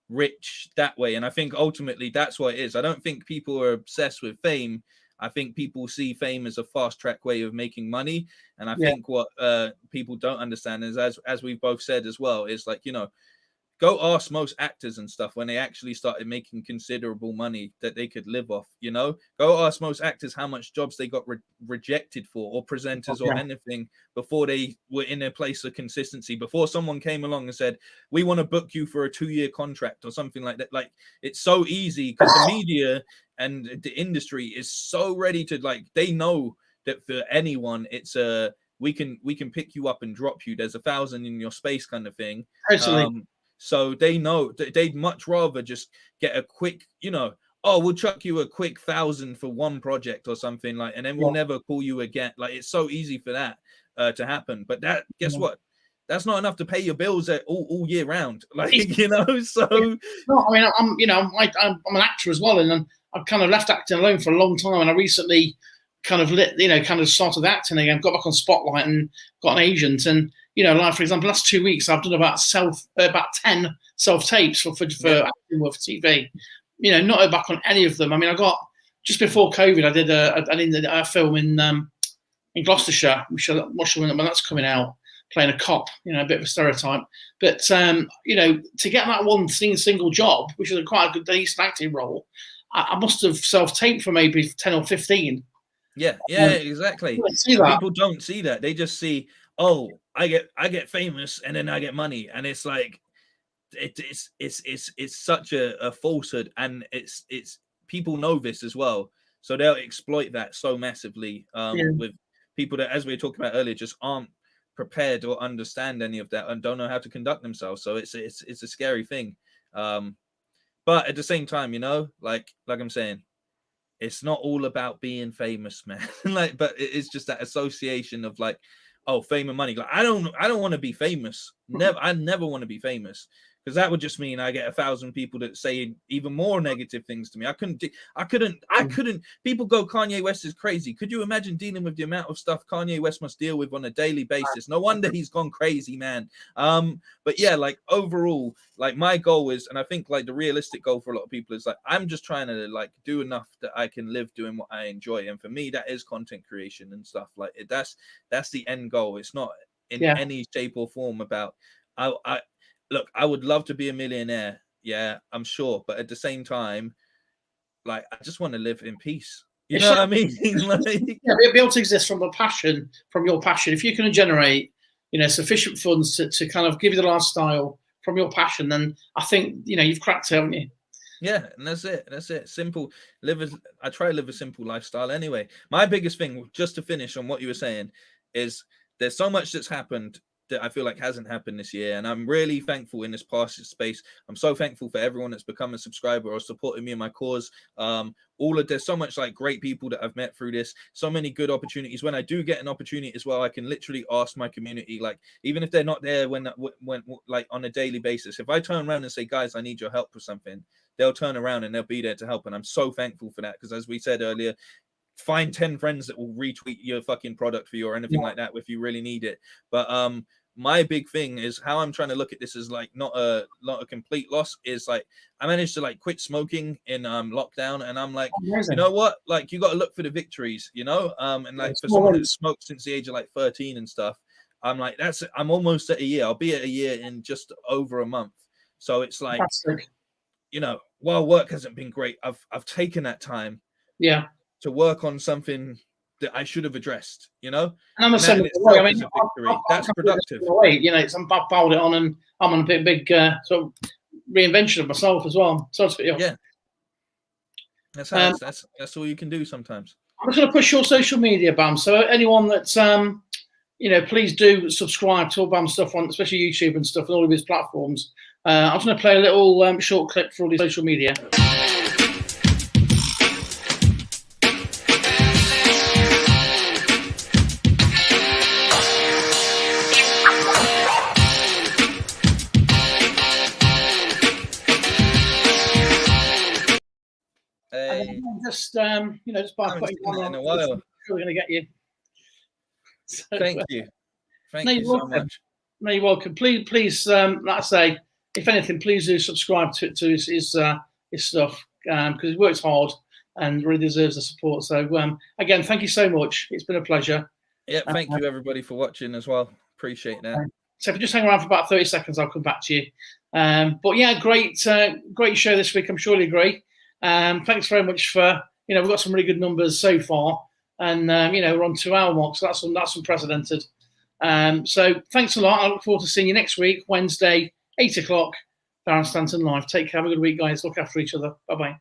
rich that way. And I think ultimately that's what it is. I don't think people are obsessed with fame. I think people see fame as a fast track way of making money. And I think what people don't understand is, as we've both said as well, is like, go ask most actors and stuff when they actually started making considerable money that they could live off, go ask most actors how much jobs they got rejected for, or presenters or anything, before they were in a place of consistency, before someone came along and said, we want to book you for a 2-year contract or something like that. Like, it's so easy because the media and the industry is so ready to, like, they know that for anyone, it's we can pick you up and drop you. There's 1,000 in your space kind of thing. Personally. So they know that they'd much rather just get a quick, we'll chuck you a quick 1,000 for one project or something, like, and then we'll never call you again. Like, it's so easy for that to happen. But guess what? That's not enough to pay your bills all year round. Like, So no, I mean, I'm an actor as well, and I've kind of left acting alone for a long time, and I recently kind of started acting again, got back on Spotlight and got an agent. And like, for example, last 2 weeks I've done about 10 self tapes for acting work for TV. Not back on any of them. I mean, I got, just before COVID, I did a film in Gloucestershire, which I'm not sure when that's coming out, playing a cop, a bit of a stereotype. But to get that one single job, which is quite a good decent acting role, I must have self taped for maybe 10 or 15. Yeah, exactly. People don't see that. They just see, oh, I get famous and then I get money, and it's like it's such a falsehood, and it's people know this as well, so they'll exploit that so massively with people that, as we were talking about earlier, just aren't prepared or understand any of that and don't know how to conduct themselves. So it's a scary thing, but at the same time, like I'm saying, it's not all about being famous, man. But it's just that association of like, oh, fame and money. Like, I don't want to be famous. I never want to be famous, because that would just mean I get 1,000 people that say even more negative things to me. I couldn't. People go, Kanye West is crazy. Could you imagine dealing with the amount of stuff Kanye West must deal with on a daily basis? No wonder he's gone crazy, man. But yeah, like, overall, like, my goal is, and I think like the realistic goal for a lot of people is like, I'm just trying to like do enough that I can live doing what I enjoy. And for me, that is content creation and stuff like it. That's the end goal. It's not in any shape or form about, look, I would love to be a millionaire. Yeah, I'm sure. But at the same time, like, I just want to live in peace. You know what I mean? Like, be able to exist from your passion. If you can generate, sufficient funds to kind of give you the lifestyle from your passion, then I think you've cracked it, haven't you? Yeah, and that's it. That's it. Simple. I try to live a simple lifestyle anyway. My biggest thing, just to finish on what you were saying, is there's so much that's happened that I feel like hasn't happened this year. And I'm really thankful in this past space. I'm so thankful for everyone that's become a subscriber or supporting me in my cause. There's so much like great people that I've met through this, so many good opportunities. When I do get an opportunity as well, I can literally ask my community, like, even if they're not there when like on a daily basis, if I turn around and say, guys, I need your help with something, they'll turn around and they'll be there to help. And I'm so thankful for that, because as we said earlier, find 10 friends that will retweet your fucking product for you or anything like that if you really need it. But my big thing is how I'm trying to look at this is like not a complete loss, is like I managed to like quit smoking in lockdown, and I'm like, amazing. you know what, like you got to look for the victories, and like for someone that smoked since the age of like 13 and stuff, I'm like, I'm almost at a year. I'll be at a year in just over a month. So it's like, while work hasn't been great, I've taken that time to work on something that I should have addressed, And I'm the same way. I mean, that's productive. I've piled it on, and I'm on a big sort of reinvention of myself as well. So yeah, that's all you can do sometimes. I'm just going to push your social media, Bam. So anyone that's please do subscribe to all Bam's stuff on, especially YouTube and stuff, and all of his platforms. I'm just going to play a little short clip for all his social media. Just by putting on a while. I'm sure we're going to get you. So, thank you you so much. No, you're welcome. Please, like I say, if anything, please do subscribe to his stuff, because he works hard and really deserves the support. So again, thank you so much. It's been a pleasure. Yeah, thank you everybody for watching as well. Appreciate that. So if you just hang around for about 30 seconds, I'll come back to you. But yeah, great show this week. I'm sure you agree. Thanks very much for, we've got some really good numbers so far, and we're on 2 hour mark, so that's unprecedented. So thanks a lot. I look forward to seeing you next week, Wednesday, 8 o'clock, Darren Stanton Live. Take care. Have a good week, guys. Look after each other. Bye-bye.